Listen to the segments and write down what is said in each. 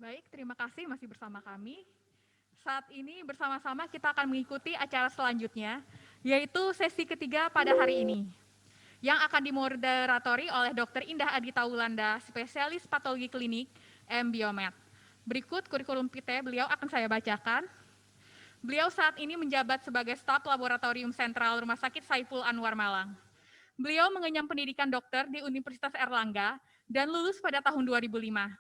Baik, terima kasih masih bersama kami. Saat ini bersama-sama kita akan mengikuti acara selanjutnya, yaitu sesi ketiga pada hari ini, yang akan dimoderatori oleh Dr. Indah Adita Wulanda, spesialis patologi klinik M Biomed. Berikut kurikulum PT beliau akan saya bacakan. Beliau saat ini menjabat sebagai staf laboratorium sentral Rumah Sakit Saiful Anwar Malang. Beliau mengenyam pendidikan dokter di Universitas Erlangga dan lulus pada tahun 2005.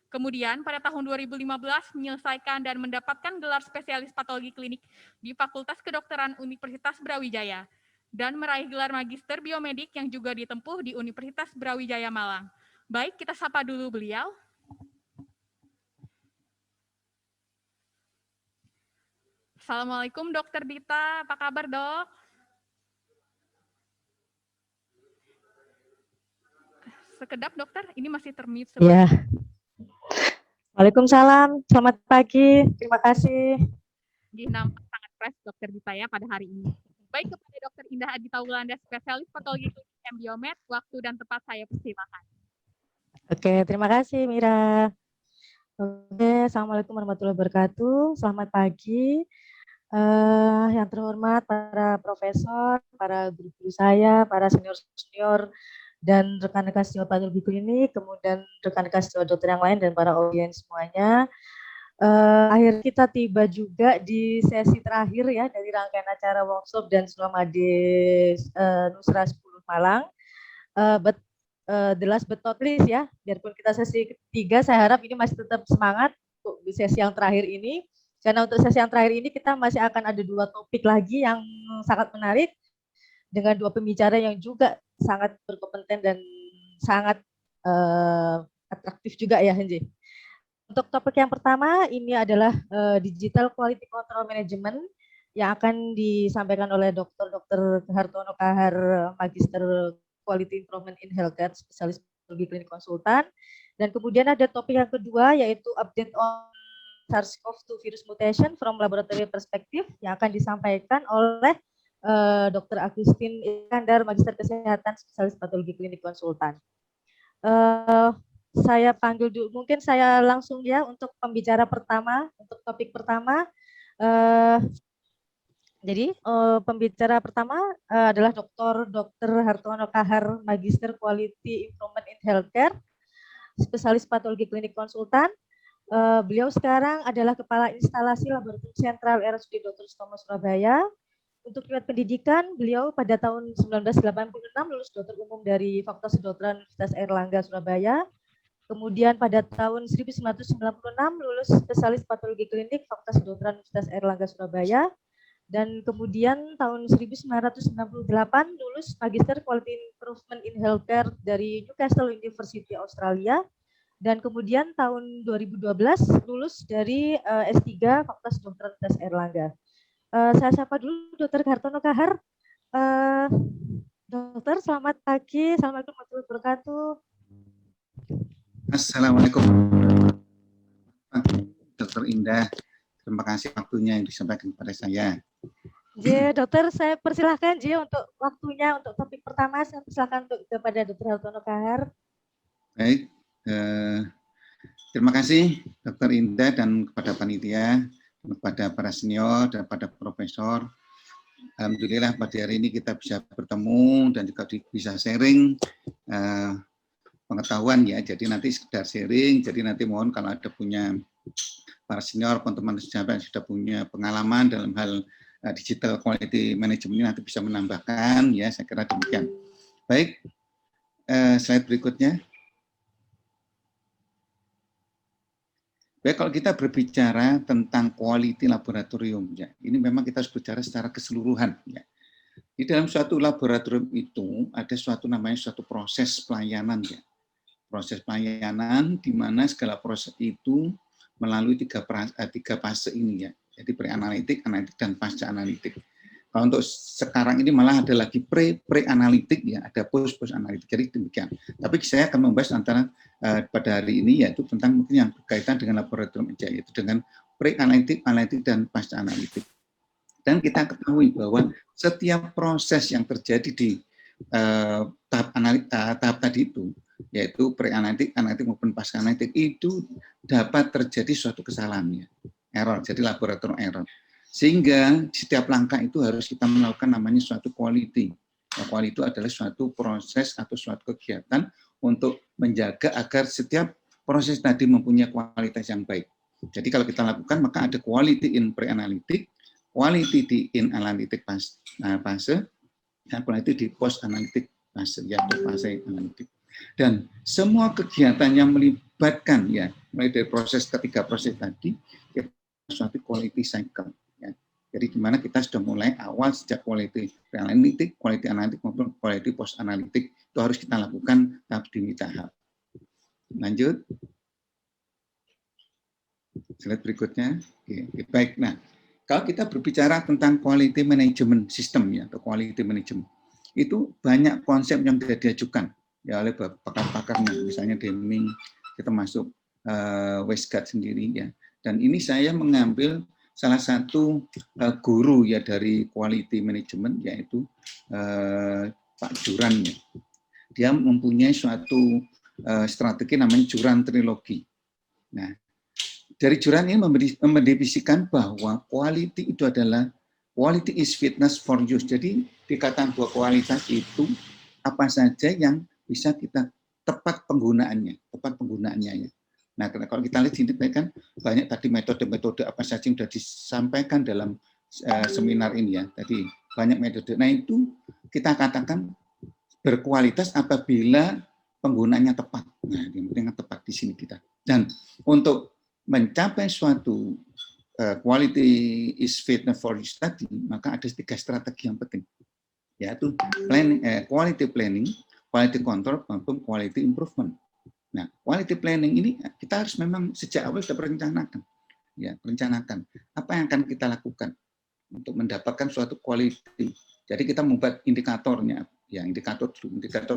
Kemudian pada tahun 2015 menyelesaikan dan mendapatkan gelar spesialis patologi klinik di Fakultas Kedokteran Universitas Brawijaya dan meraih gelar magister biomedik yang juga ditempuh di Universitas Brawijaya Malang. Baik, kita sapa dulu beliau. Assalamualaikum Dokter Dita, apa kabar dok? Sekedap dokter, ini masih termute Ya, seperti. Waalaikumsalam. Selamat pagi. Terima kasih. Nampak sangat fresh Dokter Dita ya pada hari ini. Baik, kepada Dokter Indah Adita Wulanda, spesialis patologi klinik M Biomed, waktu dan tempat saya persilakan. Oke, terima kasih Mira. Oke, Assalamualaikum warahmatullahi wabarakatuh. Selamat pagi. Yang terhormat para profesor, para guru-guru saya, para senior-senior, dan rekan-rekan senior patologi klinik, kemudian rekan-rekan senior dokter yang lain, dan para audiens semuanya. Akhirnya kita tiba juga di sesi terakhir ya dari rangkaian acara workshop dan Sulamade Nusra 10 Malang. The last but not least ya, biarpun kita sesi ketiga, saya harap ini masih tetap semangat untuk di sesi yang terakhir ini. Karena untuk sesi yang terakhir ini kita masih akan ada 2 topik lagi yang sangat menarik dengan 2 pembicara yang juga sangat berkompeten dan sangat atraktif juga ya Henji. Untuk topik yang pertama ini adalah Digital Quality Control Management yang akan disampaikan oleh Dr. Hartono Kahar, Magister Quality Improvement in Healthcare, spesialis patologi klinik konsultan. Dan kemudian ada topik yang kedua yaitu update on SARS-CoV-2 virus mutation from laboratory perspective yang akan disampaikan oleh Dr. Agustin Iskandar, Magister Kesehatan, spesialis patologi klinik konsultan. Saya panggil dulu, mungkin saya langsung ya untuk pembicara pertama, untuk topik pertama. Jadi pembicara pertama adalah Dr. Hartono Kahar, Magister Quality Improvement in Healthcare, spesialis patologi klinik konsultan. Beliau sekarang adalah Kepala Instalasi Laboratorium Sentral RSUD Dr. Sutomo Surabaya. Untuk riwayat pendidikan, beliau pada tahun 1986 lulus dokter umum dari Fakultas Kedokteran Universitas Erlangga Surabaya. Kemudian pada tahun 1996 lulus spesialis patologi klinik Fakultas Kedokteran Universitas Erlangga Surabaya. Dan kemudian tahun 1998 lulus Magister Quality Improvement in Healthcare dari Newcastle University Australia. Dan kemudian tahun 2012 lulus dari S3 Fakultas Kedokteran Universitas Erlangga. Saya sapa dulu Dr. Hartono Kahar. Dokter, selamat pagi. Assalamualaikum warahmatullahi wabarakatuh. Assalamualaikum, Dr. Indah. Terima kasih waktunya yang disampaikan kepada saya. Dokter, saya persilahkan untuk waktunya untuk topik pertama. Saya persilahkan untuk kepada Dr. Hartono Kahar. Baik, terima kasih Dr. Indah dan kepada panitia, kepada para senior dan pada profesor. Alhamdulillah pada hari ini kita bisa bertemu dan juga bisa sharing pengetahuan ya. Jadi nanti sekedar sharing. Jadi nanti mohon kalau ada punya para senior, teman-teman yang sudah punya pengalaman dalam hal digital quality management ini nanti bisa menambahkan ya. Saya kira demikian. Baik, slide berikutnya. Baik, kalau kita berbicara tentang quality laboratorium, ya, ini memang kita harus bicara secara keseluruhan. Ya. Di dalam suatu laboratorium itu ada suatu proses pelayanan, ya. Proses pelayanan di mana segala proses itu melalui tiga fase ini, ya. Jadi pre-analitik, analitik, dan pasca analitik. Kalau untuk sekarang ini malah ada lagi pre-analitik, ya, ada post analitik. Jadi demikian. Tapi saya akan membahas antara pada hari ini yaitu tentang mungkin yang berkaitan dengan laboratorium aja, yaitu dengan pre-analitik, analitik, dan pasca analitik. Dan kita ketahui bahwa setiap proses yang terjadi di tahap tadi itu yaitu pre-analitik, analitik maupun pasca analitik, itu dapat terjadi suatu kesalahan, ya, error, jadi laboratorium error. Sehingga setiap langkah itu harus kita melakukan namanya suatu quality. Quality itu adalah suatu proses atau suatu kegiatan untuk menjaga agar setiap proses tadi mempunyai kualitas yang baik. Jadi kalau kita lakukan, maka ada quality in pre-analitik, quality di in analitik fase, dan quality di post analitik fase, yaitu fase analitik. Dan semua kegiatan yang melibatkan, ya, mulai dari proses ketiga proses tadi, kita suatu quality cycle. Ya. Jadi di mana kita sudah mulai awal sejak quality pre-analitik, quality analitik maupun quality post analitik, itu harus kita lakukan tahap demi tahap. Lanjut. Slide berikutnya. Oke, baik. Nah, kalau kita berbicara tentang quality management system, ya, atau quality management, itu banyak konsep yang tidak diajukan, ya, oleh pakar-pakarnya. Misalnya Deming, kita masuk Westgard sendiri, ya. Dan ini saya mengambil salah satu guru, ya, dari quality management, yaitu Pak Juran, ya. Dia mempunyai suatu strategi namanya Juran Trilogi. Nah, dari Juran ini mendefinisikan bahwa quality itu adalah quality is fitness for use. Jadi dikatakan bahwa kualitas itu apa saja yang bisa kita tepat penggunaannya. Ya. Nah, kalau kita lihat sini kan banyak tadi metode-metode apa saja yang sudah disampaikan dalam seminar ini, ya. Tadi banyak metode. Nah, itu kita katakan berkualitas apabila penggunaannya tepat. Nah, yang penting tepat di sini kita. Dan untuk mencapai suatu quality is fitness for use tadi, maka ada 3 strategi yang penting, yaitu quality planning, quality control, maupun quality improvement. Nah, quality planning ini kita harus memang sejak awal sudah merencanakan, ya, merencanakan apa yang akan kita lakukan untuk mendapatkan suatu quality. Jadi kita membuat indikatornya, ya, indikator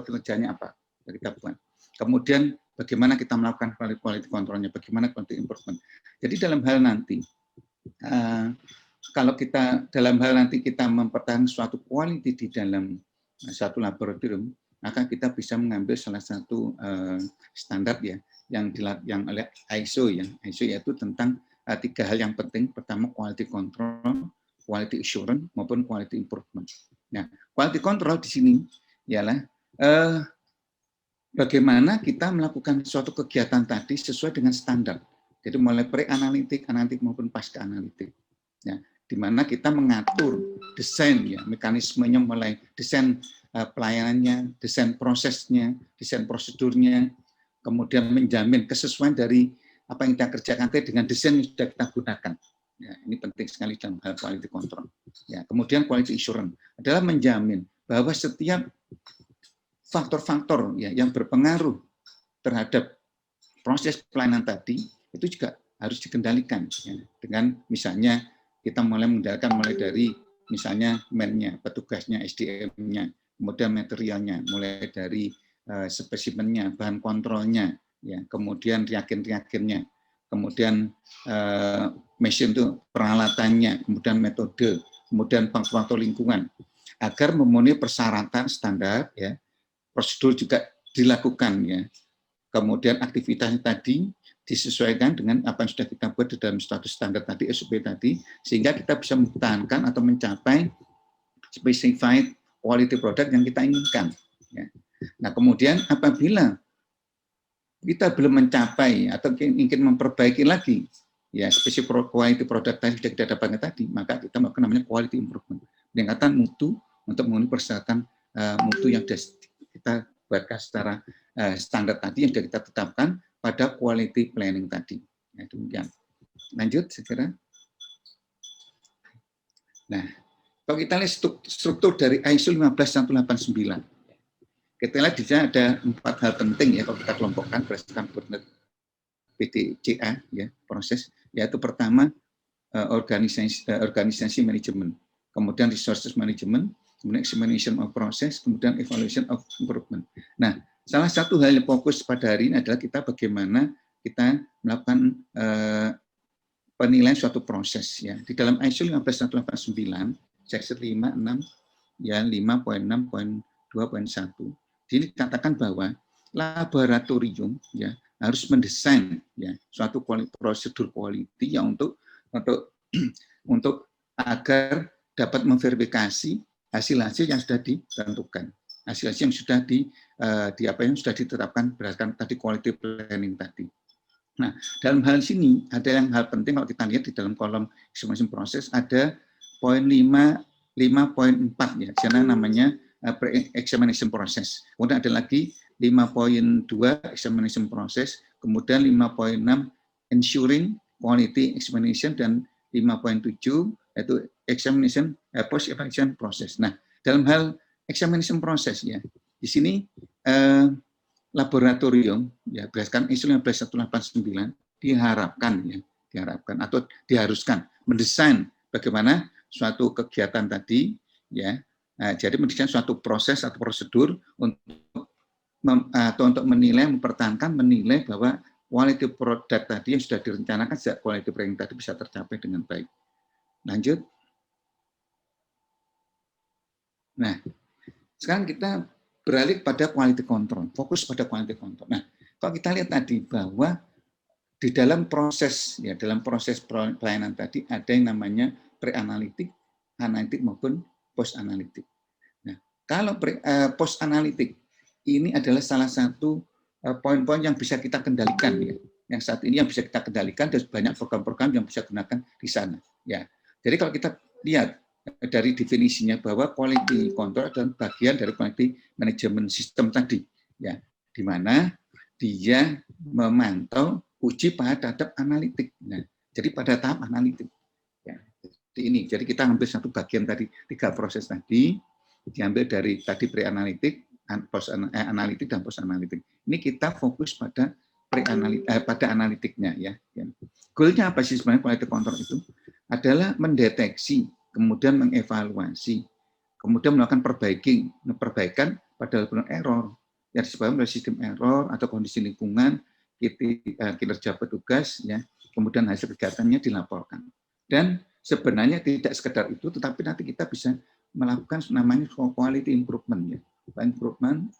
kerjanya apa yang kita buat. Kemudian bagaimana kita melakukan quality controlnya, bagaimana quality improvement. Jadi dalam hal nanti, kalau kita dalam hal nanti kita mempertahankan suatu quality di dalam satu laboratorium, maka kita bisa mengambil salah satu standar, ya, yang oleh ISO, ya. ISO yaitu tentang 3 hal yang penting. Pertama, quality control, quality assurance, maupun quality improvement. Nah, quality control di sini ialah bagaimana kita melakukan suatu kegiatan tadi sesuai dengan standar. Jadi mulai pre-analitik, analitik maupun pasca analitik. Ya, di mana kita mengatur desain, ya, mekanismenya, mulai desain pelayanannya, desain prosesnya, desain prosedurnya, kemudian menjamin kesesuaian dari apa yang kita kerjakan dengan desain yang sudah kita gunakan. Ya, ini penting sekali dalam hal quality control. Ya, kemudian quality assurance adalah menjamin bahwa setiap faktor-faktor, ya, yang berpengaruh terhadap proses pelayanan tadi itu juga harus dikendalikan, ya, dengan misalnya kita mulai dari misalnya man-nya, petugasnya, SDM-nya, kemudian materialnya, mulai dari spesimennya, bahan kontrolnya, ya, kemudian reagen-reagennya, kemudian mesin itu peralatannya, kemudian metode, kemudian faktor lingkungan, agar memenuhi persyaratan standar, ya. Prosedur juga dilakukan, ya. Kemudian aktivitasnya tadi disesuaikan dengan apa yang sudah kita buat di dalam status standar tadi, SOP tadi, sehingga kita bisa mempertahankan atau mencapai specified quality product yang kita inginkan. Ya. Nah, kemudian apabila kita belum mencapai atau ingin memperbaiki lagi, ya, specific quality product tadi sudah kita dapatkan tadi, maka kita melakukan namanya quality improvement, peningkatan mutu untuk memenuhi persyaratan mutu yang kita buatkan secara standar tadi yang sudah kita tetapkan pada quality planning tadi. Ya, demikian. Lanjut, saya kira. Nah, kalau kita lihat struktur dari ISO 15189, kita lihat di sini ada 4 hal penting, ya, kalau kita kelompokkan berdasarkan PDCA, ya, proses, yaitu pertama organisasi manajemen, kemudian resources management, kemudian examination of process, kemudian evaluation of improvement. Nah, salah satu hal yang fokus pada hari ini adalah kita bagaimana kita melakukan penilaian suatu proses, ya. Di dalam ISO 15189, section 56, ya, 5.6.2.1, ini dikatakan bahwa laboratorium ya harus mendesain ya suatu prosedur quality yang untuk untuk agar dapat memverifikasi hasil-hasil yang sudah ditentukan, hasil-hasil yang sudah yang sudah ditetapkan berdasarkan tadi quality planning tadi. Nah, dalam hal sini ada yang hal penting kalau kita lihat di dalam kolom examination process ada poin 5.4 ya, di sana namanya pre-examination process. Kemudian ada lagi 5.2 examination process, kemudian 5.6 ensuring quality examination, dan 5.7 yaitu examination post-examination process. Nah, dalam hal examination process ya, di sini laboratorium ya berdasarkan ISO 15189 diharapkan atau diharuskan mendesain bagaimana suatu kegiatan tadi ya. Nah, jadi mendesain suatu proses atau prosedur untuk menilai, mempertahankan, menilai bahwa quality product tadi yang sudah direncanakan sejak quality planning tadi bisa tercapai dengan baik. Lanjut. Nah, sekarang kita beralih pada quality control, fokus pada quality control. Nah, kalau kita lihat tadi bahwa di dalam proses pelayanan tadi ada yang namanya pre-analitik, analitik maupun post-analitik. Nah, kalau post-analitik ini adalah salah satu poin-poin yang bisa kita kendalikan ya. Yang saat ini yang bisa kita kendalikan, dan banyak program-program yang bisa gunakan di sana ya. Jadi kalau kita lihat dari definisinya bahwa quality control adalah bagian dari quality management system tadi ya, di mana dia memantau uji pada tahap analitik. Nah, jadi pada tahap analitik ya. Jadi kita ambil satu bagian tadi 3 proses tadi, diambil dari tadi pre-analitik, analitik dan post analitik. Ini kita fokus pada pada analitiknya ya. Goalnya apa sih sebenarnya quality control itu? Adalah mendeteksi, kemudian mengevaluasi, kemudian melakukan perbaikan pada error yang disebabkan oleh sistem error atau kondisi lingkungan, kinerja petugas, ya, kemudian hasil kegiatannya dilaporkan. Dan sebenarnya tidak sekedar itu, tetapi nanti kita bisa melakukan namanya quality improvement, ya. Improvement,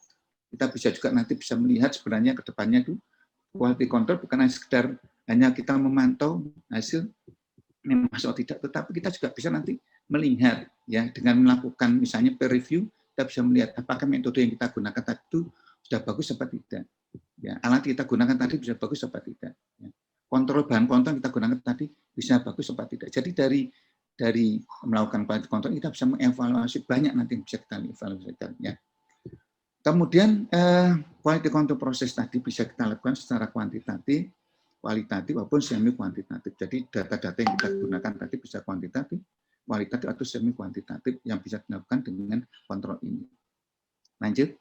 kita bisa juga nanti bisa melihat sebenarnya ke depannya itu quality control bukan hanya sekedar hanya kita memantau hasil ini masuk atau tidak, tetapi kita juga bisa nanti melihat ya dengan melakukan misalnya peer review, kita bisa melihat apakah metode yang kita gunakan tadi itu sudah bagus apa tidak. Ya, alat kita gunakan tadi bisa bagus apa tidak. Ya. Kontrol bahan kontrol kita gunakan tadi bisa bagus apa tidak. Jadi dari melakukan quality control kita bisa mengevaluasi banyak nanti yang bisa kita evaluasikan. Ya. Kemudian quality control proses tadi bisa kita lakukan secara kuantitatif, kualitatif maupun semi kuantitatif. Jadi data-data yang kita gunakan tadi bisa kuantitatif, kualitatif atau semi kuantitatif yang bisa dilakukan dengan kontrol ini. Lanjut.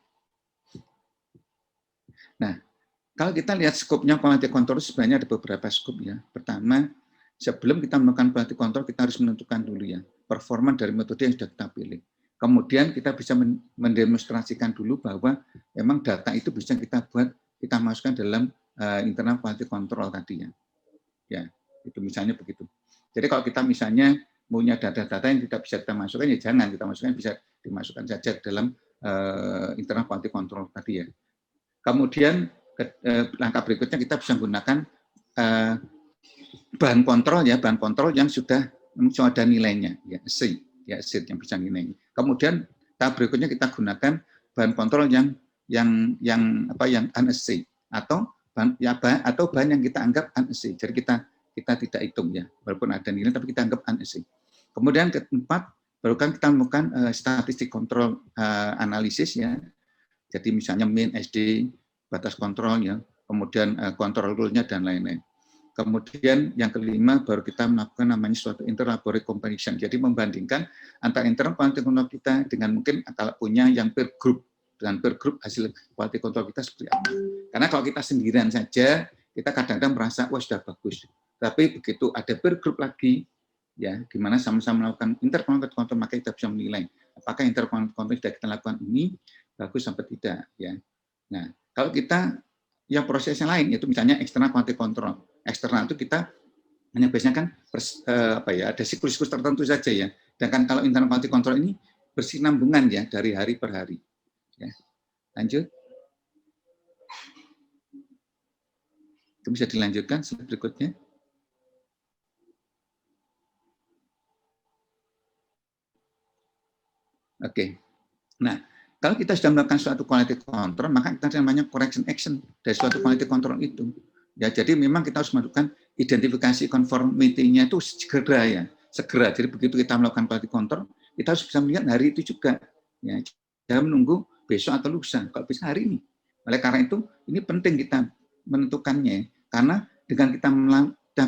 Nah, kalau kita lihat skopnya quality control sebenarnya ada beberapa skop ya. Pertama, sebelum kita melakukan quality control kita harus menentukan dulu ya performa dari metode yang sudah kita pilih. Kemudian kita bisa mendemonstrasikan dulu bahwa memang data itu bisa kita masukkan dalam internal quality control tadi ya. Ya, itu misalnya begitu. Jadi kalau kita misalnya punya data-data yang tidak bisa kita masukkan ya jangan kita masukkan, bisa dimasukkan saja dalam internal quality control tadi ya. Kemudian langkah berikutnya kita bisa menggunakan bahan kontrol yang sudah ada nilainya ya, C yang bisa nilainya. Kemudian tahap berikutnya kita gunakan bahan kontrol yang unassay atau bahan yang kita anggap unassay. Jadi kita tidak hitung ya, walaupun ada nilai tapi kita anggap unassay. Kemudian keempat, baru kan kita melakukan statistik kontrol analisis ya. Jadi misalnya mean, SD, batas kontrol ya, kemudian kontrol rule-nya dan lain-lain. Kemudian yang kelima baru kita melakukan namanya suatu interlaboratory comparison. Jadi membandingkan antara internal quality control kita dengan mungkin kalau punya yang peer group, dengan peer group hasil quality control kita seperti apa. Karena kalau kita sendirian saja, kita kadang-kadang merasa wah sudah bagus. Tapi begitu ada peer group lagi, ya, di mana sama-sama melakukan internal quality control, maka kita bisa menilai apakah internal quality control yang sudah kita lakukan ini bagus atau tidak. Ya. Nah, kalau kita yang proses yang lain, yaitu misalnya external quality control. Eksternal itu kita hanya biasanya kan ada siklus-siklus tertentu saja ya. Dan kan kalau internal quality control ini bersinambungan ya dari hari per hari. Ya. Lanjut. Itu bisa dilanjutkan slide berikutnya. Oke. Nah, kalau kita sudah melakukan suatu quality control, maka kita namanya correction action dari suatu quality control itu. Ya, jadi memang kita harus melakukan identifikasi conformity-nya itu segera ya, segera. Jadi begitu kita melakukan quality control, kita harus bisa melihat hari itu juga. Ya, jangan menunggu besok atau lusa, kalau bisa hari ini. Oleh karena itu, ini penting kita menentukannya, karena dengan kita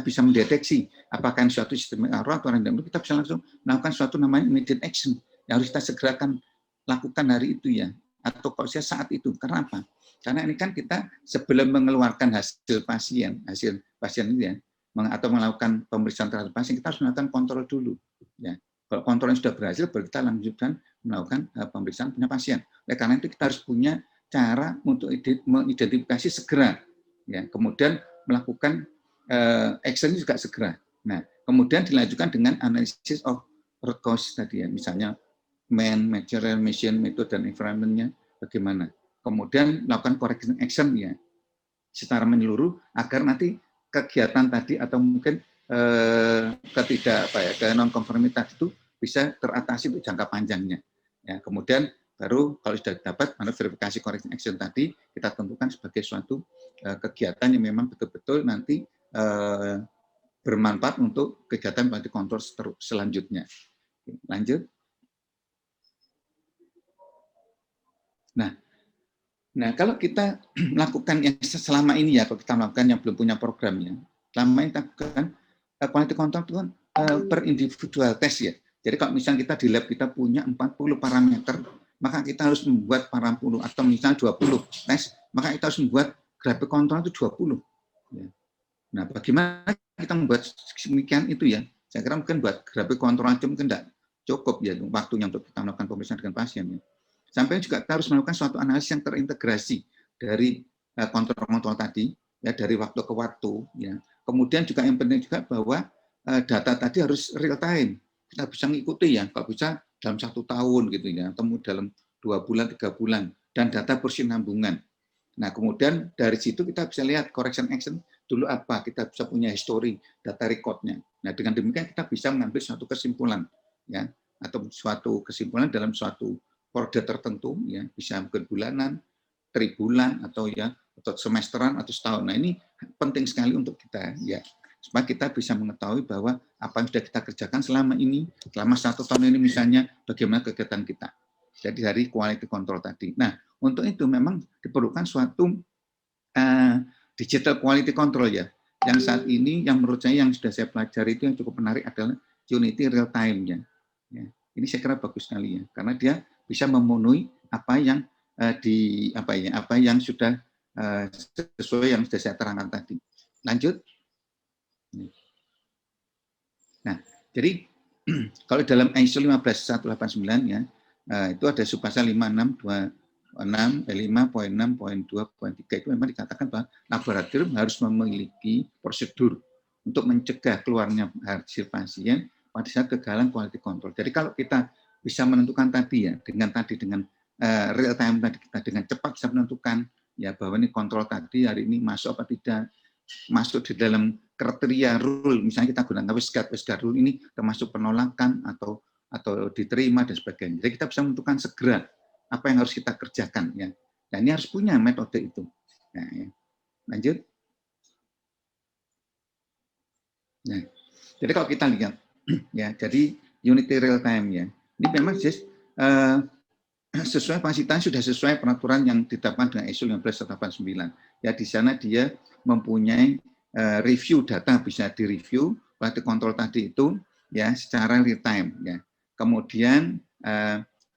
bisa mendeteksi apakah suatu sistem error atau random, kita bisa langsung melakukan suatu namanya immediate action yang harus kita segerakan lakukan hari itu ya, atau kalau saya saat itu. Karena apa? Karena ini kan kita sebelum mengeluarkan hasil pasien itu ya, atau melakukan pemeriksaan terhadap pasien, kita harus melakukan kontrol dulu. Ya. Kalau kontrolnya sudah berhasil, baru kita lanjutkan melakukan pemeriksaan punya pasien. Oleh karena itu kita harus punya cara untuk mengidentifikasi segera. Ya. Kemudian melakukan action juga segera. Nah, kemudian dilanjutkan dengan analisis of root cause tadi ya, misalnya material, mission, metode, dan environment-nya bagaimana. Kemudian melakukan correction action ya secara menyeluruh agar nanti kegiatan tadi atau mungkin non-konformitas itu bisa teratasi untuk jangka panjangnya. Ya, kemudian baru kalau sudah dapat verifikasi correction action tadi, kita tentukan sebagai suatu kegiatan yang memang betul-betul nanti bermanfaat untuk kegiatan quality control selanjutnya. Lanjut. Nah, kalau kita melakukan yang selama ini ya, kalau kita melakukan yang belum punya programnya, selama ini kita lakukan quality control itu kan per individual test ya. Jadi kalau misalnya kita di lab kita punya 40 parameter, maka kita harus membuat 40 atau misalnya 20 tes, maka kita harus membuat grafik kontrol itu 20. Ya. Nah, bagaimana kita membuat demikian itu ya? Saya kira mungkin buat grafik kontrol aja mungkin tidak cukup ya waktunya untuk kita melakukan pemeriksaan dengan pasien ya. Sampai juga kita harus melakukan suatu analisis yang terintegrasi dari kontrol-kontrol tadi, ya dari waktu ke waktu. Ya. Kemudian juga yang penting juga bahwa data tadi harus real time. Kita bisa mengikuti ya, kalau bisa dalam 1 tahun gitu ya, atau dalam 2 bulan, 3 bulan, dan data bersinambungan. Nah kemudian dari situ kita bisa lihat correction action dulu apa, kita bisa punya history, data recordnya. Nah dengan demikian kita bisa mengambil suatu kesimpulan, ya, atau suatu kesimpulan dalam suatu periode tertentu ya, bisa mungkin bulanan, tribulan atau ya atau semesteran atau setahun. Nah ini penting sekali untuk kita ya, supaya kita bisa mengetahui bahwa apa yang sudah kita kerjakan selama ini, selama 1 tahun ini misalnya, bagaimana kegiatan kita. Jadi dari quality control tadi. Nah untuk itu memang diperlukan suatu digital quality control ya. Yang saat ini yang menurut saya yang sudah saya pelajari itu yang cukup menarik adalah Unity real time ya. Ini saya kira bagus sekali ya, karena dia bisa memenuhi apa yang apa yang sudah sesuai yang sudah saya terangkan tadi. Lanjut. Nah, jadi kalau dalam ISO 15189 ya, itu ada subpasal 5.6.2.3 itu memang dikatakan bahwa laboratorium harus memiliki prosedur untuk mencegah keluarnya hasil pasien pada saat kegagalan quality control. Jadi kalau kita bisa menentukan tadi ya, dengan real time tadi, kita dengan cepat bisa menentukan ya bahwa ini kontrol tadi hari ini masuk apa tidak, masuk di dalam kriteria rule, misalnya kita gunakan Westgard rule ini termasuk penolakan atau diterima dan sebagainya. Jadi kita bisa menentukan segera apa yang harus kita kerjakan ya. Dan ini harus punya metode itu. Nah, ya. Lanjut. Nah, jadi kalau kita lihat ya, jadi Unity real time ya. Ini memang sesuai fasilitas sudah sesuai peraturan yang ditetapkan dengan ISO 15189. Ya di sana dia mempunyai review data, bisa direview quality control tadi itu ya secara real time ya. Kemudian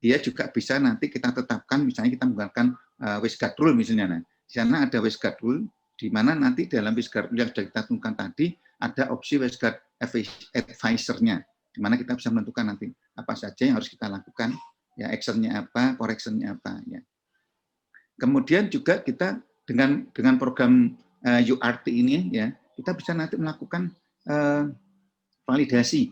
dia juga bisa nanti kita tetapkan misalnya kita menggunakan Westgard rule misalnya. Nah, di sana ada Westgard rule di mana nanti dalam Westgard rule yang sudah kita tentukan tadi ada opsi Westgard advisor-nya, di mana kita bisa menentukan nanti apa saja yang harus kita lakukan, ya actionnya apa, correction-nya apa. Ya. Kemudian juga kita dengan program URT ini, ya kita bisa nanti melakukan validasi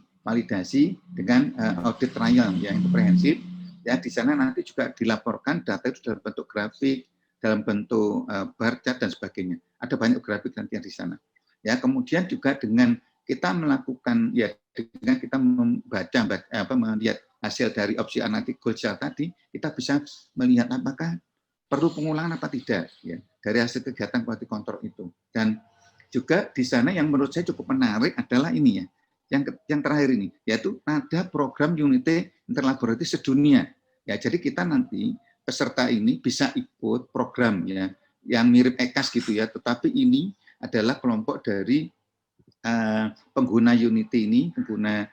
dengan audit trial yang komprehensif. Ya di sana nanti juga dilaporkan data itu dalam bentuk grafik, dalam bentuk bar chart dan sebagainya. Ada banyak grafik nanti di sana. Ya, kemudian juga dengan kita melakukan ya dengan kita membaca melihat hasil dari opsi analitik gold chart tadi, kita bisa melihat apakah perlu pengulangan apa tidak ya dari hasil kegiatan quality control itu. Dan juga di sana yang menurut saya cukup menarik adalah ini ya, yang terakhir ini, yaitu ada program Unity Interlaboratory sedunia. Ya, jadi kita nanti peserta ini bisa ikut program ya, yang mirip EKAS gitu ya, tetapi ini adalah kelompok dari pengguna Unity ini, pengguna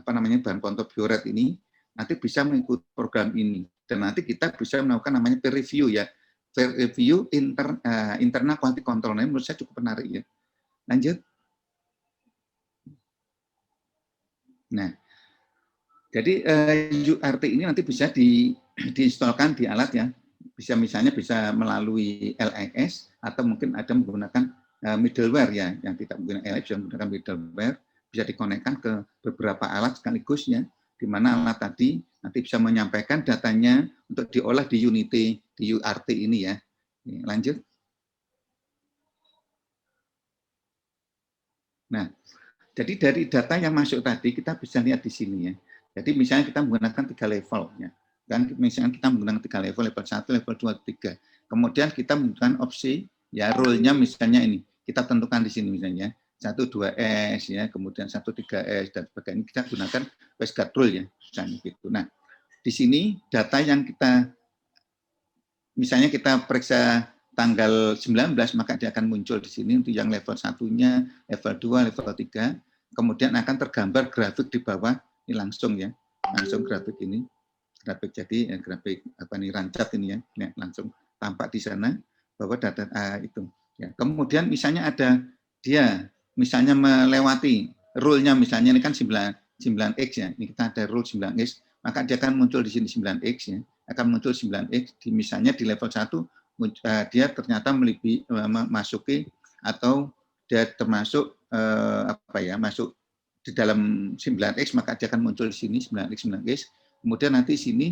bahan contoh bioret ini, nanti bisa mengikuti program ini. Dan nanti kita bisa melakukan namanya peer review ya, peer review internal quality control. Ini menurut saya cukup menarik ya. Lanjut. Nah, jadi URT ini nanti bisa diinstalkan di alat ya, bisa misalnya bisa melalui LIS atau mungkin ada menggunakan middleware ya, yang tidak menggunakan LIS bisa menggunakan middleware, bisa dikonekkan ke beberapa alat sekaligus ya, di mana alat tadi nanti bisa menyampaikan datanya untuk diolah di Unity, di URT ini ya. Lanjut. Nah, jadi dari data yang masuk tadi kita bisa lihat di sini ya. Jadi misalnya kita menggunakan 3 level ya. Dan misalnya kita menggunakan 3 level, level 1, level 2, 3. Kemudian kita menggunakan opsi ya rule-nya misalnya ini. Kita tentukan di sini misalnya 1 2S ya, kemudian 1 3S dan sebagainya. Kita gunakan Westgard rule ya, misalnya gitu. Nah, di sini data yang kita misalnya kita periksa tanggal 19, maka dia akan muncul di sini untuk yang level 1-nya, level 2, level 3. Kemudian akan tergambar grafik di bawah, ini langsung ya, langsung grafik ini. Grafik jadi grafik rancat ini ya, langsung tampak di sana bahwa data itu. Ya. Kemudian misalnya ada dia misalnya melewati rule-nya misalnya ini kan 9X ya, ini kita ada rule 9X, maka dia akan muncul di sini 9X ya, akan muncul 9X misalnya di level 1 dia ternyata masuki atau dia termasuk masuk di dalam 9X, maka dia akan muncul di sini 9X. Kemudian nanti di sini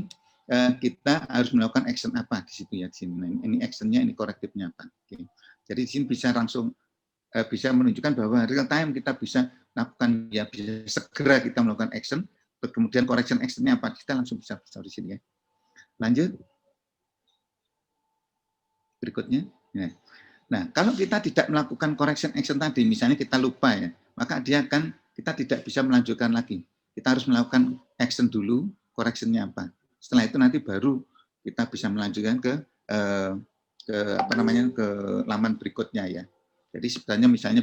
kita harus melakukan action apa di situ ya, di sini. Nah, ini actionnya, ini korektifnya apa. Oke. Jadi di sini bisa langsung bisa menunjukkan bahwa real time kita bisa lakukan ya, bisa segera kita melakukan action. Kemudian correction actionnya apa, kita langsung bisa di sini ya. Lanjut. Berikutnya. Nah, kalau kita tidak melakukan correction action tadi, misalnya kita lupa ya, maka kita tidak bisa melanjutkan lagi. Kita harus melakukan action dulu, correctionnya apa. Setelah itu nanti baru kita bisa melanjutkan ke laman berikutnya ya. Jadi sebenarnya misalnya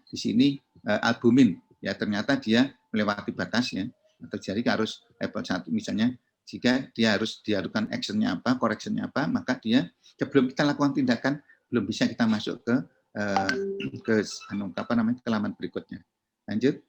di sini albumin ya, ternyata dia melewati batas ya, atau jadi harus level 1 misalnya. Jika dia harus dilakukan actionnya apa, correctionnya apa, maka dia sebelum kita lakukan tindakan belum bisa kita masuk ke laman berikutnya. Lanjut.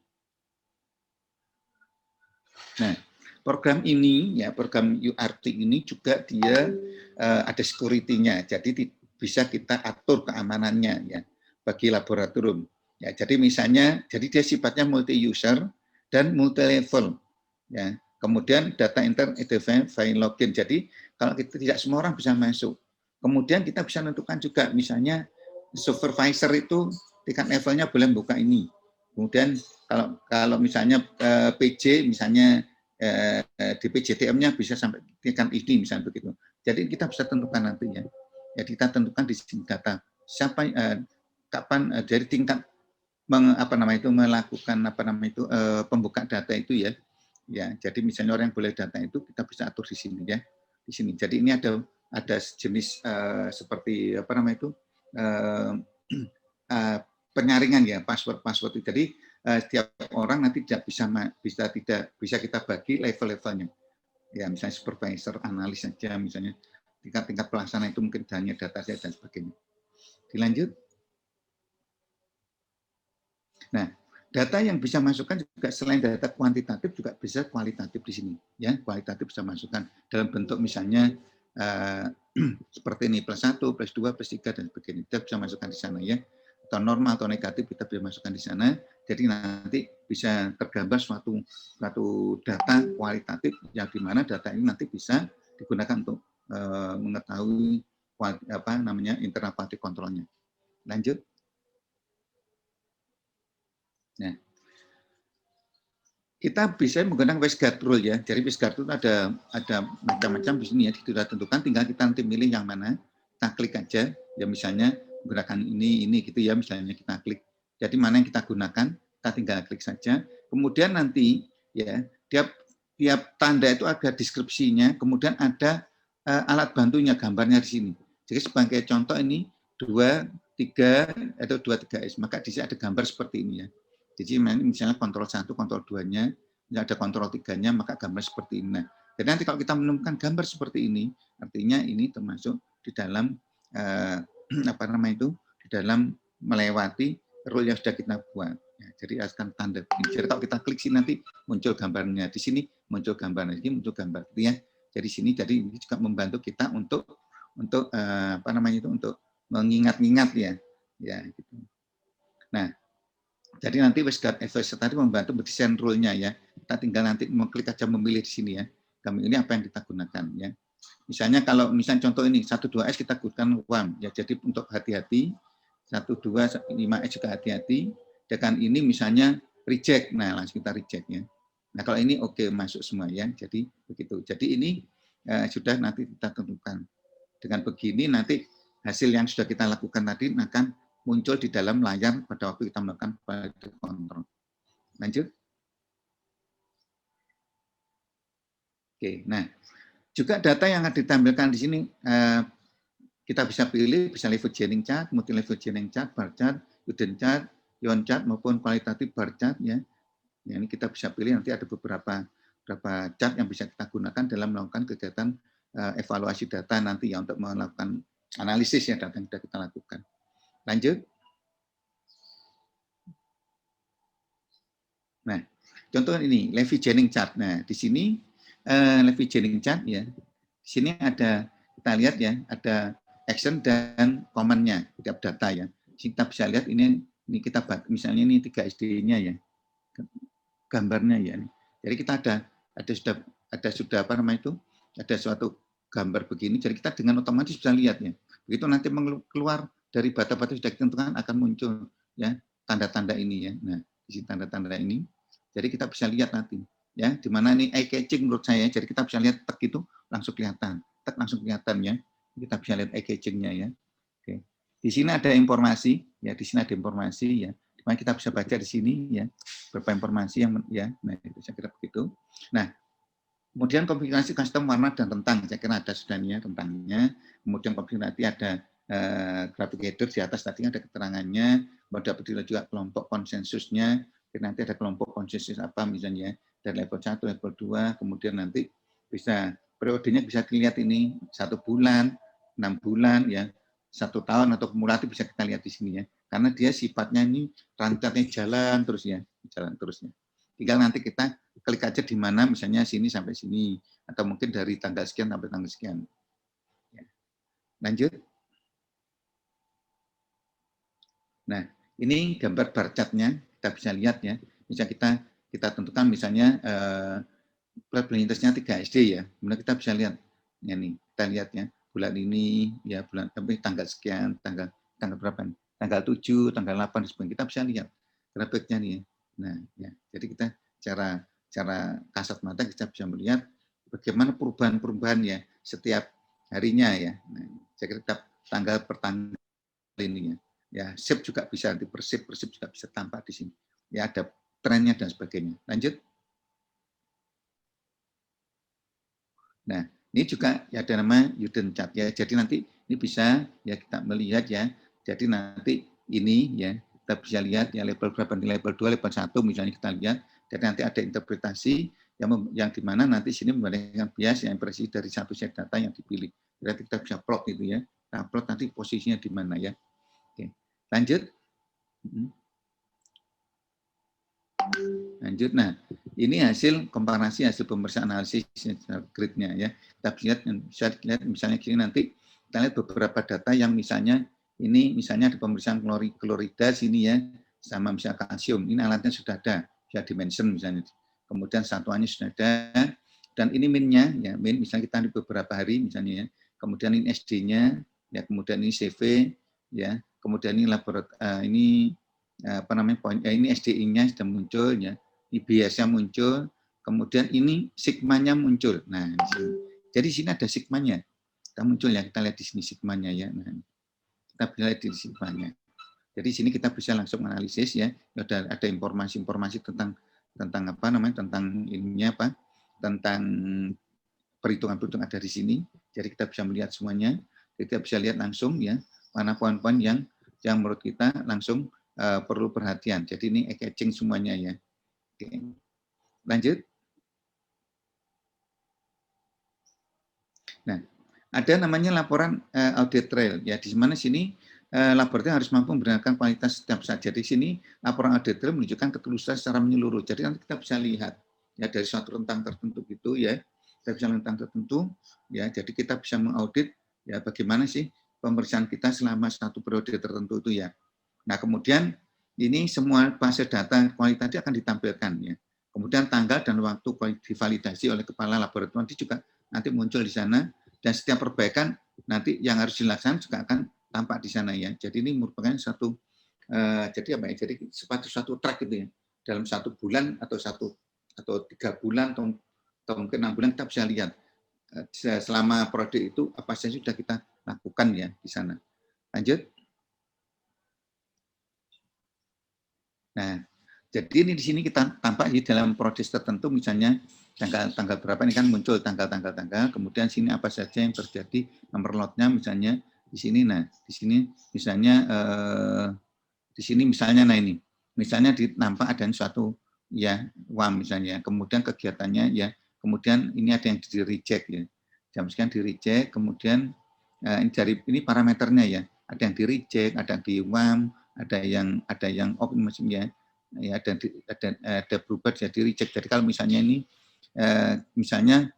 Nah, program ini ya, program URT ini juga dia ada security-nya. Jadi bisa kita atur keamanannya ya bagi laboratorium. Ya, jadi misalnya dia sifatnya multi user dan multi level ya. Kemudian data identify file login. Jadi kalau kita tidak semua orang bisa masuk. Kemudian kita bisa menentukan juga misalnya supervisor itu tingkat levelnya boleh buka ini. Kemudian kalau misalnya PJ misalnya di PJTM-nya bisa sampai tingkat ID misalnya begitu. Jadi kita bisa tentukan nantinya. Jadi kita tentukan di sini data siapa kapan dari tingkat melakukan pembuka data itu ya. Ya, jadi misalnya orang yang boleh data itu kita bisa atur di sini ya. Di sini. Jadi ini ada jenis seperti penyaringan ya, password. Jadi setiap orang nanti tidak bisa kita bagi level-levelnya. Ya, misalnya supervisor, analis saja, misalnya tingkat pelaksana itu mungkin hanya data saja dan sebagainya. Dilanjut. Nah, data yang bisa masukkan juga selain data kuantitatif juga bisa kualitatif di sini. Ya, kualitatif bisa masukkan dalam bentuk misalnya seperti ini +1, +2, +3 dan sebagainya. Kita bisa masukkan di sana ya. Atau normal atau negatif kita bisa masukkan di sana. Jadi nanti bisa tergambar suatu data kualitatif yang di mana data ini nanti bisa digunakan untuk mengetahui internal quality controlnya. Lanjut. Nah, kita bisa menggunakan WestGuard rule ya. Jadi WestGuard itu ada macam-macam di sini ya. Sudah tentukan, tinggal kita nanti milih yang mana. Kita klik aja. Ya misalnya menggunakan ini gitu ya. Misalnya kita klik. Jadi mana yang kita gunakan, kita tinggal klik saja. Kemudian nanti ya tiap tanda itu ada deskripsinya. Kemudian ada alat bantunya, gambarnya di sini. Jadi sebagai contoh ini 2, 3 atau 2, 3S. Maka di sini ada gambar seperti ini ya. Jadi misalnya kontrol 1, kontrol 2-nya, ada kontrol 3-nya, maka gambar seperti ini. Nah, jadi nanti kalau kita menemukan gambar seperti ini, artinya ini termasuk di dalam di dalam melewati rule yang sudah kita buat. Ya, jadi akan tanda. Jadi kalau kita klik sini nanti muncul gambarnya. Di sini muncul gambarnya, ini muncul gambar. Ya. Jadi sini, jadi ini juga membantu kita untuk untuk mengingat-ingat ya. Ya, gitu. Nah, jadi nanti WestGuard Advisor tadi membantu mendesain rule-nya ya. Kita tinggal nanti mengklik aja memilih di sini ya. Kami ini apa yang kita gunakan ya. Misalnya kalau contoh ini 1,2S kita gunakan WAM ya. Jadi untuk hati-hati 1,2,5S juga hati-hati. Dengan ini misalnya reject. Nah, langsung kita reject ya. Nah, kalau ini oke masuk semua ya. Jadi begitu. Jadi ini sudah nanti kita tentukan. Dengan begini nanti hasil yang sudah kita lakukan tadi akan muncul di dalam layar pada waktu kita melakukan quality control. Lanjut. Oke, nah juga data yang ditampilkan di sini kita bisa pilih, bisa level Jennings chart, multi level Jennings chart, bar chart, Hidden chart, Ion chart maupun kualitatif bar chart ya. Ya, ini kita bisa pilih, nanti ada beberapa chart yang bisa kita gunakan dalam melakukan kegiatan evaluasi data nanti ya, untuk melakukan analisis ya data yang sudah kita lakukan. Lanjut. Nah, contoh ini Levi Jennings chart. Nah, di sini Levi Jennings chart ya. Di sini ada, kita lihat ya, ada action dan command-nya tiap data ya. Kita bisa lihat ini kita misalnya ini 3 SD-nya ya. Gambarnya ya. Jadi kita ada sudah ada suatu gambar begini, jadi kita dengan otomatis bisa lihat ya. Begitu nanti keluar dari bata-bata sudah ditentukan akan muncul ya tanda-tanda ini ya. Nah, di sini tanda-tanda ini. Jadi kita bisa lihat nanti ya, di mana ini eye catching menurut saya. Jadi kita bisa lihat tek itu langsung kelihatan. Tek langsung kelihatan ya. Kita bisa lihat eye catching-nya ya. Oke. Di sini ada informasi ya, di sini ada informasi ya. Di mana kita bisa baca di sini ya, beberapa informasi yang ya. Nah, itu saya kira begitu. Nah, kemudian konfigurasi custom warna dan rentang, saya kira ada sudahnya rentangnya. Kemudian konfigurasi ada grafik header di atas tadi ada keterangannya. Dapat juga kelompok konsensusnya. Nanti ada kelompok konsensus apa misalnya dari level 1, level 2. Kemudian nanti bisa periodenya bisa dilihat ini 1 bulan, 6 bulan ya, 1 tahun atau kumulatif bisa kita lihat di sini ya. Karena dia sifatnya ini rancangannya jalan terus ya, jalan terusnya. Tinggal nanti kita klik aja di mana, misalnya sini sampai sini, atau mungkin dari tanggal sekian sampai tanggal sekian. Ya. Lanjut. Nah, ini gambar bar chart-nya, kita bisa lihat ya. Misalnya kita tentukan misalnya probabilitasnya 3 SD ya. Kemudian kita bisa lihat ya nih, kita lihat ya bulan ini ya tanggal sekian, tanggal berapa nih? Tanggal 7, tanggal 8 sebagainya. Kita bisa lihat grafiknya nih ya. Nah, ya. Jadi kita cara kasat mata kita bisa melihat bagaimana perubahan-perubahan ya setiap harinya ya. Nah, saya kira tanggal per tanggal ini ya. Ya, shift juga bisa di persip juga bisa tampak di sini. Ya, ada trennya dan sebagainya. Lanjut. Nah, ini juga ya ada nama Hidden chart ya. Jadi nanti ini bisa ya kita melihat ya. Jadi nanti ini ya kita bisa lihat ya level berapa nih, level 2, level 1 misalnya kita lihat. Jadi nanti ada interpretasi yang di mana nanti sini membandingkan bias yang impresi dari satu set data yang dipilih. Berarti kita bisa plot itu ya. Nah, plot nanti posisinya di mana ya. Oke. Lanjut. Lanjut. Nah, ini hasil komparasi hasil pemeriksaan analisis grid-nya ya. Kita bisa lihat misalnya gini nanti kita lihat beberapa data yang misalnya ini misalnya ada pemeriksaan klorida sini ya sama misalnya kalsium. Ini alatnya sudah ada, ya dimension misalnya. Kemudian satuannya sudah ada dan ini min-nya ya, min misalnya kita di beberapa hari misalnya ya. Kemudian ini SD-nya ya, kemudian ini CV, ya, kemudian ini ini apa namanya ini SDI-nya sudah muncul, ya, IBS-nya muncul, kemudian ini sigmanya muncul. Nah, di sini. Jadi di sini ada sigmanya, kita muncul ya, kita lihat di sini sigmanya ya. Nah, kita bisa lihat di sigmanya. Jadi di sini kita bisa langsung analisis ya, ada informasi-informasi tentang apa namanya, tentang ininya apa, tentang perhitungan-perhitungan ada di sini. Jadi kita bisa melihat semuanya, kita bisa lihat langsung ya, mana poin-poin yang menurut kita langsung perlu perhatian. Jadi ini catching semuanya ya. Oke. Lanjut. Nah, ada namanya laporan audit trail ya, di mana sini laboratorium harus mampu membenarkan kualitas setiap saat. Jadi sini laporan audit trail menunjukkan ketulusan secara menyeluruh. Jadi nanti kita bisa lihat ya dari suatu rentang tertentu gitu ya, kita bisa rentang tertentu ya. Jadi kita bisa mengaudit ya bagaimana sih pemeriksaan kita selama satu periode tertentu itu ya. Nah kemudian ini semua base data kualitas akan ditampilkan ya. Kemudian tanggal dan waktu divalidasi oleh kepala laboratorium juga nanti muncul di sana, dan setiap perbaikan nanti yang harus dilaksanakan juga akan tampak di sana ya. Jadi ini merupakan satu jadi apa ya? Jadi suatu track gitu ya. Dalam 1 bulan atau 3 bulan atau mungkin 6 bulan kita bisa lihat selama proyek itu apa saja sudah kita lakukan ya di sana. Lanjut. Nah, jadi ini di sini kita tampak di dalam proses tertentu, misalnya tanggal berapa ini kan muncul tanggal, kemudian sini apa saja yang terjadi, nomor lotnya misalnya di sini. Nah, di sini misalnya nah ini, misalnya nampak ada suatu ya WAM misalnya, kemudian kegiatannya ya, kemudian ini ada yang di reject ya, jam sekian di reject, kemudian ini parameternya ya, ada yang di reject, ada yang di WAM, ada yang optimism ya, ada berubah jadi reject. Jadi kalau misalnya ini misalnya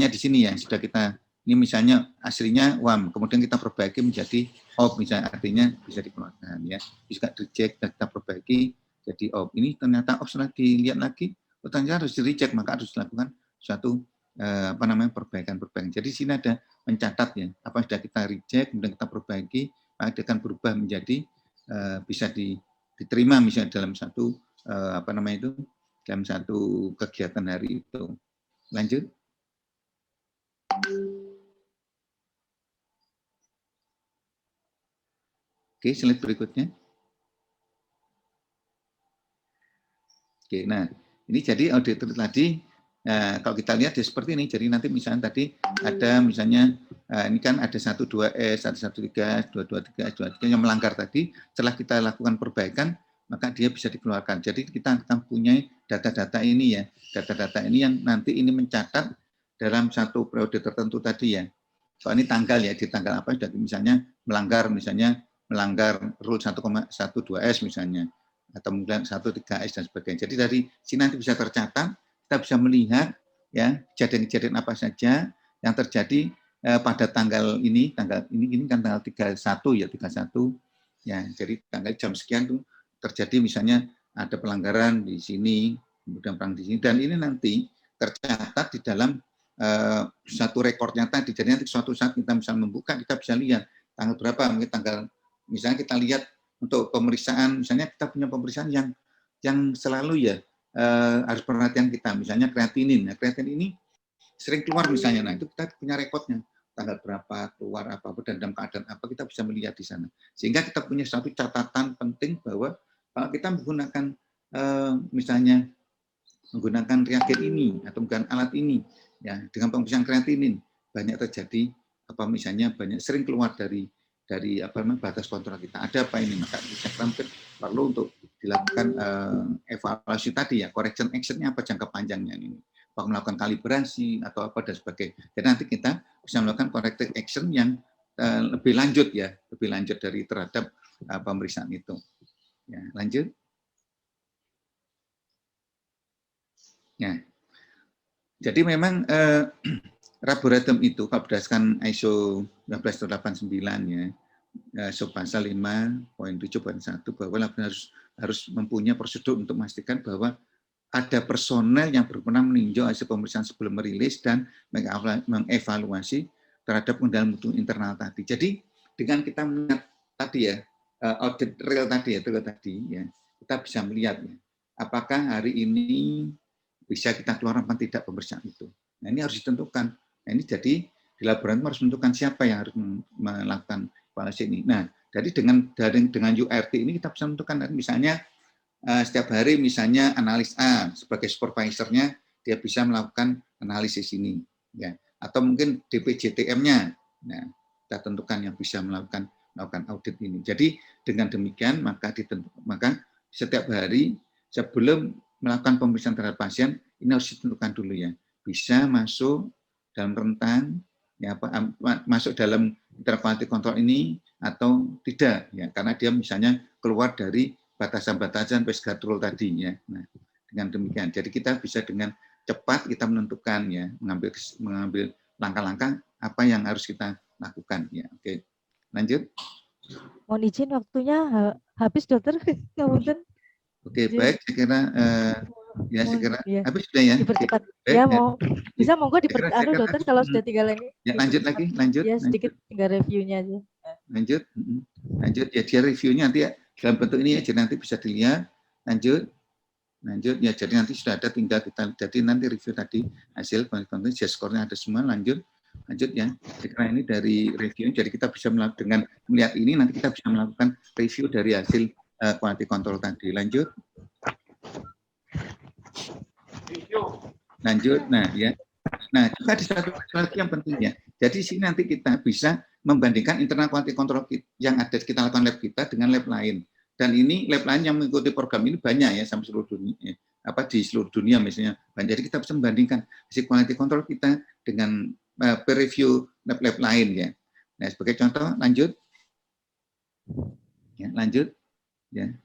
di sini ya sudah kita ini misalnya aslinya WAM, kemudian kita perbaiki menjadi OP misalnya, artinya bisa dikeluarkan ya, bisa reject dan kita perbaiki jadi OP. Ini ternyata OP setelah dilihat lagi, ternyata harus di reject, maka harus dilakukan suatu apa namanya perbaikan. Jadi di sini ada mencatat ya, apa yang sudah kita reject, kemudian kita perbaiki, maka dia akan berubah menjadi bisa diterima misalnya dalam satu apa namanya itu, dalam satu kegiatan hari itu. Lanjut. Oke, slide berikutnya. Oke, nah ini jadi auditor tadi. Nah, kalau kita lihat ya seperti ini. Jadi nanti misalnya tadi ada misalnya ini kan ada 12S, ada 13S, 223S, 223 yang melanggar tadi. Setelah kita lakukan perbaikan, maka dia bisa dikeluarkan. Jadi kita akan punya data-data ini ya. Data-data ini yang nanti ini mencatat dalam satu periode tertentu tadi ya. So ini tanggal ya, di tanggal apa sudah misalnya melanggar rule 1,12S misalnya, atau mungkin 13S dan sebagainya. Jadi dari sini nanti bisa tercatat, kita bisa melihat ya kejadian-kejadian apa saja yang terjadi pada tanggal ini kan tanggal 31 ya, 31 ya. Jadi tanggal jam sekian tuh terjadi misalnya ada pelanggaran di sini, kemudian perang di sini, dan ini nanti tercatat di dalam satu rekor nyata. Jadi nanti suatu saat kita bisa membuka, kita bisa lihat tanggal berapa, mungkin tanggal misalnya kita lihat untuk pemeriksaan, misalnya kita punya pemeriksaan yang selalu ya harus perhatian kita, misalnya kreatinin. Nah, kreatinin ini sering keluar misalnya, nah itu kita punya rekodnya, tanggal berapa, keluar apa, dan dalam keadaan apa, kita bisa melihat di sana. Sehingga kita punya satu catatan penting bahwa kalau kita menggunakan misalnya menggunakan reagen ini atau menggunakan alat ini, ya dengan pemeriksaan kreatinin banyak terjadi apa misalnya banyak sering keluar dari apa namanya batas kontrol kita. Ada apa ini, maka kita perlu untuk dilakukan evaluasi tadi ya, correction action-nya apa jangka panjangnya ini, apa melakukan kalibrasi atau apa dan sebagainya. Jadi nanti kita bisa melakukan corrective action yang lebih lanjut ya, lebih lanjut dari terhadap pemeriksaan itu. Ya, lanjut. Ya. Jadi memang laboratorium itu kalau berdasarkan ISO 19089 ya, sub pasal 5.7.1 bahwa laboratorium harus mempunyai prosedur untuk memastikan bahwa ada personel yang berwenang meninjau hasil pemeriksaan sebelum merilis dan mengevaluasi terhadap kendala mutu internal tadi. Jadi dengan kita melihat tadi ya, audit real tadi ya, kita bisa melihat ya, apakah hari ini bisa kita keluar apa tidak pemeriksaan itu. Nah, ini harus ditentukan. Nah, ini jadi di laboratorium harus menentukan siapa yang harus melakukan evaluasi ini. Nah, jadi dengan URT ini kita bisa menentukan, misalnya setiap hari misalnya analis A sebagai supervisornya dia bisa melakukan analisis ini, ya. Atau mungkin DPJTM-nya, nah, kita tentukan yang bisa melakukan audit ini. Jadi dengan demikian maka setiap hari sebelum melakukan pemeriksaan terhadap pasien ini harus ditentukan dulu ya, bisa masuk dalam rentang ya masuk dalam internal quality control ini atau tidak ya, karena dia misalnya keluar dari batasan-batasan pesgatrol tadi ya. Nah, dengan demikian jadi kita bisa dengan cepat kita menentukan ya, mengambil langkah-langkah apa yang harus kita lakukan ya. Oke, lanjut. Mohon izin waktunya habis dokter. Oke, baik, saya kira ya saya kira ya. habis sudah ya. Dipercepat. Baik, Ya mau bisa monggo dokter kalau sudah tinggal ini. Ya lanjut lagi, lanjut. Ya sedikit tinggal reviewnya aja. Lanjut ya, dia reviewnya nanti ya, dalam bentuk ini aja nanti bisa dilihat. Lanjut ya, jadi nanti sudah ada, tinggal kita jadi nanti review tadi hasil konten skornya ada semua. Lanjut ya, karena ini dari review, jadi kita bisa dengan melihat ini nanti kita bisa melakukan review dari hasil quality control tadi. Lanjut, nah ya. Nah, juga ada satu lagi yang penting ya. Jadi di sini nanti kita bisa membandingkan internal quality control yang ada kita lakukan lab kita dengan lab lain. Dan ini lab lain yang mengikuti program ini banyak ya, sampai seluruh dunia, di seluruh dunia misalnya. Jadi kita bisa membandingkan hasil quality control kita dengan peer review lab-lab lain ya. Nah, sebagai contoh, lanjut. Ya, lanjut. Ya.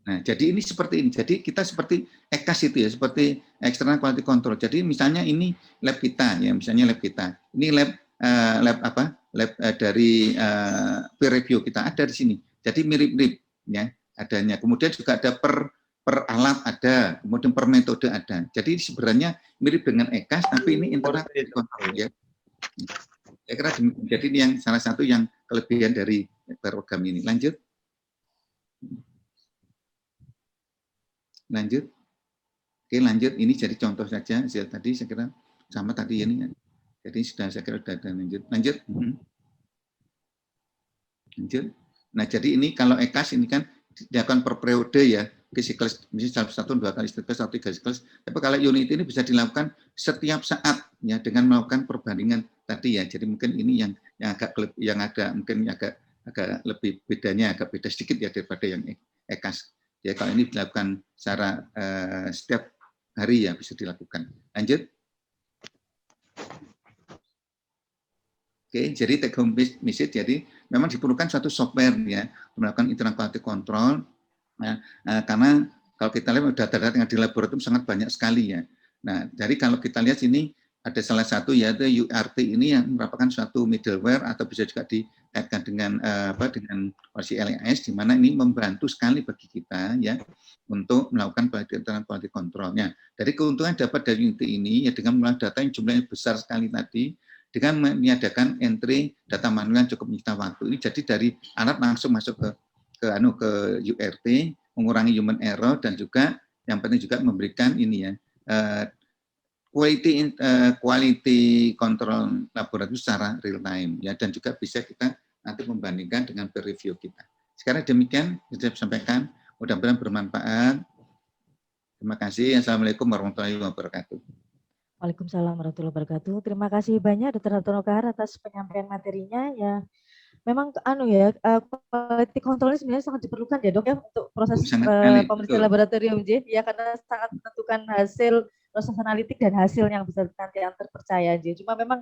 Nah, jadi ini seperti ini. Jadi kita seperti EKAS itu ya, seperti external quality control. Jadi misalnya ini lab kita ya, misalnya lab kita. Ini lab dari peer review kita ada di sini. Jadi mirip-mirip ya adanya. Kemudian juga ada per alat ada, kemudian per metode ada. Jadi sebenarnya mirip dengan EKAS, tapi ini internal quality control ya. Saya kira jadi ini yang salah satu yang kelebihan dari program ini. Lanjut. Oke, lanjut. Ini jadi contoh saja. Tadi saya kira sama tadi ini. Jadi sudah saya kira sudah lanjut. Nah, jadi ini kalau EKAS ini kan dilakukan per periode ya, siklus misalnya 1-2 kali siklus atau 3 siklus. Tapi kalau unit ini bisa dilakukan setiap saat ya dengan melakukan perbandingan tadi ya. Jadi mungkin ini yang mungkin agak lebih bedanya, agak beda sedikit ya daripada yang EKAS. Ya, kalau ini dilakukan secara setiap hari ya bisa dilakukan. Lanjut. Oke, jadi take home message, jadi memang diperlukan suatu software ya untuk melakukan internal quality control. Karena kalau kita lihat data-data yang di laboratorium sangat banyak sekali ya. Nah, jadi kalau kita lihat sini ada salah satu yaitu URT ini yang merupakan suatu middleware atau bisa juga dikaitkan dengan dengan versi LAS, di mana ini membantu sekali bagi kita ya untuk melakukan internal quality control-nya. Dari keuntungan dapat dari unit ini ya dengan mengolah data yang jumlahnya besar sekali tadi, dengan meniadakan entry data manual yang cukup menyita waktu. Ini jadi dari alat langsung masuk ke URT, mengurangi human error, dan juga yang penting juga memberikan ini ya quality control laboratorium secara real time ya, dan juga bisa kita nanti membandingkan dengan peer review kita. Sekarang demikian yang saya sampaikan, mudah-mudahan bermanfaat. Terima kasih. Assalamualaikum warahmatullahi wabarakatuh. Waalaikumsalam warahmatullahi wabarakatuh. Terima kasih banyak Dr. Hartono atas penyampaian materinya ya. Memang quality control ini sebenarnya sangat diperlukan ya dok ya untuk proses pemeriksaan laboratorium ya, karena sangat menentukan hasil proses analitik dan hasil yang bisa nanti yang terpercaya. Cuma memang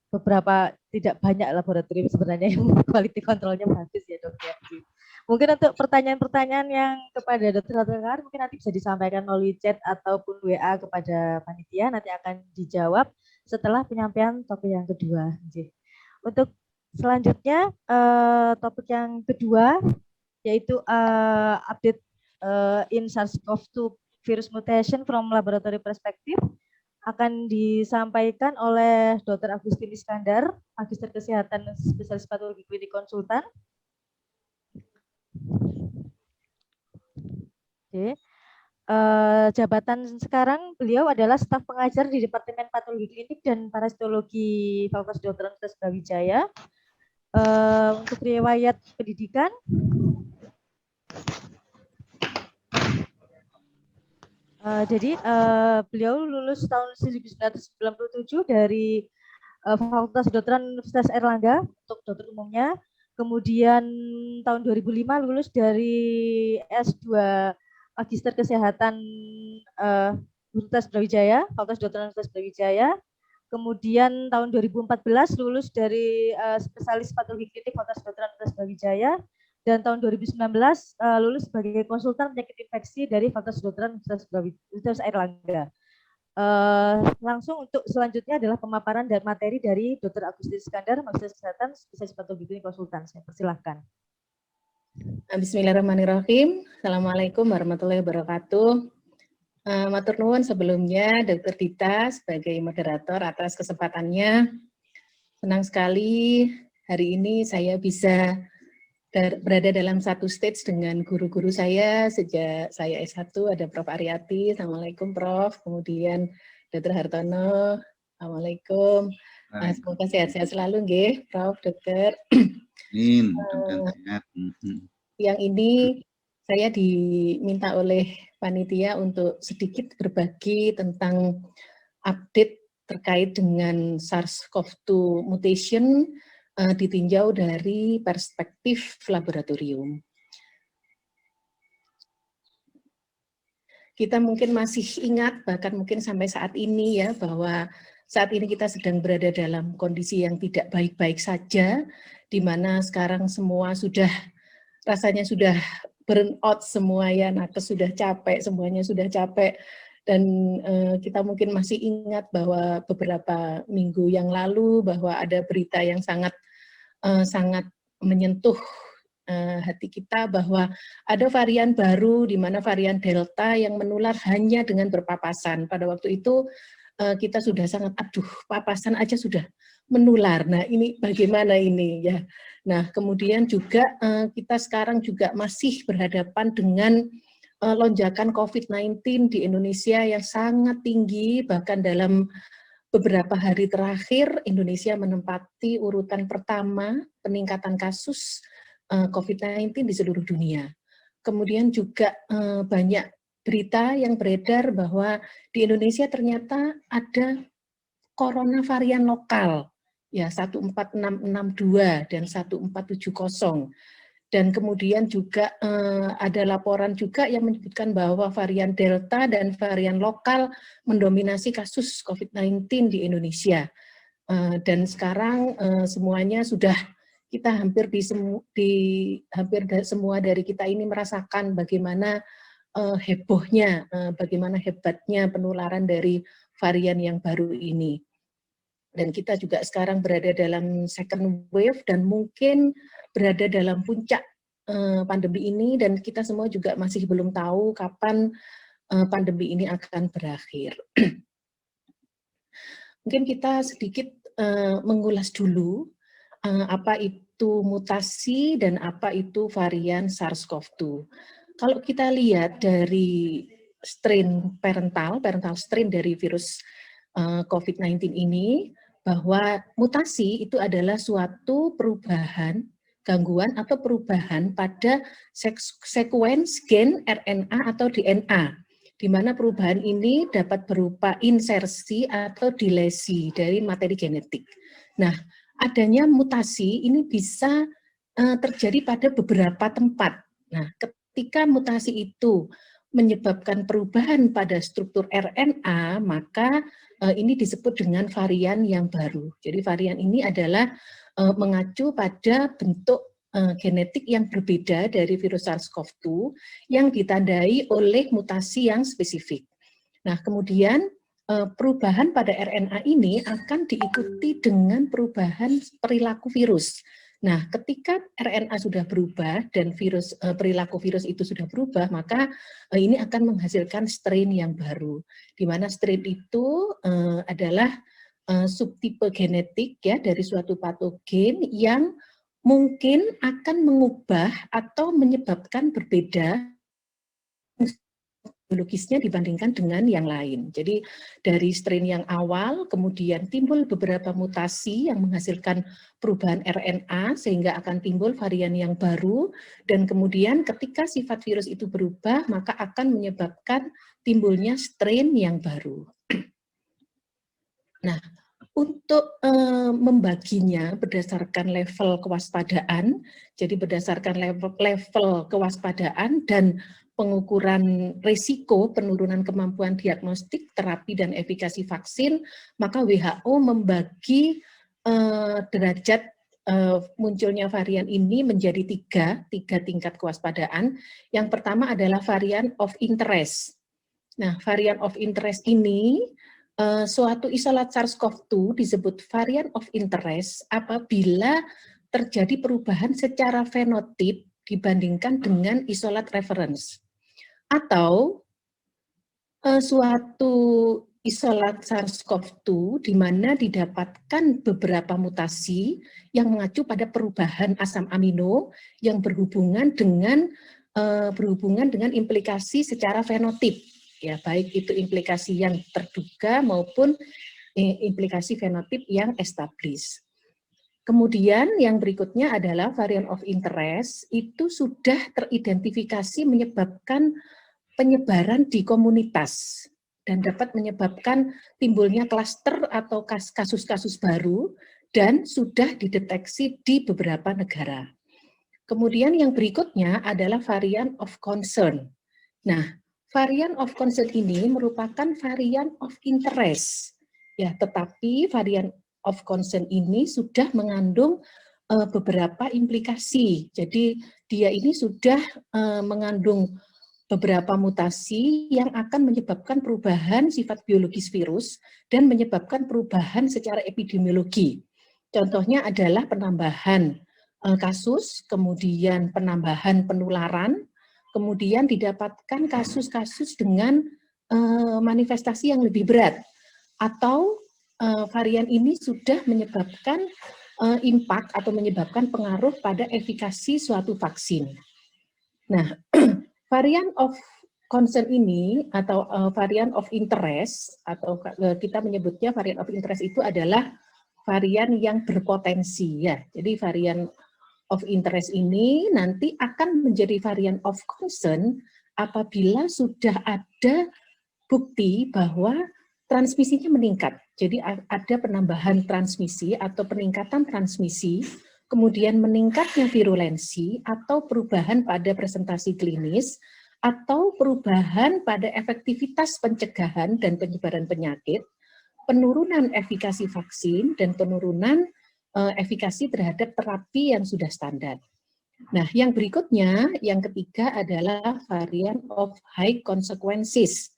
beberapa tidak banyak laboratorium sebenarnya yang quality controlnya bagus ya dok ya. Mungkin untuk pertanyaan-pertanyaan yang kepada Dr. Hartono mungkin nanti bisa disampaikan melalui chat ataupun WA kepada panitia, nanti akan dijawab setelah penyampaian topik yang kedua. Untuk selanjutnya topik yang kedua yaitu update in SARS-CoV-2 virus mutation from laboratory perspective. akan disampaikan oleh Dr. Agustin Iskandar, Magister Kesehatan Spesialis Patologi Klinik Konsultan. Oke. Jabatan sekarang beliau adalah staf pengajar di Departemen Patologi Klinik dan Parasitologi Fakultas Kedokteran Universitas Brawijaya. Untuk riwayat pendidikan, jadi beliau lulus tahun 1997 dari Fakultas Kedokteran Universitas Airlangga untuk dokter umumnya. Kemudian tahun 2005 lulus dari S2 Magister Kesehatan Universitas Brawijaya, Fakultas Kedokteran Universitas Brawijaya. Kemudian tahun 2014 lulus dari Spesialis Patologi Klinik Fakultas Kedokteran Universitas Brawijaya. Dan tahun 2019 lulus sebagai konsultan penyakit infeksi dari Fakultas Kedokteran Universitas Airlangga. Langsung untuk selanjutnya adalah pemaparan dan materi dari Dr. Agustin Iskandar, Magister Kesehatan Spesialis Patologi Klinik Konsultan. Saya persilahkan. Bismillahirrahmanirrahim. Assalamualaikum warahmatullahi wabarakatuh. Matur nuwun sebelumnya Dr. Dita sebagai moderator atas kesempatannya. Senang sekali hari ini saya bisa berada dalam satu stage dengan guru-guru saya sejak saya S1, ada Prof. Aryati, Assalamualaikum Prof. Kemudian Dr. Hartono, Assalamualaikum. Semoga sehat-sehat selalu, nggih, Prof, Dokter. Yang ini saya diminta oleh panitia untuk sedikit berbagi tentang update terkait dengan SARS-CoV-2 mutation ditinjau dari perspektif laboratorium. Kita mungkin masih ingat, bahkan mungkin sampai saat ini ya, bahwa saat ini kita sedang berada dalam kondisi yang tidak baik-baik saja, di mana sekarang semua sudah, rasanya sudah burn out semua ya, nakes sudah capek, semuanya sudah capek. Dan kita mungkin masih ingat bahwa beberapa minggu yang lalu bahwa ada berita yang sangat menyentuh hati kita bahwa ada varian baru di mana varian Delta yang menular hanya dengan berpapasan. Pada waktu itu kita sudah sangat, aduh, papasan aja sudah menular. Nah, ini bagaimana ini ya? Nah, kemudian juga kita sekarang juga masih berhadapan dengan lonjakan COVID-19 di Indonesia yang sangat tinggi, bahkan dalam beberapa hari terakhir Indonesia menempati urutan pertama peningkatan kasus COVID-19 di seluruh dunia. Kemudian juga banyak berita yang beredar bahwa di Indonesia ternyata ada corona varian lokal, ya 14662 dan 1470. Dan kemudian juga ada laporan juga yang menyebutkan bahwa varian Delta dan varian lokal mendominasi kasus COVID-19 di Indonesia. Dan sekarang semuanya sudah, kita hampir semua dari kita ini merasakan bagaimana hebohnya, bagaimana hebatnya penularan dari varian yang baru ini. Dan kita juga sekarang berada dalam second wave dan mungkin berada dalam puncak pandemi ini, dan kita semua juga masih belum tahu kapan pandemi ini akan berakhir. Mungkin kita sedikit mengulas dulu apa itu mutasi dan apa itu varian SARS-CoV-2. Kalau kita lihat dari strain parental strain dari virus COVID-19 ini, bahwa mutasi itu adalah suatu perubahan, gangguan atau perubahan pada sekuens gen RNA atau DNA, di mana perubahan ini dapat berupa insersi atau delesi dari materi genetik. Nah, adanya mutasi ini bisa terjadi pada beberapa tempat. Nah, ketika mutasi itu menyebabkan perubahan pada struktur RNA, maka ini disebut dengan varian yang baru. Jadi varian ini adalah mengacu pada bentuk genetik yang berbeda dari virus SARS-CoV-2 yang ditandai oleh mutasi yang spesifik. Nah, kemudian perubahan pada RNA ini akan diikuti dengan perubahan perilaku virus. Nah, ketika RNA sudah berubah dan perilaku virus itu sudah berubah, maka ini akan menghasilkan strain yang baru. Di mana strain itu adalah subtipe genetik ya dari suatu patogen yang mungkin akan mengubah atau menyebabkan berbeda biologisnya dibandingkan dengan yang lain. Jadi dari strain yang awal kemudian timbul beberapa mutasi yang menghasilkan perubahan RNA sehingga akan timbul varian yang baru, dan kemudian ketika sifat virus itu berubah maka akan menyebabkan timbulnya strain yang baru. Nah, untuk membaginya berdasarkan level kewaspadaan, jadi berdasarkan level kewaspadaan dan pengukuran risiko penurunan kemampuan diagnostik, terapi, dan efikasi vaksin, maka WHO membagi derajat munculnya varian ini menjadi tiga tingkat kewaspadaan. Yang pertama adalah varian of interest. Nah, varian of interest ini suatu isolat SARS-CoV-2 disebut varian of interest apabila terjadi perubahan secara fenotip dibandingkan dengan isolat reference. Atau suatu isolat SARS-CoV-2 di mana didapatkan beberapa mutasi yang mengacu pada perubahan asam amino yang berhubungan dengan implikasi secara fenotip. Ya, baik itu implikasi yang terduga maupun implikasi fenotip yang established. Kemudian yang berikutnya adalah varian of interest, itu sudah teridentifikasi menyebabkan penyebaran di komunitas dan dapat menyebabkan timbulnya klaster atau kasus-kasus baru dan sudah dideteksi di beberapa negara. Kemudian yang berikutnya adalah varian of concern. Nah, varian of concern ini merupakan varian of interest, ya, tetapi varian of concern ini sudah mengandung beberapa implikasi. Jadi dia ini sudah mengandung beberapa mutasi yang akan menyebabkan perubahan sifat biologis virus dan menyebabkan perubahan secara epidemiologi. Contohnya adalah penambahan kasus, kemudian penambahan penularan, kemudian didapatkan kasus-kasus dengan manifestasi yang lebih berat, atau varian ini sudah menyebabkan impact atau menyebabkan pengaruh pada efikasi suatu vaksin. Nah, varian of concern ini atau varian of interest, atau kita menyebutnya varian of interest itu adalah varian yang berpotensi ya. Jadi varian of interest ini nanti akan menjadi varian of concern apabila sudah ada bukti bahwa transmisinya meningkat. Jadi ada penambahan transmisi atau peningkatan transmisi, kemudian meningkatnya virulensi atau perubahan pada presentasi klinis, atau perubahan pada efektivitas pencegahan dan penyebaran penyakit, penurunan efikasi vaksin, dan penurunan efikasi terhadap terapi yang sudah standar. Nah, yang berikutnya, yang ketiga adalah varian of high consequences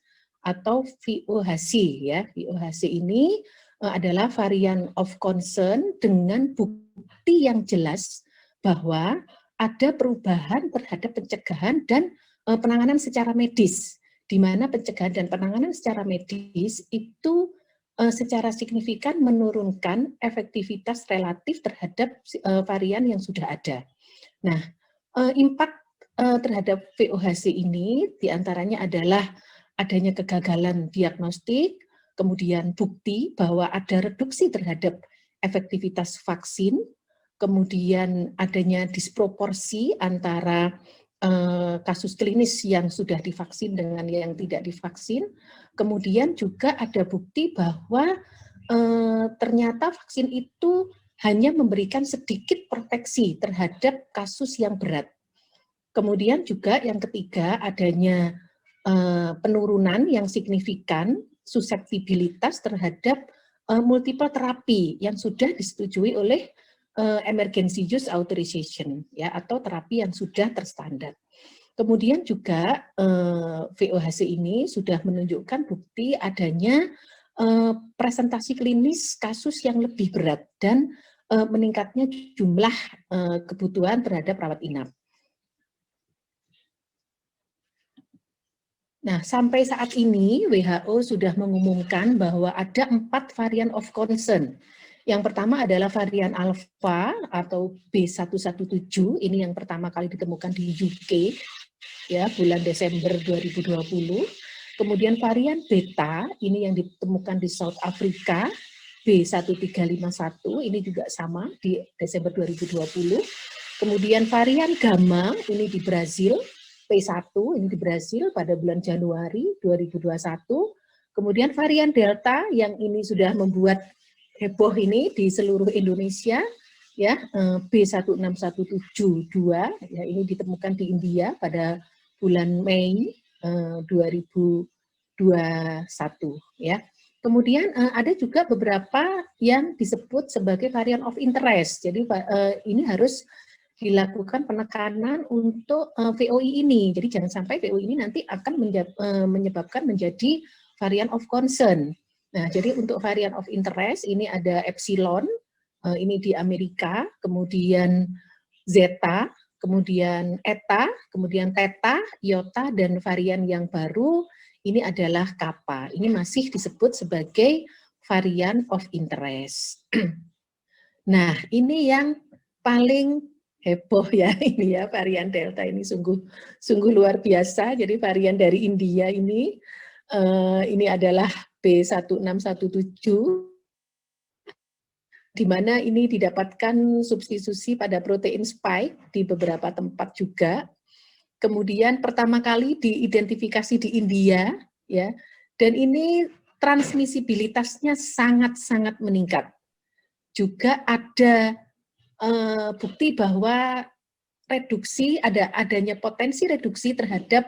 atau VOHC ya. VOHC ini adalah varian of concern dengan bukti yang jelas bahwa ada perubahan terhadap pencegahan dan penanganan secara medis, di mana pencegahan dan penanganan secara medis itu secara signifikan menurunkan efektivitas relatif terhadap varian yang sudah ada. Nah, impact terhadap VOHC ini diantaranya adalah adanya kegagalan diagnostik, kemudian bukti bahwa ada reduksi terhadap efektivitas vaksin, kemudian adanya disproporsi antara kasus klinis yang sudah divaksin dengan yang tidak divaksin. Kemudian juga ada bukti bahwa ternyata vaksin itu hanya memberikan sedikit proteksi terhadap kasus yang berat. Kemudian juga yang ketiga adanya penurunan yang signifikan suseptibilitas terhadap multiple terapi yang sudah disetujui oleh emergency use authorization ya, atau terapi yang sudah terstandar. Kemudian juga VOHC ini sudah menunjukkan bukti adanya presentasi klinis kasus yang lebih berat dan meningkatnya jumlah kebutuhan terhadap rawat inap. Nah, sampai saat ini WHO sudah mengumumkan bahwa ada 4 varian of concern. Yang pertama adalah varian Alpha atau B117, ini yang pertama kali ditemukan di UK, ya, bulan Desember 2020. Kemudian varian Beta, ini yang ditemukan di South Africa, B1351, ini juga sama di Desember 2020. Kemudian varian Gamma, ini di Brazil, P1, ini di Brazil pada bulan Januari 2021. Kemudian varian Delta yang ini sudah membuat heboh ini di seluruh Indonesia, ya, B16172, ya, ini ditemukan di India pada bulan Mei 2021, ya. Kemudian ada juga beberapa yang disebut sebagai varian of interest. Jadi ini harus dilakukan penekanan untuk VOI ini. Jadi jangan sampai VOI ini nanti akan menyebabkan menjadi varian of concern. Nah, jadi untuk varian of interest ini ada Epsilon, ini di Amerika, kemudian Zeta, kemudian Eta, kemudian Theta, Iota, dan varian yang baru ini adalah Kappa. Ini masih disebut sebagai varian of interest. Nah, ini yang paling heboh ya, ini ya, varian Delta ini sungguh luar biasa. Jadi varian dari India ini adalah B1617, di mana ini didapatkan substitusi pada protein spike di beberapa tempat juga. Kemudian pertama kali diidentifikasi di India, ya, dan ini transmisibilitasnya sangat-sangat meningkat. Juga ada bukti bahwa adanya potensi reduksi terhadap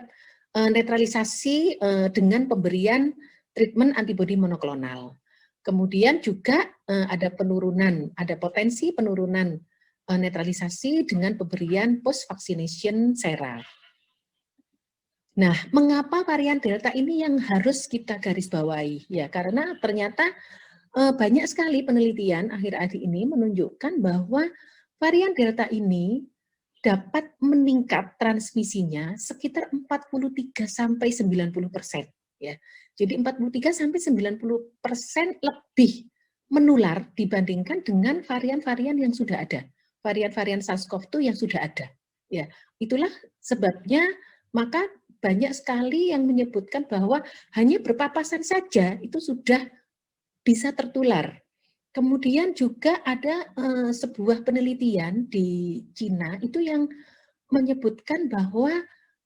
netralisasi dengan pemberian treatment antibodi monoklonal. Kemudian juga ada potensi penurunan netralisasi dengan pemberian post vaccination sera. Nah, mengapa varian Delta ini yang harus kita garis bawahi? Ya, karena ternyata banyak sekali penelitian akhir-akhir ini menunjukkan bahwa varian Delta ini dapat meningkat transmisinya sekitar 43-90%. Ya. Jadi 43-90% lebih menular dibandingkan dengan varian-varian yang sudah ada, varian-varian SARS-CoV-2 yang sudah ada. Ya, itulah sebabnya maka banyak sekali yang menyebutkan bahwa hanya berpapasan saja itu sudah bisa tertular. Kemudian juga ada sebuah penelitian di Cina itu yang menyebutkan bahwa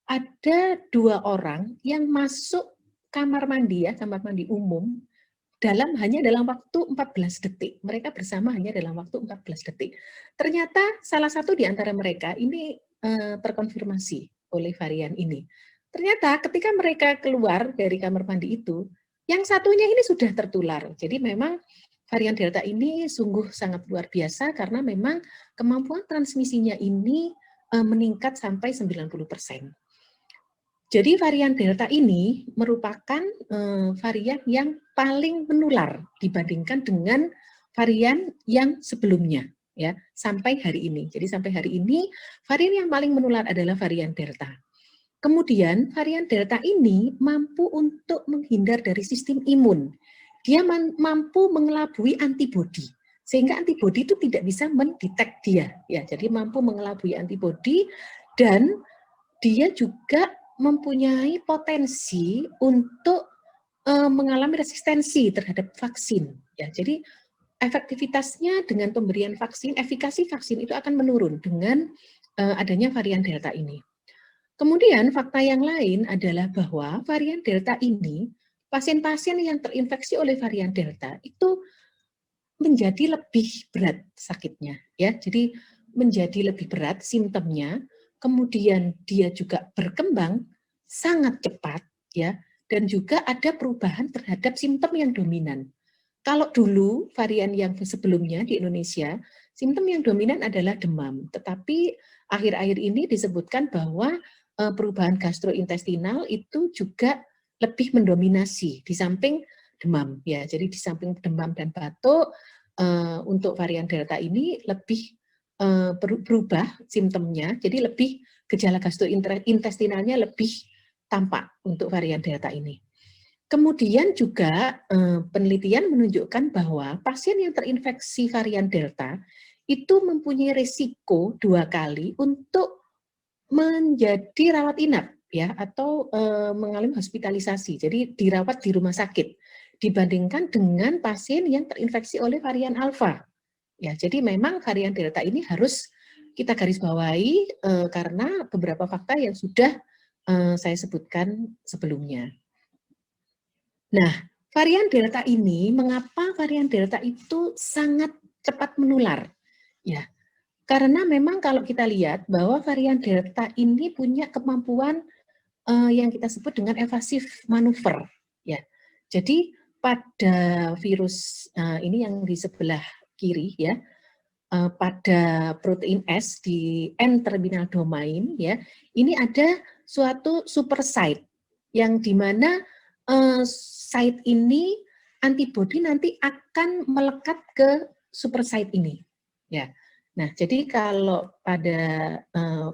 ada 2 orang yang masuk kamar mandi umum hanya dalam waktu 14 detik. Mereka bersama hanya dalam waktu 14 detik. Ternyata salah satu di antara mereka ini terkonfirmasi oleh varian ini. Ternyata ketika mereka keluar dari kamar mandi itu, yang satunya ini sudah tertular. Jadi memang varian Delta ini sungguh sangat luar biasa karena memang kemampuan transmisinya ini meningkat sampai 90%. Jadi varian Delta ini merupakan varian yang paling menular dibandingkan dengan varian yang sebelumnya, ya, sampai hari ini. Jadi sampai hari ini varian yang paling menular adalah varian Delta. Kemudian varian Delta ini mampu untuk menghindar dari sistem imun. Dia mampu mengelabui antibodi, sehingga antibodi itu tidak bisa mendetek dia. Ya, jadi mampu mengelabui antibodi dan dia juga mempunyai potensi untuk mengalami resistensi terhadap vaksin. Ya, jadi efektivitasnya dengan pemberian vaksin, efikasi vaksin itu akan menurun dengan adanya varian Delta ini. Kemudian fakta yang lain adalah bahwa varian Delta ini, pasien-pasien yang terinfeksi oleh varian Delta itu menjadi lebih berat sakitnya, ya. Jadi menjadi lebih berat simptomnya, kemudian dia juga berkembang sangat cepat, ya, dan juga ada perubahan terhadap simptom yang dominan. Kalau dulu varian yang sebelumnya di Indonesia, simptom yang dominan adalah demam, tetapi akhir-akhir ini disebutkan bahwa perubahan gastrointestinal itu juga lebih mendominasi di samping demam, ya. Jadi di samping demam dan batuk, untuk varian Delta ini lebih berubah simptomnya, jadi lebih gejala gastrointestinalnya lebih tampak untuk varian Delta ini. Kemudian juga penelitian menunjukkan bahwa pasien yang terinfeksi varian Delta itu mempunyai risiko 2 kali untuk menjadi rawat inap ya, atau mengalami hospitalisasi, jadi dirawat di rumah sakit dibandingkan dengan pasien yang terinfeksi oleh varian Alpha. Ya, jadi memang varian Delta ini harus kita garis bawahi karena beberapa fakta yang sudah saya sebutkan sebelumnya. Nah, varian Delta ini, mengapa varian Delta itu sangat cepat menular? Ya, karena memang kalau kita lihat bahwa varian Delta ini punya kemampuan yang kita sebut dengan evasif manuver. Ya, jadi pada virus ini yang di sebelah kiri ya, pada protein S di N-terminal domain ya, ini ada suatu super site yang dimana site ini antibodi nanti akan melekat ke super site ini ya. Nah, jadi kalau pada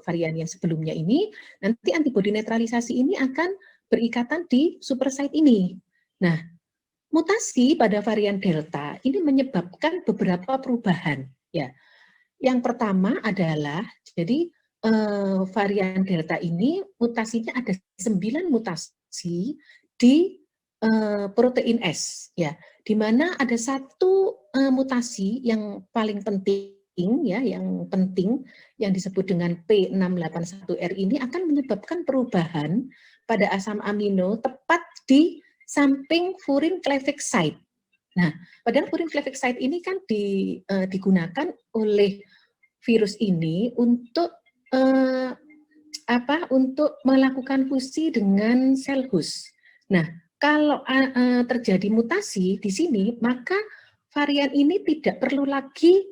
varian yang sebelumnya ini nanti antibodi netralisasi ini akan berikatan di super site ini. Nah, mutasi pada varian Delta ini menyebabkan beberapa perubahan ya. Yang pertama adalah jadi varian Delta ini mutasinya ada 9 mutasi di protein S ya, di mana ada satu mutasi yang paling penting ya, yang penting yang disebut dengan P681R ini akan menyebabkan perubahan pada asam amino tepat di samping furin cleavage site. Nah, padahal furin cleavage site ini kan digunakan oleh virus ini untuk untuk melakukan fusi dengan sel host. Nah, kalau terjadi mutasi di sini, maka varian ini tidak perlu lagi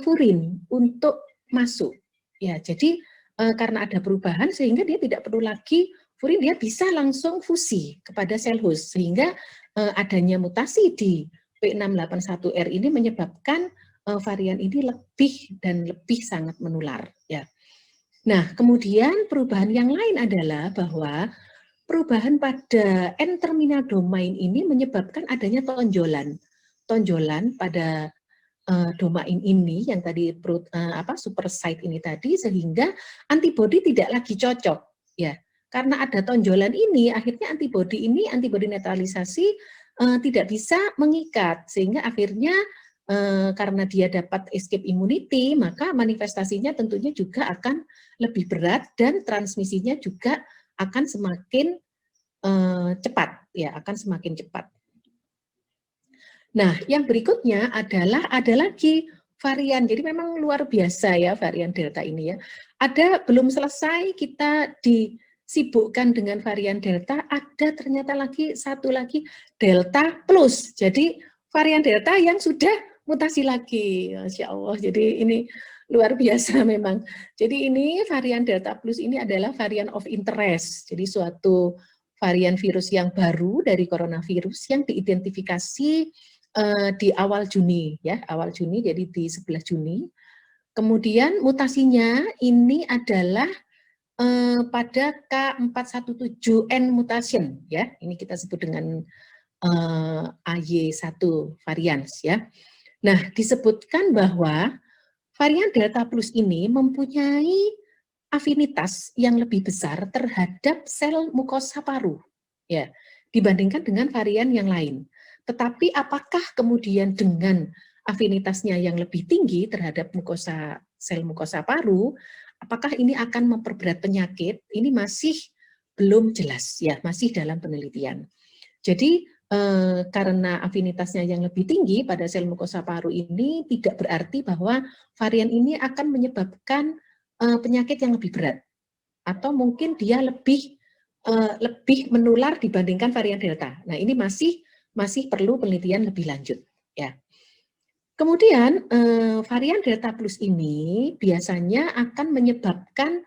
furin untuk masuk. Ya, jadi karena ada perubahan sehingga dia tidak perlu lagi furin, dia bisa langsung fusi kepada sel host, sehingga adanya mutasi di P681R ini menyebabkan varian ini lebih dan lebih sangat menular ya. Nah, kemudian perubahan yang lain adalah bahwa perubahan pada N-terminal domain ini menyebabkan adanya tonjolan pada domain ini yang tadi super site ini tadi, sehingga antibodi tidak lagi cocok ya. Karena ada tonjolan ini, akhirnya antibodi netralisasi tidak bisa mengikat, sehingga akhirnya karena dia dapat escape immunity, maka manifestasinya tentunya juga akan lebih berat dan transmisinya juga akan semakin cepat ya, akan semakin cepat. Nah, yang berikutnya adalah ada lagi varian. Jadi memang luar biasa ya varian Delta ini ya. Belum selesai kita disibukkan dengan varian Delta, ada ternyata satu lagi Delta plus. Jadi varian Delta yang sudah mutasi lagi, Masya Allah. Jadi ini luar biasa memang. Jadi ini varian Delta plus ini adalah varian of interest. Jadi suatu varian virus yang baru dari coronavirus yang diidentifikasi di awal Juni ya, awal Juni, jadi di 11 Juni. Kemudian mutasinya ini adalah pada K417N mutation ya. Ini kita sebut dengan AY1 varians ya. Nah, disebutkan bahwa varian Delta plus ini mempunyai afinitas yang lebih besar terhadap sel mukosa paru ya, dibandingkan dengan varian yang lain. Tetapi apakah kemudian dengan afinitasnya yang lebih tinggi terhadap sel mukosa paru, apakah ini akan memperberat penyakit? Ini masih belum jelas ya, masih dalam penelitian. Jadi karena afinitasnya yang lebih tinggi pada sel mukosa paru ini tidak berarti bahwa varian ini akan menyebabkan penyakit yang lebih berat, atau mungkin dia lebih menular dibandingkan varian Delta. Nah, ini masih perlu penelitian lebih lanjut ya. Kemudian varian Delta plus ini biasanya akan menyebabkan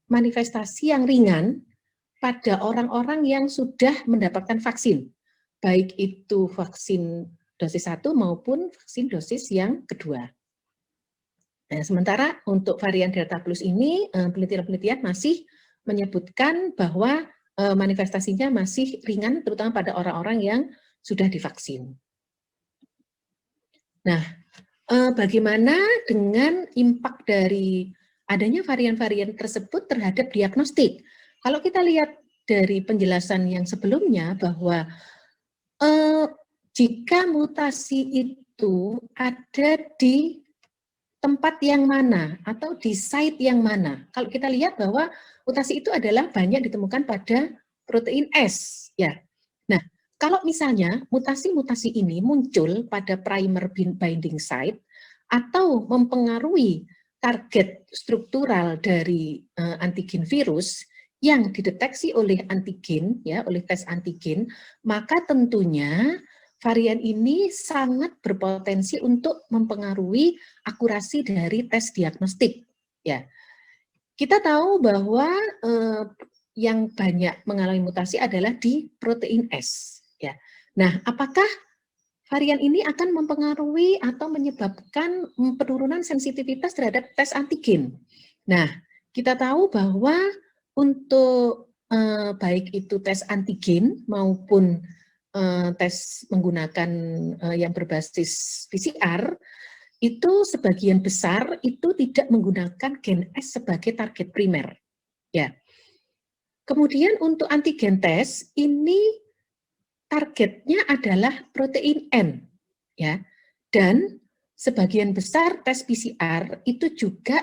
manifestasi yang ringan pada orang-orang yang sudah mendapatkan vaksin, baik itu vaksin dosis 1 maupun vaksin dosis yang kedua. Nah, sementara untuk varian Delta Plus ini, penelitian-penelitian masih menyebutkan bahwa manifestasinya masih ringan, terutama pada orang-orang yang sudah divaksin. Nah, bagaimana dengan impak dari adanya varian-varian tersebut terhadap diagnostik? Kalau kita lihat dari penjelasan yang sebelumnya bahwa jika mutasi itu ada di tempat yang mana atau di site yang mana. Kalau kita lihat bahwa mutasi itu adalah banyak ditemukan pada protein S, ya. Nah, kalau misalnya mutasi-mutasi ini muncul pada primer binding site atau mempengaruhi target struktural dari antigen virus yang dideteksi oleh antigen, ya, oleh tes antigen, maka tentunya varian ini sangat berpotensi untuk mempengaruhi akurasi dari tes diagnostik. Ya, kita tahu bahwa yang banyak mengalami mutasi adalah di protein S. Ya, nah apakah varian ini akan mempengaruhi atau menyebabkan penurunan sensitivitas terhadap tes antigen? Nah, kita tahu bahwa untuk baik itu tes antigen maupun tes menggunakan yang berbasis PCR, itu sebagian besar itu tidak menggunakan gen S sebagai target primer. Ya. Kemudian untuk antigen tes ini targetnya adalah protein N, ya. Dan sebagian besar tes PCR itu juga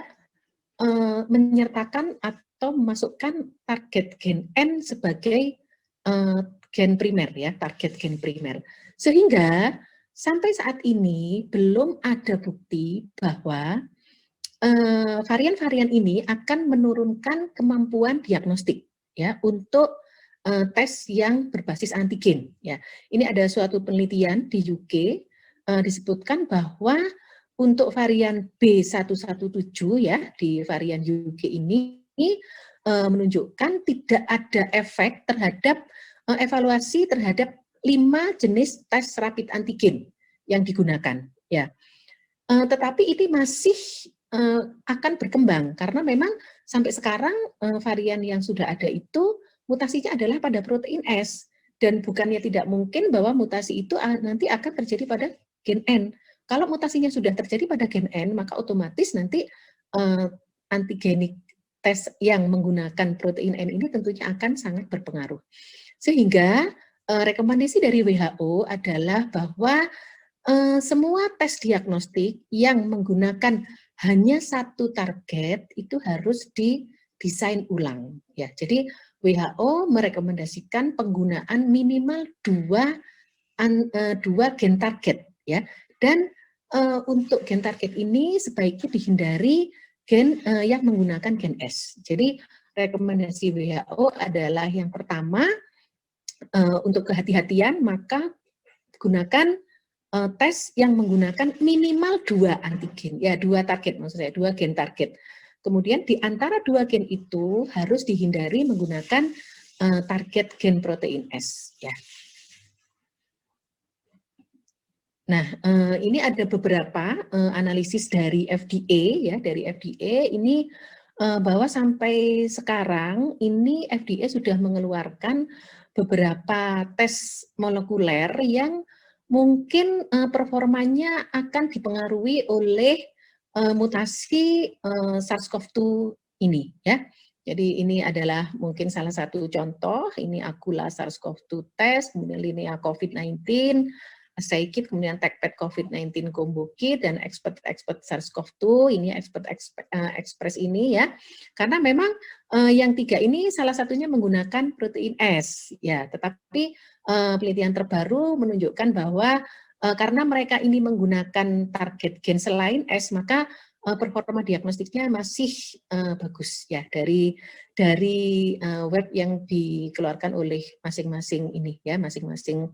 menyertakan atau memasukkan target gen N sebagai gen primer, ya, target gen primer. Sehingga sampai saat ini belum ada bukti bahwa varian-varian ini akan menurunkan kemampuan diagnostik, ya, untuk tes yang berbasis antigen. Ya, ini ada suatu penelitian di UK disebutkan bahwa untuk varian B117, ya, di varian UK ini menunjukkan tidak ada efek terhadap evaluasi terhadap 5 jenis tes rapid antigen yang digunakan, ya. Tetapi ini masih akan berkembang karena memang sampai sekarang varian yang sudah ada itu mutasinya adalah pada protein S, dan bukannya tidak mungkin bahwa mutasi itu nanti akan terjadi pada gen N. Kalau mutasinya sudah terjadi pada gen N, maka otomatis nanti antigenik tes yang menggunakan protein N ini tentunya akan sangat berpengaruh. Sehingga rekomendasi dari WHO adalah bahwa semua tes diagnostik yang menggunakan hanya satu target itu harus didesain ulang. Ya, jadi WHO merekomendasikan penggunaan minimal dua gen target, ya. Dan untuk gen target ini sebaiknya dihindari gen yang menggunakan gen S. Jadi rekomendasi WHO adalah yang pertama, untuk kehati-hatian maka gunakan tes yang menggunakan minimal 2 antigen, ya, 2 target maksud saya, 2 gen target. Kemudian di antara 2 gen itu harus dihindari menggunakan target gen protein S, ya. Nah, ini ada beberapa analisis dari FDA, ya, dari FDA ini bahwa sampai sekarang ini FDA sudah mengeluarkan beberapa tes molekuler yang mungkin performanya akan dipengaruhi oleh mutasi SARS-CoV-2 ini, ya. Jadi ini adalah mungkin salah satu contoh, ini Agula SARS-CoV-2 test, kemudian Linea COVID-19, Assay-kit, kemudian TechPad COVID-19 Combo Kit, dan Expert SARS-CoV-2, ini Expert Express ini, ya. Karena memang yang 3 ini salah satunya menggunakan protein S, ya. Tetapi penelitian terbaru menunjukkan bahwa karena mereka ini menggunakan target gen selain S, maka performa diagnostiknya masih bagus, ya, dari web yang dikeluarkan oleh masing-masing ini, ya, masing-masing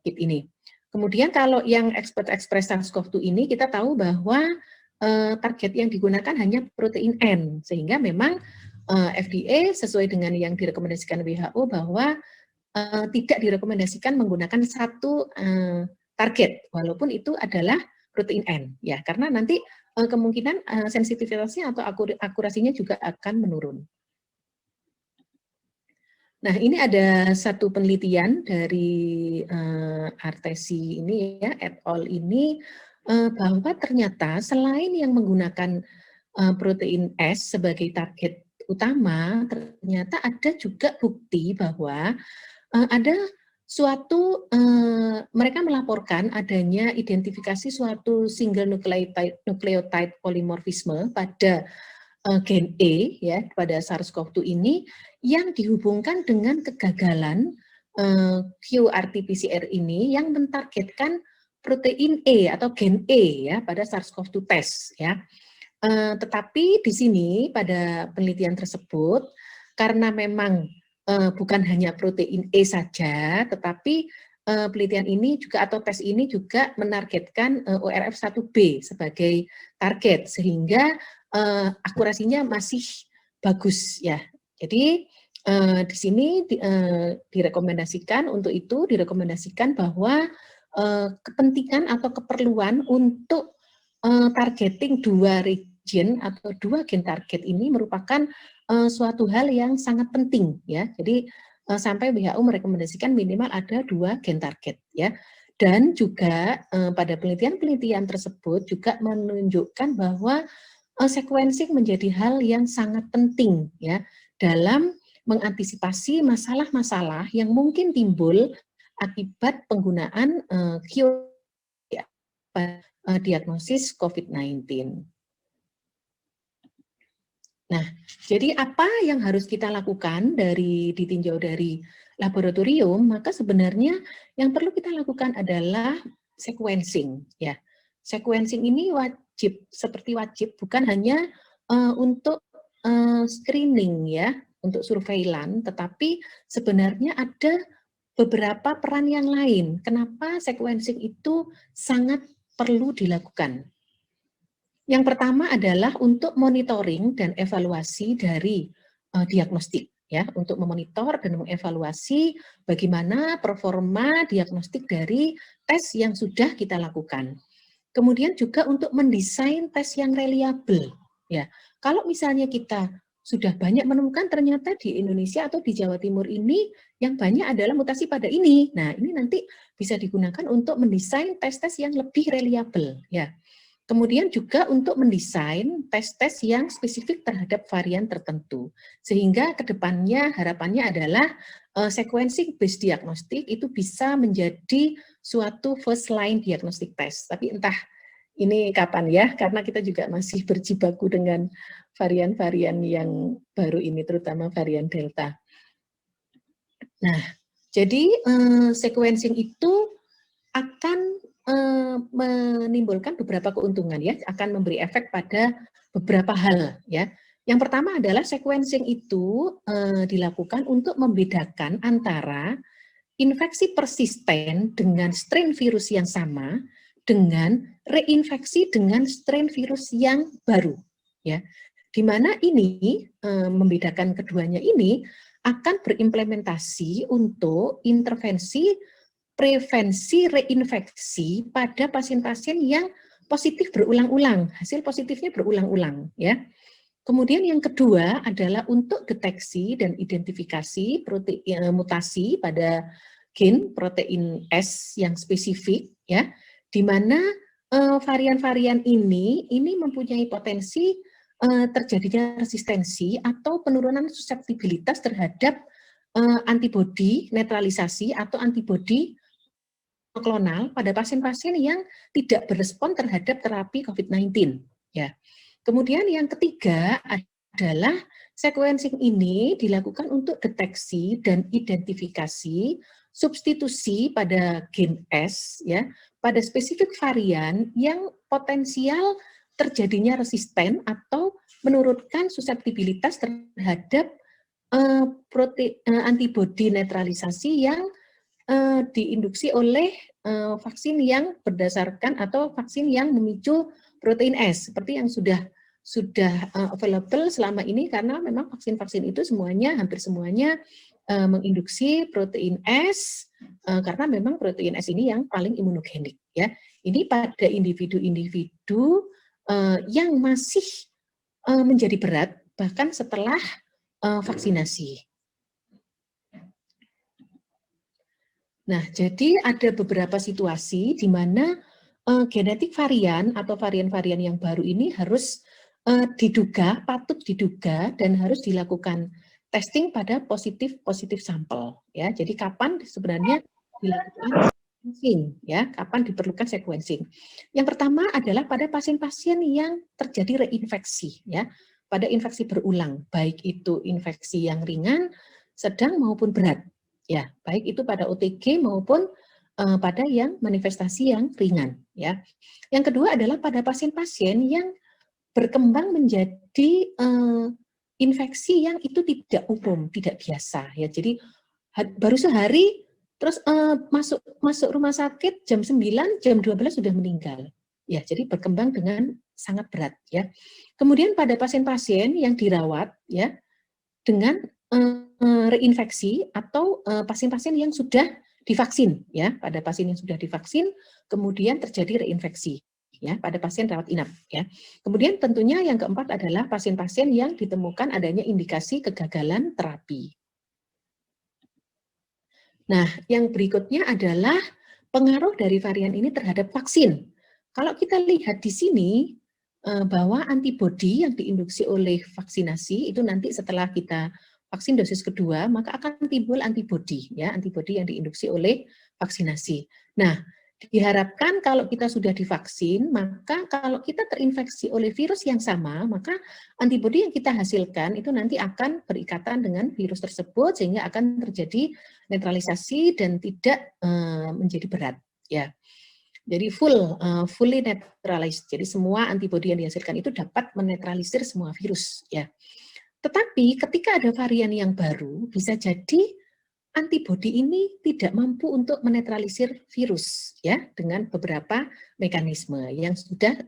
kit ini. Kemudian kalau yang Expert Express SARS-CoV-2 ini kita tahu bahwa target yang digunakan hanya protein N, sehingga memang FDA sesuai dengan yang direkomendasikan WHO bahwa tidak direkomendasikan menggunakan satu target, walaupun itu adalah protein N, ya, karena nanti kemungkinan sensitivitasnya atau akurasinya juga akan menurun. Nah, ini ada satu penelitian dari Artesi ini ya, et al. Ini bahwa ternyata selain yang menggunakan protein S sebagai target utama, ternyata ada juga bukti bahwa ada suatu mereka melaporkan adanya identifikasi suatu single nucleotide polymorphisme pada gen E ya pada SARS-CoV-2 ini yang dihubungkan dengan kegagalan qRT-PCR ini yang mentargetkan protein E atau gen E ya pada SARS-CoV-2 test ya. Tetapi di sini pada penelitian tersebut karena memang bukan hanya protein E saja, tetapi penelitian ini juga atau tes ini juga menargetkan ORF1b sebagai target sehingga akurasinya masih bagus ya. Jadi di sini direkomendasikan untuk itu direkomendasikan bahwa kepentingan atau keperluan untuk targeting dua region atau dua gen target ini merupakan suatu hal yang sangat penting ya. Jadi sampai WHO merekomendasikan minimal ada 2 gen target ya. Dan juga pada penelitian-penelitian tersebut juga menunjukkan bahwa sequencing menjadi hal yang sangat penting ya dalam mengantisipasi masalah-masalah yang mungkin timbul akibat penggunaan diagnosis COVID-19. Nah, jadi apa yang harus kita lakukan ditinjau dari laboratorium? Maka sebenarnya yang perlu kita lakukan adalah sequencing ya. Sequencing ini seperti wajib bukan hanya untuk screening ya, untuk surveillance, tetapi sebenarnya ada beberapa peran yang lain. Kenapa sequencing itu sangat perlu dilakukan? Yang pertama adalah untuk monitoring dan evaluasi dari diagnostik ya, untuk memonitor dan mengevaluasi bagaimana performa diagnostik dari tes yang sudah kita lakukan. Kemudian juga untuk mendesain tes yang reliable ya. Kalau misalnya kita sudah banyak menemukan ternyata di Indonesia atau di Jawa Timur ini yang banyak adalah mutasi pada ini. Nah, ini nanti bisa digunakan untuk mendesain tes-tes yang lebih reliable ya. Kemudian juga untuk mendesain tes-tes yang spesifik terhadap varian tertentu. Sehingga kedepannya harapannya adalah sequencing based diagnostik itu bisa menjadi suatu first line diagnostic test. Tapi entah ini kapan ya, karena kita juga masih berjibaku dengan varian-varian yang baru ini, terutama varian Delta. Nah, jadi sequencing itu akan menimbulkan beberapa keuntungan ya, akan memberi efek pada beberapa hal ya. Yang pertama adalah sequencing itu dilakukan untuk membedakan antara infeksi persisten dengan strain virus yang sama dengan reinfeksi dengan strain virus yang baru ya. Di mana ini membedakan keduanya ini akan berimplementasi untuk intervensi prevensi reinfeksi pada pasien-pasien yang positif berulang-ulang, hasil positifnya berulang-ulang ya. Kemudian yang kedua adalah untuk deteksi dan identifikasi mutasi pada gen protein S yang spesifik ya, di mana varian-varian ini mempunyai potensi terjadinya resistensi atau penurunan suseptibilitas terhadap antibodi netralisasi atau antibodi monoklonal pada pasien-pasien yang tidak berespon terhadap terapi COVID-19 ya. Kemudian yang ketiga adalah sequencing ini dilakukan untuk deteksi dan identifikasi substitusi pada gen S ya pada spesifik varian yang potensial terjadinya resisten atau menurunkan suseptibilitas terhadap antibodi netralisasi yang diinduksi oleh vaksin yang berdasarkan atau vaksin yang memicu protein S seperti yang sudah available selama ini, karena memang vaksin-vaksin itu semuanya hampir semuanya menginduksi protein S karena memang protein S ini yang paling imunogenik ya. Ini pada individu-individu yang masih menjadi berat bahkan setelah vaksinasi. Nah, jadi ada beberapa situasi di mana genetik varian atau varian-varian yang baru ini harus diduga, patut diduga, dan harus dilakukan testing pada positif sampel. Ya, jadi kapan sebenarnya dilakukan sequencing? Ya, kapan diperlukan sequencing? Yang pertama adalah pada pasien-pasien yang terjadi reinfeksi. Ya, pada infeksi berulang, baik itu infeksi yang ringan, sedang maupun berat. Ya, baik itu pada OTG maupun pada yang manifestasi yang ringan. Ya, yang kedua adalah pada pasien-pasien yang berkembang menjadi infeksi yang itu tidak umum, tidak biasa. Ya, jadi baru sehari terus masuk rumah sakit jam 9, jam 12 sudah meninggal. Ya, jadi berkembang dengan sangat berat. Ya, kemudian pada pasien-pasien yang dirawat, ya, dengan reinfeksi atau pasien-pasien yang sudah divaksin, ya, pada pasien yang sudah divaksin kemudian terjadi reinfeksi, ya, pada pasien rawat inap, ya. Kemudian tentunya yang keempat adalah pasien-pasien yang ditemukan adanya indikasi kegagalan terapi. Nah, yang berikutnya adalah pengaruh dari varian ini terhadap vaksin. Kalau kita lihat di sini bahwa antibodi yang diinduksi oleh vaksinasi itu nanti setelah kita vaksin dosis kedua, maka akan timbul antibodi, ya, antibodi yang diinduksi oleh vaksinasi. Nah, diharapkan kalau kita sudah divaksin, maka kalau kita terinfeksi oleh virus yang sama, maka antibodi yang kita hasilkan itu nanti akan berikatan dengan virus tersebut sehingga akan terjadi netralisasi dan tidak menjadi berat, ya. Jadi fully neutralized. Jadi semua antibodi yang dihasilkan itu dapat menetralisir semua virus, ya. Tetapi ketika ada varian yang baru, bisa jadi antibodi ini tidak mampu untuk menetralisir virus, ya, dengan beberapa mekanisme yang sudah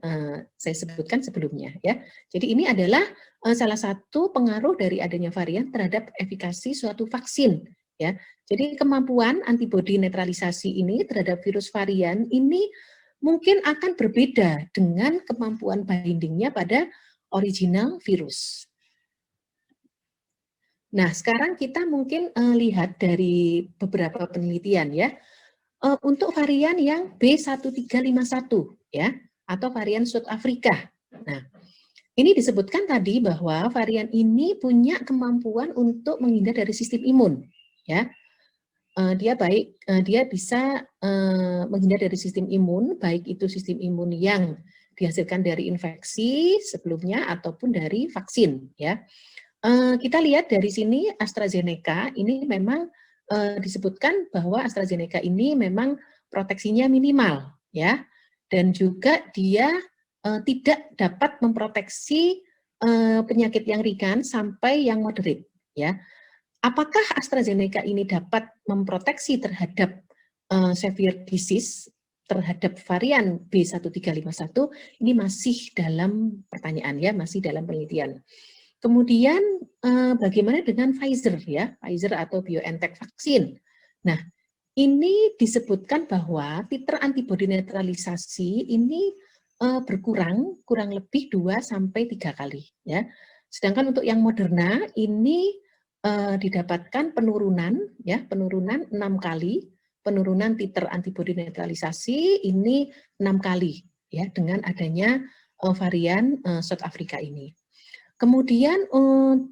saya sebutkan sebelumnya, ya. Jadi ini adalah salah satu pengaruh dari adanya varian terhadap efikasi suatu vaksin, ya. Jadi kemampuan antibodi netralisasi ini terhadap virus varian ini mungkin akan berbeda dengan kemampuan bindingnya pada original virus. Nah, sekarang kita mungkin lihat dari beberapa penelitian, ya. Untuk varian yang B1351, ya, atau varian South Africa. Nah, ini disebutkan tadi bahwa varian ini punya kemampuan untuk menghindar dari sistem imun, ya. Dia bisa menghindar dari sistem imun, baik itu sistem imun yang dihasilkan dari infeksi sebelumnya ataupun dari vaksin, ya. Kita lihat dari sini AstraZeneca ini memang disebutkan bahwa AstraZeneca ini memang proteksinya minimal, ya, dan juga dia tidak dapat memproteksi penyakit yang ringan sampai yang moderate, ya. Apakah AstraZeneca ini dapat memproteksi terhadap severe disease terhadap varian B1351? Ini masih dalam pertanyaan, ya, masih dalam penelitian. Kemudian bagaimana dengan Pfizer, ya, Pfizer atau BioNTech vaksin. Nah, ini disebutkan bahwa titer antibodi netralisasi ini berkurang kurang lebih 2-3 kali, ya. Sedangkan untuk yang Moderna ini didapatkan penurunan, ya, penurunan 6 kali, penurunan titer antibodi netralisasi ini 6 kali, ya, dengan adanya varian South Africa ini. Kemudian 3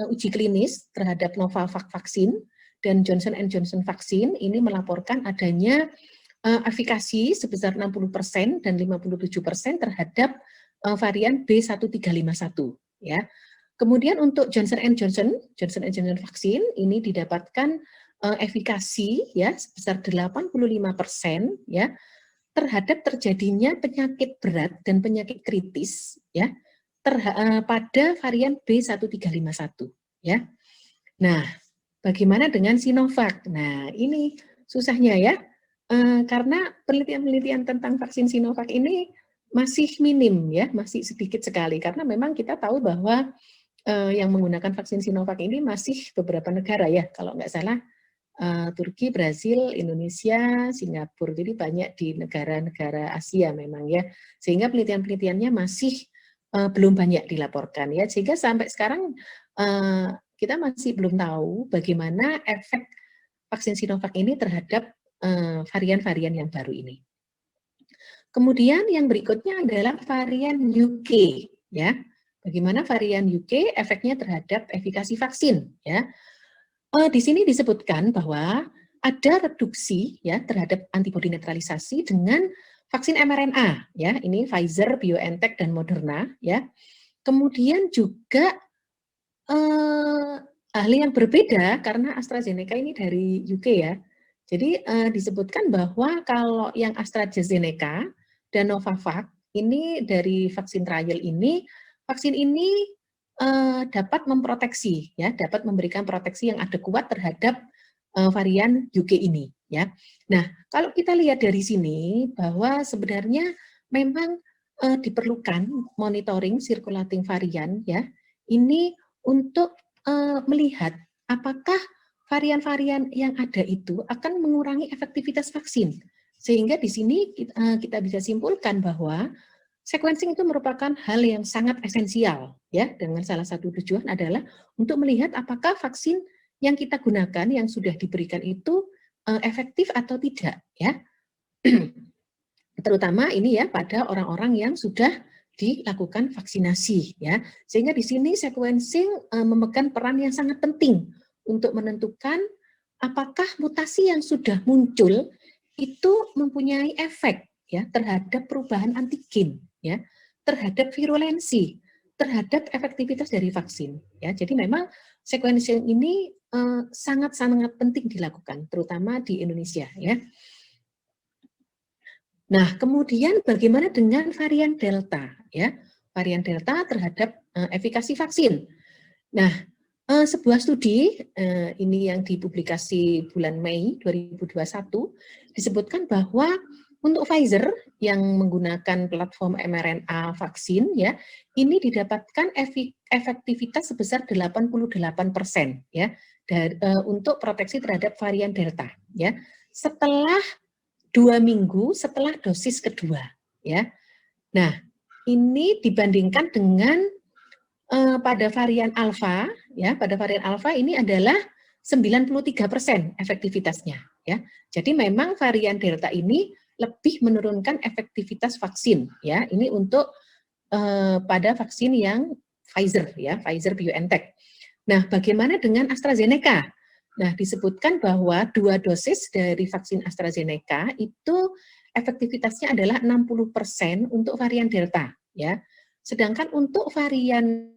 uji klinis terhadap Novavax vaksin dan Johnson & Johnson vaksin ini melaporkan adanya efikasi sebesar 60% dan 57% terhadap varian B1351, ya. Kemudian untuk Johnson & Johnson vaksin ini didapatkan efikasi, ya, sebesar 85%, ya, terhadap terjadinya penyakit berat dan penyakit kritis, ya, pada varian B1351, ya. Nah, bagaimana dengan Sinovac? Nah, ini susahnya, ya, karena penelitian-penelitian tentang vaksin Sinovac ini masih minim, ya, masih sedikit sekali, karena memang kita tahu bahwa yang menggunakan vaksin Sinovac ini masih beberapa negara ya, kalau nggak salah Turki, Brasil, Indonesia, Singapura. Jadi banyak di negara-negara Asia memang ya. Sehingga penelitian-penelitiannya masih belum banyak dilaporkan ya. Sehingga sampai sekarang kita masih belum tahu bagaimana efek vaksin Sinovac ini terhadap varian-varian yang baru ini. Kemudian yang berikutnya adalah varian UK ya. Bagaimana varian UK efeknya terhadap efikasi vaksin ya. Di sini disebutkan bahwa ada reduksi ya terhadap antibodi netralisasi dengan vaksin mRNA ya. Ini Pfizer, BioNTech dan Moderna ya. Kemudian juga hal yang berbeda karena AstraZeneca ini dari UK ya. Jadi disebutkan bahwa kalau yang AstraZeneca dan Novavax ini dari vaksin trial ini, vaksin ini dapat memproteksi ya, dapat memberikan proteksi yang adekuat terhadap varian UK ini ya. Nah, kalau kita lihat dari sini bahwa sebenarnya memang diperlukan monitoring circulating varian ya. Ini untuk melihat apakah varian-varian yang ada itu akan mengurangi efektivitas vaksin. Sehingga di sini kita bisa simpulkan bahwa sequencing itu merupakan hal yang sangat esensial ya, dengan salah satu tujuan adalah untuk melihat apakah vaksin yang kita gunakan yang sudah diberikan itu efektif atau tidak ya. Terutama ini ya pada orang-orang yang sudah dilakukan vaksinasi ya. Sehingga di sini sequencing memegang peran yang sangat penting untuk menentukan apakah mutasi yang sudah muncul itu mempunyai efek ya terhadap perubahan antigen ya, terhadap virulensi, terhadap efektivitas dari vaksin ya. Jadi memang sequencing ini sangat-sangat penting dilakukan terutama di Indonesia ya. Nah, kemudian bagaimana dengan varian Delta ya? Varian Delta terhadap efikasi vaksin. Nah, sebuah studi ini yang dipublikasi bulan Mei 2021 disebutkan bahwa untuk Pfizer yang menggunakan platform mRNA vaksin ya, ini didapatkan efektivitas sebesar 88% ya untuk proteksi terhadap varian Delta ya. Setelah 2 minggu setelah dosis kedua ya. Nah, ini dibandingkan dengan pada varian Alpha ya, pada varian Alpha ini adalah 93% efektivitasnya ya. Jadi memang varian Delta ini lebih menurunkan efektivitas vaksin ya. Ini untuk pada vaksin yang Pfizer ya, Pfizer BioNTech. Nah, bagaimana dengan AstraZeneca? Nah, disebutkan bahwa 2 dosis dari vaksin AstraZeneca itu efektivitasnya adalah 60% untuk varian Delta ya. Sedangkan untuk varian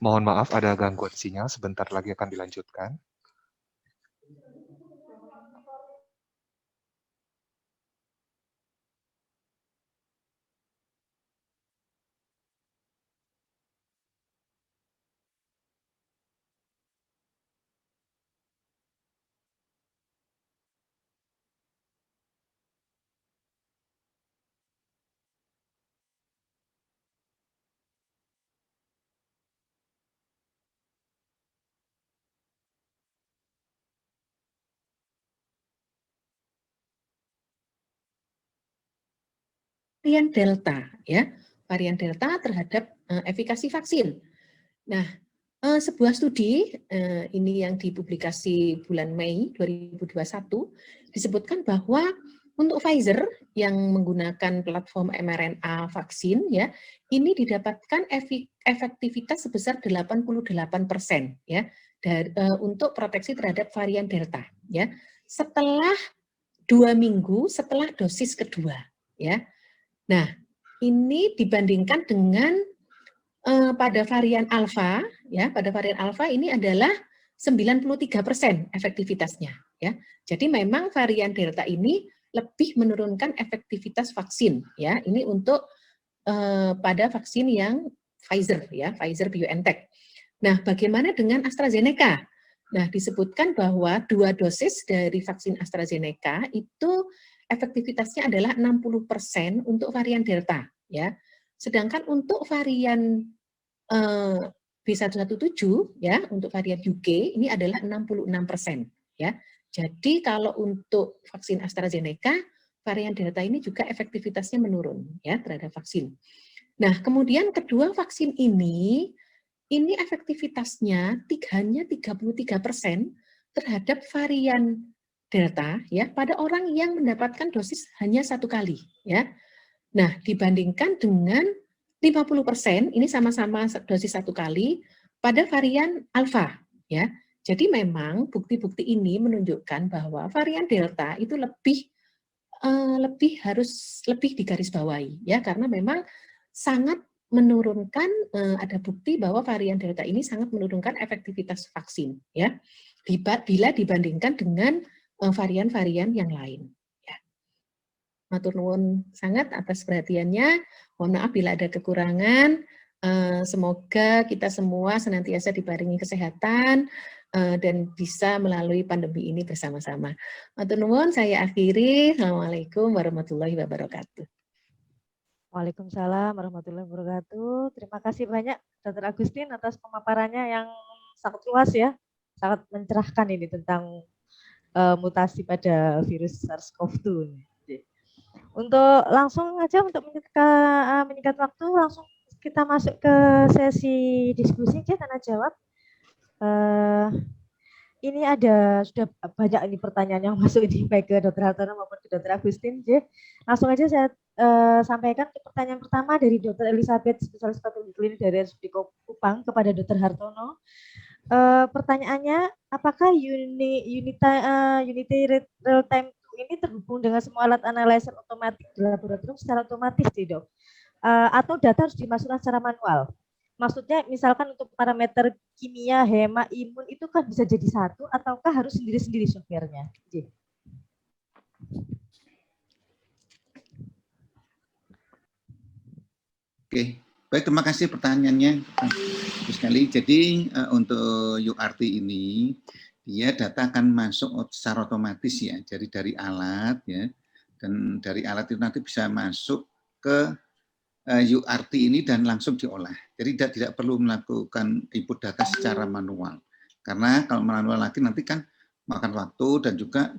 Mohon maaf ada gangguan sinyal, sebentar lagi akan dilanjutkan. varian Delta ya, varian Delta terhadap efikasi vaksin. Nah, sebuah studi ini yang dipublikasi bulan Mei 2021 disebutkan bahwa untuk Pfizer yang menggunakan platform mRNA vaksin ya, ini didapatkan efektivitas sebesar 88% ya untuk proteksi terhadap varian Delta ya. Setelah 2 minggu setelah dosis kedua ya. Nah, ini dibandingkan dengan pada varian Alpha ya, pada varian Alpha ini adalah 93% efektivitasnya ya. Jadi memang varian Delta ini lebih menurunkan efektivitas vaksin ya. Ini untuk pada vaksin yang Pfizer ya, Pfizer BioNTech. Nah, bagaimana dengan AstraZeneca? Nah, disebutkan bahwa 2 dosis dari vaksin AstraZeneca itu efektivitasnya adalah 60% untuk varian Delta, ya. Sedangkan untuk varian B117 ya, untuk varian UK ini adalah 66%, ya. Jadi kalau untuk vaksin AstraZeneca, varian Delta ini juga efektivitasnya menurun ya terhadap vaksin. Nah, kemudian kedua vaksin ini efektivitasnya hanya 33% terhadap varian Delta ya pada orang yang mendapatkan dosis hanya 1 kali ya. Nah, dibandingkan dengan 50% ini sama-sama dosis 1 kali pada varian Alpha ya. Jadi memang bukti-bukti ini menunjukkan bahwa varian Delta itu harus lebih digarisbawahi ya, karena memang sangat menurunkan, ada bukti bahwa varian Delta ini sangat menurunkan efektivitas vaksin ya, bila dibandingkan dengan varian-varian yang lain. Ya. Matur nuwun sangat atas perhatiannya. Mohon maaf bila ada kekurangan. Semoga kita semua senantiasa dibarengi kesehatan dan bisa melalui pandemi ini bersama-sama. Matur nuwun, saya akhiri. Assalamualaikum warahmatullahi wabarakatuh. Waalaikumsalam warahmatullahi wabarakatuh. Terima kasih banyak Dr. Agustin atas pemaparannya yang sangat luas ya, sangat mencerahkan ini tentang mutasi pada virus SARS-CoV-2. Untuk langsung aja untuk menyingkat waktu, langsung kita masuk ke sesi diskusi tanya jawab. Ini sudah banyak ini pertanyaan yang masuk ini baik ke Dr. Hartono maupun ke Dr. Agustin. Langsung aja saya sampaikan ke pertanyaan pertama dari Dr. Elizabeth, spesialis patologi klinik dari RSUD Kupang kepada Dr. Hartono. Pertanyaannya, apakah Unity Real Time ini terhubung dengan semua alat analyzer otomatis di laboratorium secara otomatis, Dok? Atau data harus dimasukkan secara manual? Maksudnya misalkan untuk parameter kimia, hema, imun itu kan bisa jadi satu, ataukah harus sendiri-sendiri software-nya? Oke, baik, terima kasih pertanyaannya. Bagus sekali. Jadi untuk URT ini, dia data akan masuk secara otomatis ya. Jadi dari alat ya, dan dari alat itu nanti bisa masuk ke URT ini dan langsung diolah. Jadi tidak perlu melakukan input data secara manual. Karena kalau manual lagi nanti kan makan waktu dan juga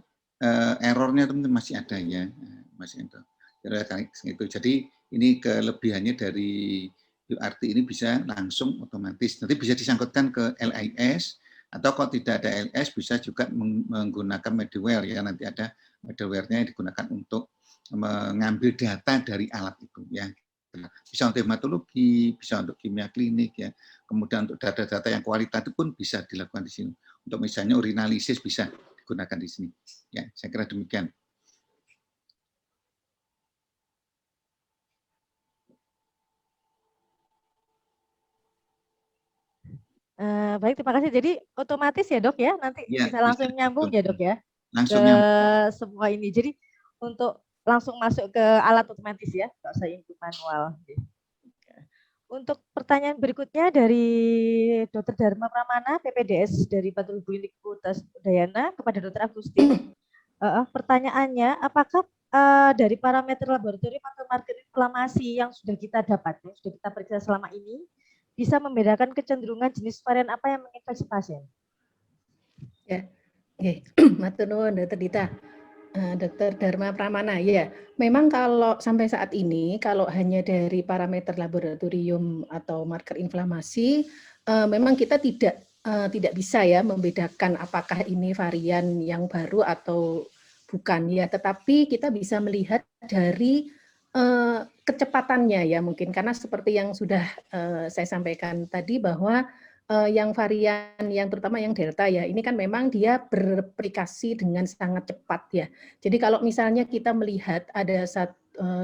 errornya itu masih ada ya, masih ada. Jadi ini kelebihannya dari URT ini bisa langsung otomatis. Nanti bisa disangkutkan ke LIS atau kalau tidak ada LIS bisa juga menggunakan middleware ya. Nanti ada middleware-nya yang digunakan untuk mengambil data dari alat itu ya. Bisa untuk hematologi, bisa untuk kimia klinik ya. Kemudian untuk data-data yang kualitatif pun bisa dilakukan di sini. Untuk misalnya urinalisis bisa digunakan di sini. Ya, saya kira demikian. Baik, terima kasih. Jadi otomatis ya Dok ya, nanti Ya, bisa langsung nyambung ya Dok ya, langsung ke nyambung semua ini. Jadi untuk langsung masuk ke alat otomatis ya, nggak usah input manual. Untuk pertanyaan berikutnya dari Dr. Dharma Pramana, PPDS dari Patologi Klinik Udayana kepada Dr. Agustin. Pertanyaannya, apakah dari parameter laboratorium atau marker inflamasi yang sudah kita dapat, yang sudah kita periksa selama ini, bisa membedakan kecenderungan jenis varian apa yang menginfeksi pasien? Ya, oke. Matur nuwun, Dr. Dita. Dr. Dharma Pramana, ya, memang kalau sampai saat ini, kalau hanya dari parameter laboratorium atau marker inflamasi, memang kita tidak bisa ya membedakan apakah ini varian yang baru atau bukan ya, tetapi kita bisa melihat dari kecepatannya ya mungkin, karena seperti yang sudah saya sampaikan tadi bahwa yang varian yang terutama yang Delta ya, ini kan memang dia bereplikasi dengan sangat cepat ya. Jadi kalau misalnya kita melihat ada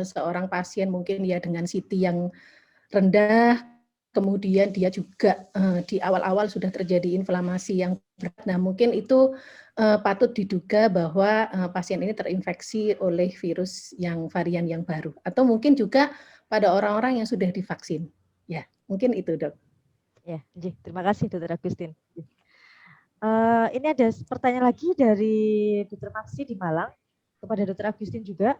seorang pasien mungkin ya dengan CT yang rendah, kemudian dia juga di awal-awal sudah terjadi inflamasi yang berat. Nah, mungkin itu patut diduga bahwa pasien ini terinfeksi oleh virus yang varian yang baru. Atau mungkin juga pada orang-orang yang sudah divaksin. Ya, mungkin itu, Dok. Ya, terima kasih Dr. Agustin. Ini ada pertanyaan lagi dari Dr. Maksi di Malang kepada Dr. Agustin juga.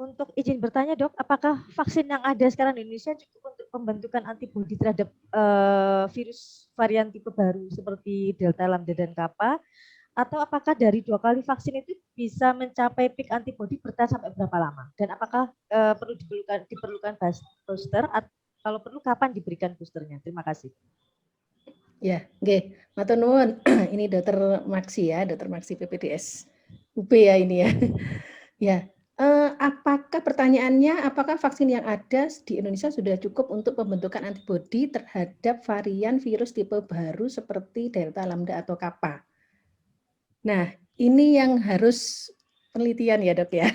Untuk izin bertanya dok, apakah vaksin yang ada sekarang di Indonesia cukup untuk pembentukan antibodi terhadap virus varian tipe baru seperti Delta, Lambda, dan Kappa? Atau apakah dari 2 kali vaksin itu bisa mencapai peak antibodi bertahan sampai berapa lama? Dan apakah perlu diperlukan booster? Kalau perlu kapan diberikan boosternya? Terima kasih. Ya, nggih. Matur nuwun. Ini Dr. Maksi ya, Dr. Maksi PPDS UB ya ini ya. Ya, apakah pertanyaannya, apakah vaksin yang ada di Indonesia sudah cukup untuk pembentukan antibodi terhadap varian virus tipe baru seperti Delta, Lambda, atau Kappa? Nah, ini yang harus penelitian ya dok ya.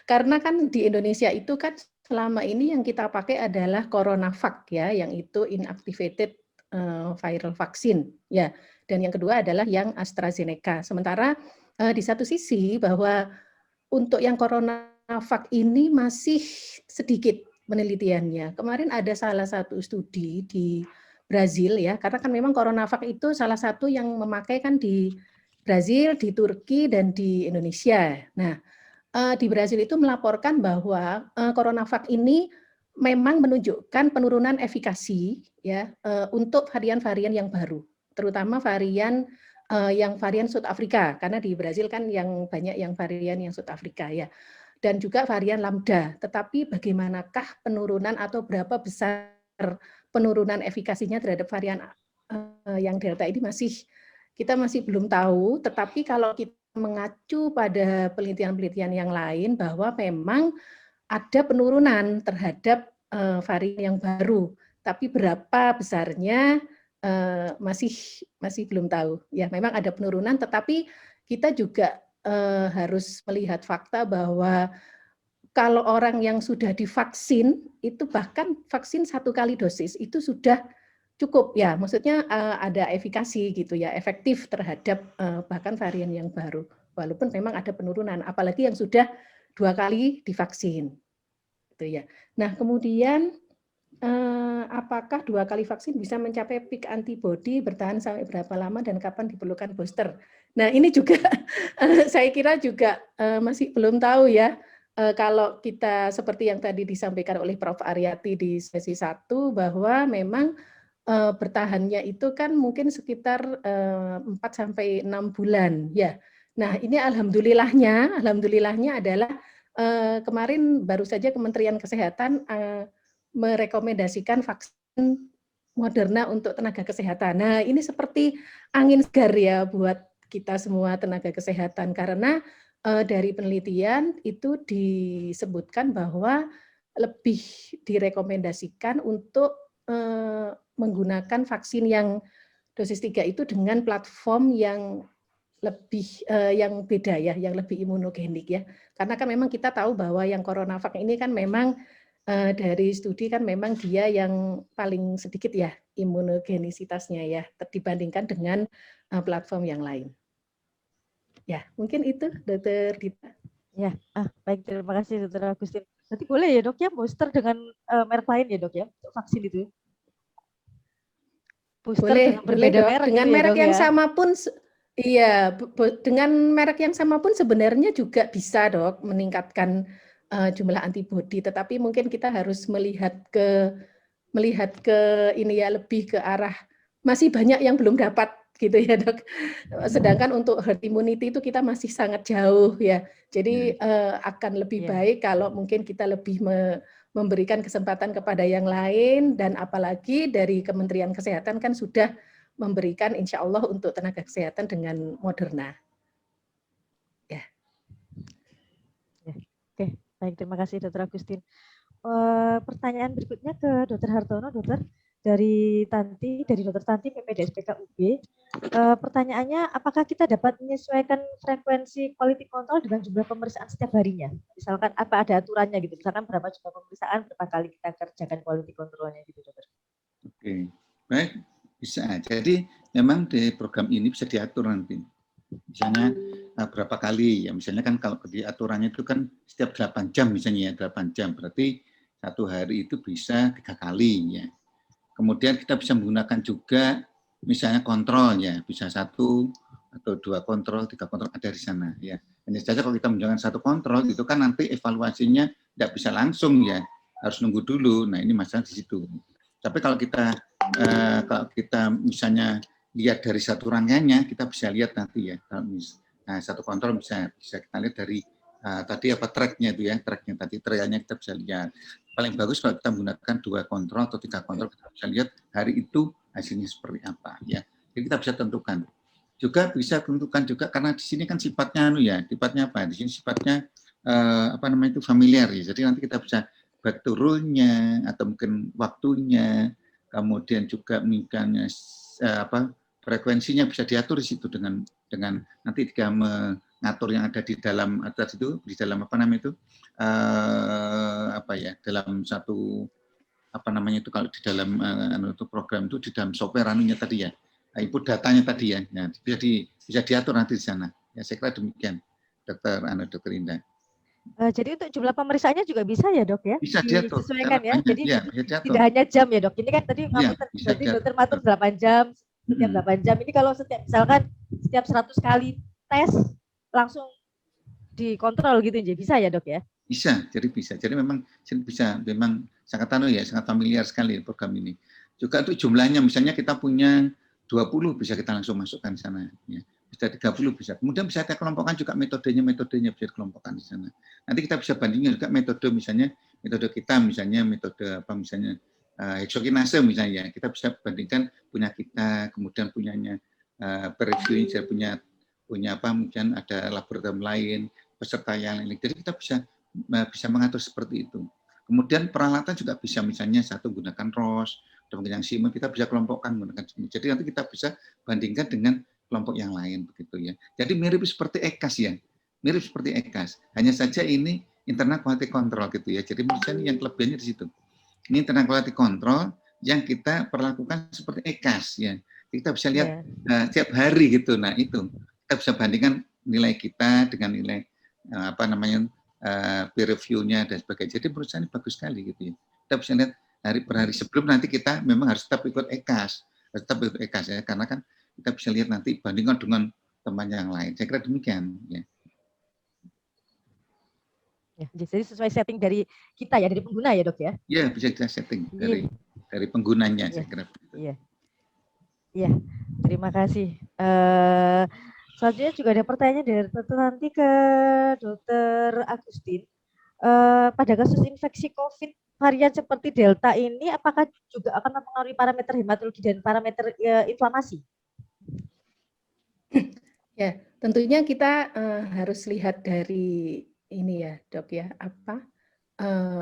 Karena kan di Indonesia itu kan selama ini yang kita pakai adalah CoronaVac ya, yang itu inactivated viral vaccine ya. Dan yang kedua adalah yang AstraZeneca. Sementara di satu sisi bahwa untuk yang CoronaVac ini masih sedikit penelitiannya. Kemarin ada salah satu studi di Brazil ya, karena kan memang CoronaVac itu salah satu yang memakai kan di Brazil, di Turki, dan di Indonesia. Nah, di Brazil itu melaporkan bahwa CoronaVac ini memang menunjukkan penurunan efikasi ya untuk varian-varian yang baru, terutama varian yang varian South Africa, karena di Brazil kan yang banyak yang varian yang South Africa ya, dan juga varian Lambda. Tetapi bagaimanakah penurunan atau berapa besar penurunan efikasinya terhadap varian yang Delta ini kita masih belum tahu. Tetapi kalau kita mengacu pada penelitian-penelitian yang lain bahwa memang ada penurunan terhadap varian yang baru, tapi berapa besarnya masih belum tahu. Ya, memang ada penurunan, tetapi kita juga harus melihat fakta bahwa kalau orang yang sudah divaksin itu bahkan vaksin 1 kali dosis itu sudah cukup ya, maksudnya ada efikasi gitu ya, efektif terhadap bahkan varian yang baru. Walaupun memang ada penurunan, apalagi yang sudah 2 kali divaksin. Gitu ya. Nah, kemudian apakah 2 kali vaksin bisa mencapai peak antibody bertahan sampai berapa lama dan kapan diperlukan booster? Nah, ini juga saya kira juga masih belum tahu ya. Kalau kita seperti yang tadi disampaikan oleh Prof. Aryati di sesi 1 bahwa memang bertahannya itu kan mungkin sekitar 4 sampai 6 bulan ya. Nah, ini alhamdulillahnya adalah kemarin baru saja Kementerian Kesehatan merekomendasikan vaksin Moderna untuk tenaga kesehatan. Nah, ini seperti angin segar ya buat kita semua tenaga kesehatan, karena dari penelitian itu disebutkan bahwa lebih direkomendasikan untuk menggunakan vaksin yang dosis 3 itu dengan platform yang lebih yang beda ya, yang lebih imunogenik ya. Karena kan memang kita tahu bahwa yang CoronaVac ini kan memang dari studi kan memang dia yang paling sedikit ya imunogenisitasnya ya dibandingkan dengan platform yang lain. Ya, mungkin itu Dr. Dita. Ya, baik, terima kasih Dr. Agustin. Nanti boleh ya dok ya booster dengan merek lain ya dok ya untuk vaksin itu? Booster Boleh, dengan berbeda dok. merek Dengan gitu ya, merek dok, yang ya? sama pun, iya, dengan merek yang sama pun sebenarnya juga bisa dok meningkatkan jumlah antibodi. Tetapi mungkin kita harus melihat ke ini ya, lebih ke arah masih banyak yang belum dapat gitu ya dok. Sedangkan untuk herd immunity itu kita masih sangat jauh ya. Jadi akan lebih baik kalau mungkin kita lebih memberikan kesempatan kepada yang lain, dan apalagi dari Kementerian Kesehatan kan sudah memberikan insya Allah untuk tenaga kesehatan dengan Moderna. Ya. Oke, baik, terima kasih Dr. Agustin. Pertanyaan berikutnya ke Dr. Hartono, dokter dari Dr. Tanti PPDS PKUB. Pertanyaannya, apakah kita dapat menyesuaikan frekuensi quality control dengan jumlah pemeriksaan setiap harinya? Misalkan apa ada aturannya gitu? Misalkan berapa jumlah pemeriksaan, berapa kali kita kerjakan quality controlnya gitu, dokter? Oke, baik, bisa. Jadi memang di program ini bisa diatur nanti. Misalnya berapa kali, ya misalnya kan kalau di aturannya itu kan setiap 8 jam misalnya ya, 8 jam, berarti 1 hari itu bisa 3 kali ya. Kemudian kita bisa menggunakan juga misalnya kontrol ya, bisa 1 atau 2 kontrol, 3 kontrol ada di sana ya. Hanya saja kalau kita menggunakan 1 kontrol itu kan nanti evaluasinya tidak bisa langsung ya, harus nunggu dulu. Nah ini masalah di situ. Tapi kalau kita misalnya lihat dari satu rangkaiannya, kita bisa lihat nanti ya. Nah 1 kontrol bisa kita lihat dari tadi apa tracknya itu ya, tracknya tadi trialnya kita bisa lihat. Paling bagus kalau kita menggunakan 2 kontrol atau 3 kontrol, kita bisa lihat hari itu hasilnya seperti apa ya. Jadi kita bisa tentukan. Juga bisa tentukan juga karena di sini kan sifatnya sifatnya apa? Di sini sifatnya familiar ya. Jadi nanti kita bisa back to rule-nya atau mungkin waktunya, kemudian juga misalnya frekuensinya bisa diatur di situ dengan nanti jika mengatur yang ada di dalam atas itu, di dalam dalam satu kalau di dalam program itu di dalam software anunya tadi ya, input datanya tadi ya, nah, bisa diatur nanti di sana. Ya saya kira demikian, Dokter Indah. Jadi untuk jumlah pemeriksaannya juga bisa ya dok ya? Bisa diatur. Disesuaikan ya. Banyak, Jadi ya, bisa tidak hanya jam ya dok. Ini kan tadi berarti dokter matur 8 jam, setiap 8 jam. Ini kalau misalkan setiap 100 kali tes langsung dikontrol gitu, jadi bisa ya dok ya? Bisa, jadi bisa. Jadi memang sangat sangat familiar sekali program ini. Juga untuk jumlahnya, misalnya kita punya 20 bisa kita langsung masukkan di sana. Ya. Bisa 30 bisa. Kemudian bisa kita kelompokkan juga metodenya bisa dikelompokkan di sana. Nanti kita bisa bandingkan juga metode kita misalnya metode heksokinase misalnya. Kita bisa bandingkan punya kita, kemudian punyanya peer-review, saya punya mungkin ada laboratorium lain, peserta yang lain. Jadi kita bisa mengatur seperti itu. Kemudian peralatan juga bisa misalnya satu gunakan ROS, mungkin yang Siemens kita bisa kelompokkan menggunakan Siemens. Jadi nanti kita bisa bandingkan dengan kelompok yang lain begitu ya. Jadi mirip seperti ECAS ya. Mirip seperti ECAS. Hanya saja ini internal quality control gitu ya. Jadi misalnya yang kelebihannya di situ. Ini internal quality control yang kita perlakukan seperti ECAS ya. Kita bisa lihat tiap hari gitu. Nah, itu kita bisa bandingkan nilai kita dengan nilai peer review-nya dan sebagainya. Jadi menurut saya ini bagus sekali gitu ya. Kita bisa lihat hari per hari sebelum nanti kita memang harus tetap ikut ECAS. Ya, karena kan kita bisa lihat nanti bandingkan dengan teman yang lain. Saya kira demikian ya. Ya, jadi sesuai setting dari kita ya, dari pengguna ya dok ya? Iya, bisa kita setting dari penggunanya, saya kira. Iya, terima kasih. Selanjutnya juga ada pertanyaan dari nanti ke Dokter Agustin. Pada kasus infeksi COVID varian seperti Delta ini, apakah juga akan mempengaruhi parameter hematologi dan parameter inflamasi? Ya, tentunya kita harus lihat dari ini ya dok ya,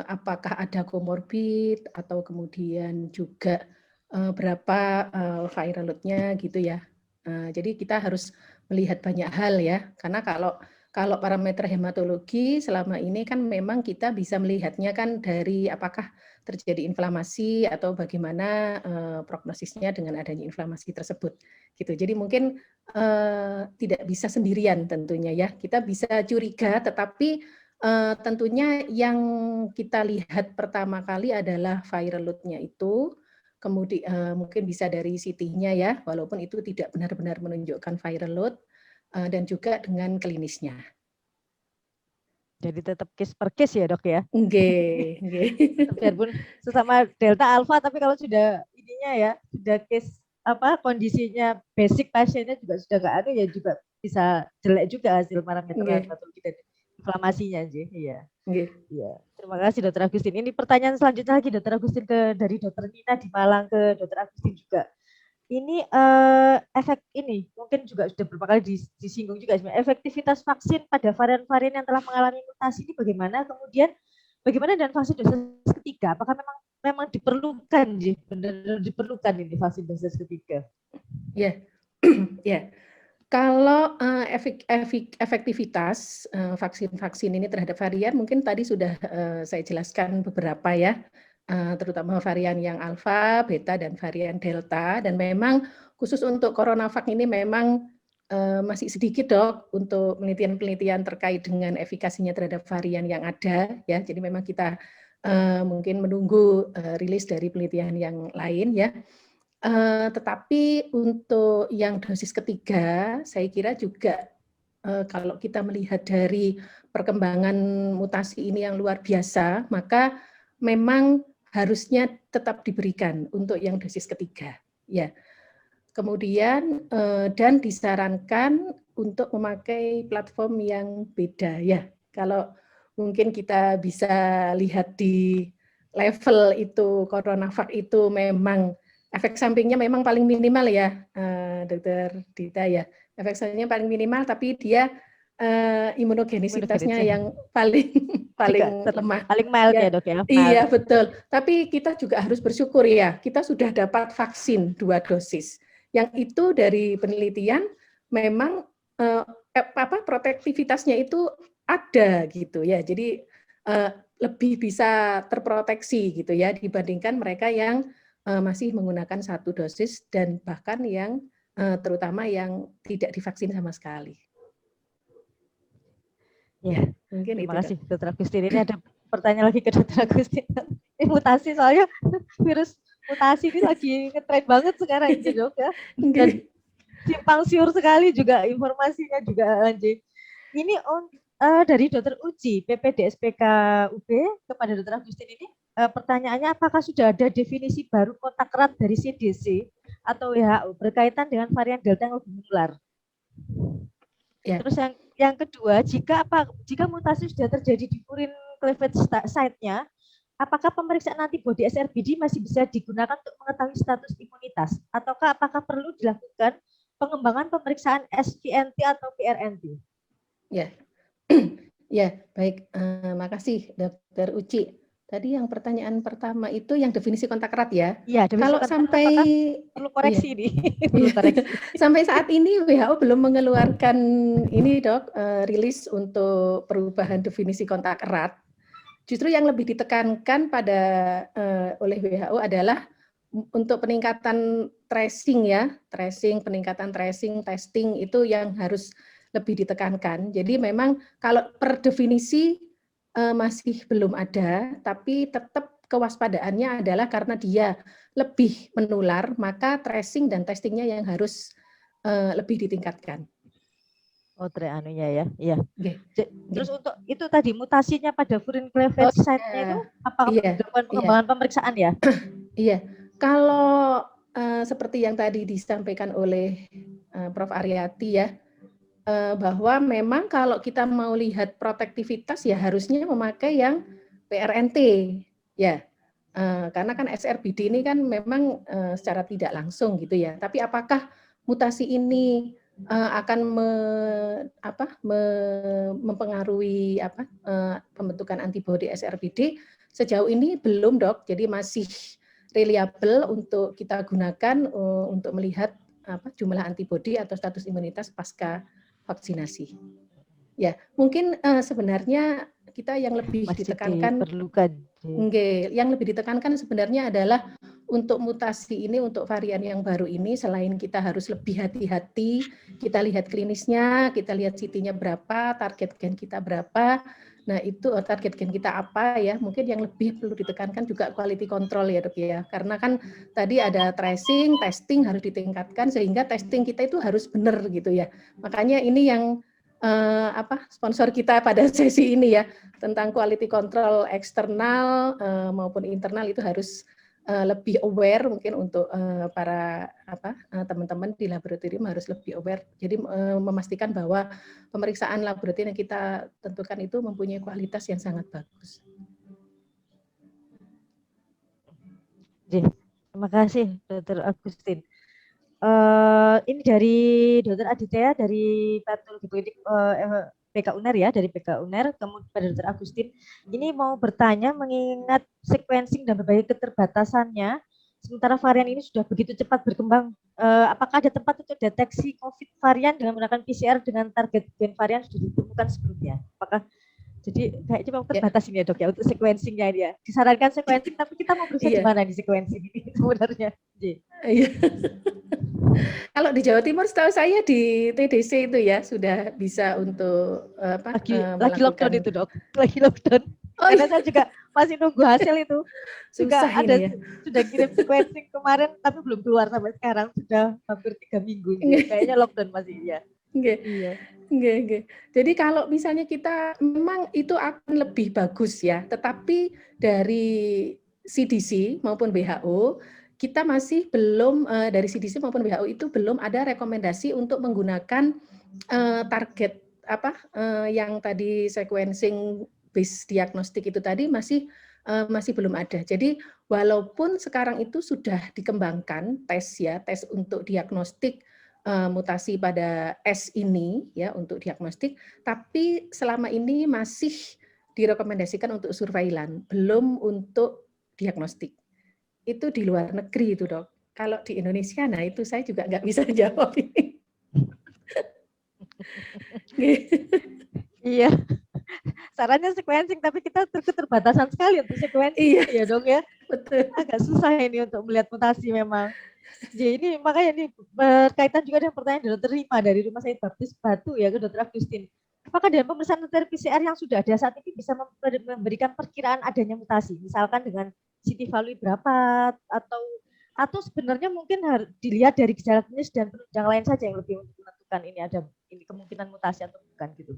apakah ada komorbid atau kemudian juga berapa viral load-nya gitu ya. Jadi kita harus melihat banyak hal ya, karena kalau parameter hematologi selama ini kan memang kita bisa melihatnya kan dari apakah terjadi inflamasi atau bagaimana prognosisnya dengan adanya inflamasi tersebut. Gitu. Jadi mungkin tidak bisa sendirian tentunya ya. Kita bisa curiga, tetapi tentunya yang kita lihat pertama kali adalah viral load-nya itu. Kemudian mungkin bisa dari CT-nya ya, walaupun itu tidak benar-benar menunjukkan viral load, dan juga dengan klinisnya. Jadi tetap case per case ya dok ya? Nggih. Biarpun sesama Delta Alpha, tapi kalau sudah ininya ya, sudah case kondisinya basic pasiennya juga sudah nggak ada ya, juga bisa jelek juga hasil parameter hematologi dan inflamasinya sih. Iya. Iya. Terima kasih Dokter Agustin. Ini pertanyaan selanjutnya lagi Dokter Agustin dari Dokter Nina di Malang ke Dokter Agustin juga. Ini efek ini mungkin juga sudah beberapa kali disinggung juga, efektivitas vaksin pada varian-varian yang telah mengalami mutasi ini bagaimana, kemudian bagaimana dengan vaksin dosis ketiga, apakah memang diperlukan, benar-benar diperlukan ini vaksin dosis ketiga? Ya, ya. Kalau efektivitas vaksin-vaksin ini terhadap varian mungkin tadi sudah saya jelaskan beberapa ya. Terutama varian yang alfa, beta, dan varian delta. Dan memang khusus untuk CoronaVac ini memang masih sedikit dok untuk penelitian-penelitian terkait dengan efikasinya terhadap varian yang ada ya. Jadi memang kita mungkin menunggu rilis dari penelitian yang lain ya. Tetapi untuk yang dosis ketiga, saya kira juga kalau kita melihat dari perkembangan mutasi ini yang luar biasa, maka memang harusnya tetap diberikan untuk yang dosis ketiga. Ya. Kemudian dan disarankan untuk memakai platform yang beda ya. Kalau mungkin kita bisa lihat di level itu CoronaVac itu memang efek sampingnya memang paling minimal ya, Dokter Dita ya. Efek sampingnya paling minimal, tapi dia imunogenisitasnya yang paling lemah. Paling mild Ya, ya dok ya. iya betul. Tapi kita juga harus bersyukur ya, kita sudah dapat vaksin 2 dosis. Yang itu dari penelitian memang protektivitasnya itu ada gitu ya. Jadi lebih bisa terproteksi gitu ya dibandingkan mereka yang masih menggunakan 1 dosis dan bahkan yang terutama yang tidak divaksin sama sekali. Ya, mungkin terima itu. kasih Dr. Agustin. Ini ada pertanyaan lagi ke Dr. Agustin. Ini mutasi soalnya virus mutasi ini lagi ngetren banget sekarang ini dok ya. Dan simpang siur sekali juga informasinya juga anjing. Ini dari Dr. Uci, PPDSPK UB kepada Dr. Agustin ini pertanyaannya apakah sudah ada definisi baru kontak erat dari CDC atau WHO berkaitan dengan varian Delta yang lebih menular? Ya. Terus yang kedua, jika mutasi sudah terjadi di furin cleavage site-nya, apakah pemeriksaan antibodi SRBD masih bisa digunakan untuk mengetahui status imunitas? Ataukah apakah perlu dilakukan pengembangan pemeriksaan SVNT atau PRNT? Ya, ya baik. Makasih Dr. Uci. Tadi yang pertanyaan pertama itu yang definisi kontak erat ya. Iya, kalau sampai perlu koreksi nih. Sampai saat ini WHO belum mengeluarkan ini dok rilis untuk perubahan definisi kontak erat. Justru yang lebih ditekankan pada oleh WHO adalah untuk peningkatan tracing ya, peningkatan tracing, testing itu yang harus lebih ditekankan. Jadi memang kalau per definisi masih belum ada, tapi tetap kewaspadaannya adalah karena dia lebih menular, maka tracing dan testingnya yang harus lebih ditingkatkan. Oh, anunya ya, iya. Okay. Terus untuk itu tadi mutasinya pada furin cleavage site-nya itu apakah dilakukan pengembangan pemeriksaan ya? Iya, kalau seperti yang tadi disampaikan oleh Prof. Aryati ya, bahwa memang kalau kita mau lihat protektivitas ya harusnya memakai yang PRNT ya, karena kan SRBD ini kan memang secara tidak langsung gitu ya. Tapi apakah mutasi ini akan mempengaruhi pembentukan antibodi SRBD? Sejauh ini belum dok, jadi masih reliable untuk kita gunakan untuk melihat jumlah antibodi atau status imunitas pasca vaksinasi. Ya, mungkin sebenarnya kita yang lebih ditekankan yang lebih ditekankan sebenarnya adalah untuk mutasi ini, untuk varian yang baru ini, selain kita harus lebih hati-hati, kita lihat klinisnya, kita lihat CT-nya berapa, target gen kita berapa. Nah, itu target gen kita apa ya? Mungkin yang lebih perlu ditekankan juga quality control ya, Dok ya. Karena kan tadi ada tracing, testing harus ditingkatkan sehingga testing kita itu harus benar gitu ya. Makanya ini yang sponsor kita pada sesi ini ya, tentang quality control eksternal maupun internal itu harus lebih aware mungkin untuk para teman-teman di laboratorium harus lebih aware. Jadi memastikan bahwa pemeriksaan laboratorium yang kita tentukan itu mempunyai kualitas yang sangat bagus. Terima kasih Dr. Agustin. Ini dari Dr. Aditya dari Patologi Klinik PK UNER ya, dari PK UNER, kemudian pada Dr. Agustin. Ini mau bertanya mengingat sequencing dan berbagai keterbatasannya, sementara varian ini sudah begitu cepat berkembang, apakah ada tempat untuk deteksi COVID varian dengan menggunakan PCR dengan target gen varian sudah ditemukan sebelumnya? Apakah jadi kayaknya memang terbatas ini ya dok ya untuk sequencingnya ini ya. Disarankan sequencing, tapi kita mau berusaha di mana di sequencing ini sebenarnya? Iya. Kalau di Jawa Timur setahu saya di TDC itu ya sudah bisa untuk lagi lockdown itu dok, lagi lockdown. Oh Karena iya, saya juga masih nunggu hasil itu. Juga susah ada ini ya. sudah kirim sequencing kemarin tapi belum keluar sampai sekarang, sudah hampir 3 minggu ini. Nggih, Kayaknya lockdown masih ya. nggih, Iya. nggih, nggih. Jadi kalau misalnya kita memang itu akan lebih bagus ya, tetapi dari CDC maupun WHO kita masih belum dari CDC maupun WHO itu belum ada rekomendasi untuk menggunakan target apa yang tadi sequencing base diagnostik itu tadi masih belum ada. Jadi walaupun sekarang itu sudah dikembangkan tes ya, tes untuk diagnostik mutasi pada S ini ya untuk diagnostik, tapi selama ini masih direkomendasikan untuk surveillance, belum untuk diagnostik. Itu di luar negeri itu, Dok. Kalau di Indonesia, nah itu saya juga nggak bisa jawab ini. Iya. Sarannya sequencing tapi kita keterbatasan sekali untuk sequencing Iya, ya, Dok ya. betul. Agak susah ini untuk melihat mutasi memang. Jadi ini makanya ini berkaitan juga dengan pertanyaan Dokter Rima dari Rumah Sakit Baptis Batu ya ke Dokter Agustin. Apakah dengan pemeriksaan PCR yang sudah ada saat ini bisa memberikan perkiraan adanya mutasi, misalkan dengan CT value berapa atau sebenarnya mungkin harus dilihat dari gejala klinis dan penunjang lain saja yang lebih untuk menentukan ini kemungkinan mutasi atau bukan gitu.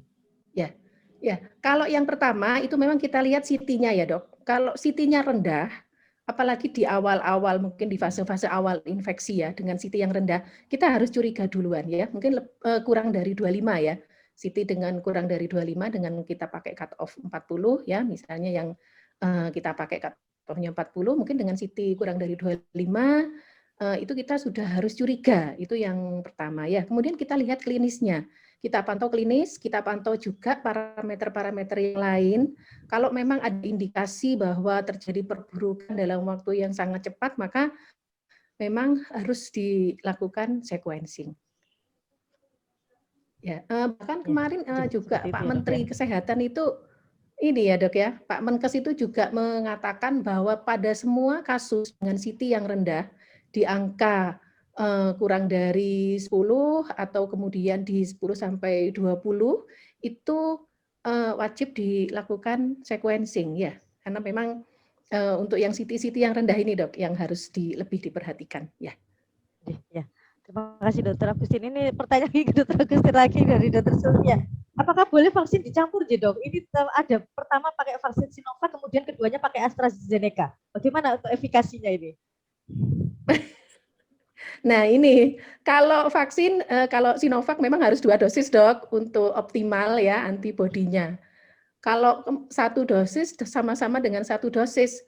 Ya, kalau yang pertama itu memang kita lihat CT-nya ya, Dok. Kalau CT-nya rendah, apalagi di awal-awal mungkin di fase-fase awal infeksi ya dengan CT yang rendah, kita harus curiga duluan ya. Mungkin kurang dari 25 ya. CT dengan kurang dari 25 dengan kita pakai cut off 40 ya, misalnya yang kita pakai cut off-nya 40, mungkin dengan CT kurang dari 25 itu kita sudah harus curiga. Itu yang pertama ya. Kemudian kita lihat klinisnya. Kita pantau klinis, kita pantau juga parameter-parameter yang lain. Kalau memang ada indikasi bahwa terjadi perburukan dalam waktu yang sangat cepat, maka memang harus dilakukan sequencing. Ya, bahkan kemarin juga Pak Menteri Kesehatan itu ini ya, Dok ya, Pak Menkes itu juga mengatakan bahwa pada semua kasus dengan CT yang rendah di angka kurang dari 10 atau kemudian di 10 sampai 20 itu wajib dilakukan sequencing ya, karena memang untuk yang CT yang rendah ini, Dok, yang harus lebih diperhatikan ya. Ya. Terima kasih Dokter Agustin. Ini pertanyaan ke Dokter Agustin lagi dari Dokter Sylvia. Apakah boleh vaksin dicampur, Dok? Ini ada pertama pakai vaksin Sinovac, kemudian keduanya pakai AstraZeneca. Bagaimana untuk efikasinya ini? Nah ini, kalau vaksin, kalau Sinovac memang harus 2 dosis, Dok, untuk optimal ya antibodinya. Kalau 1 dosis sama-sama dengan 1 dosis,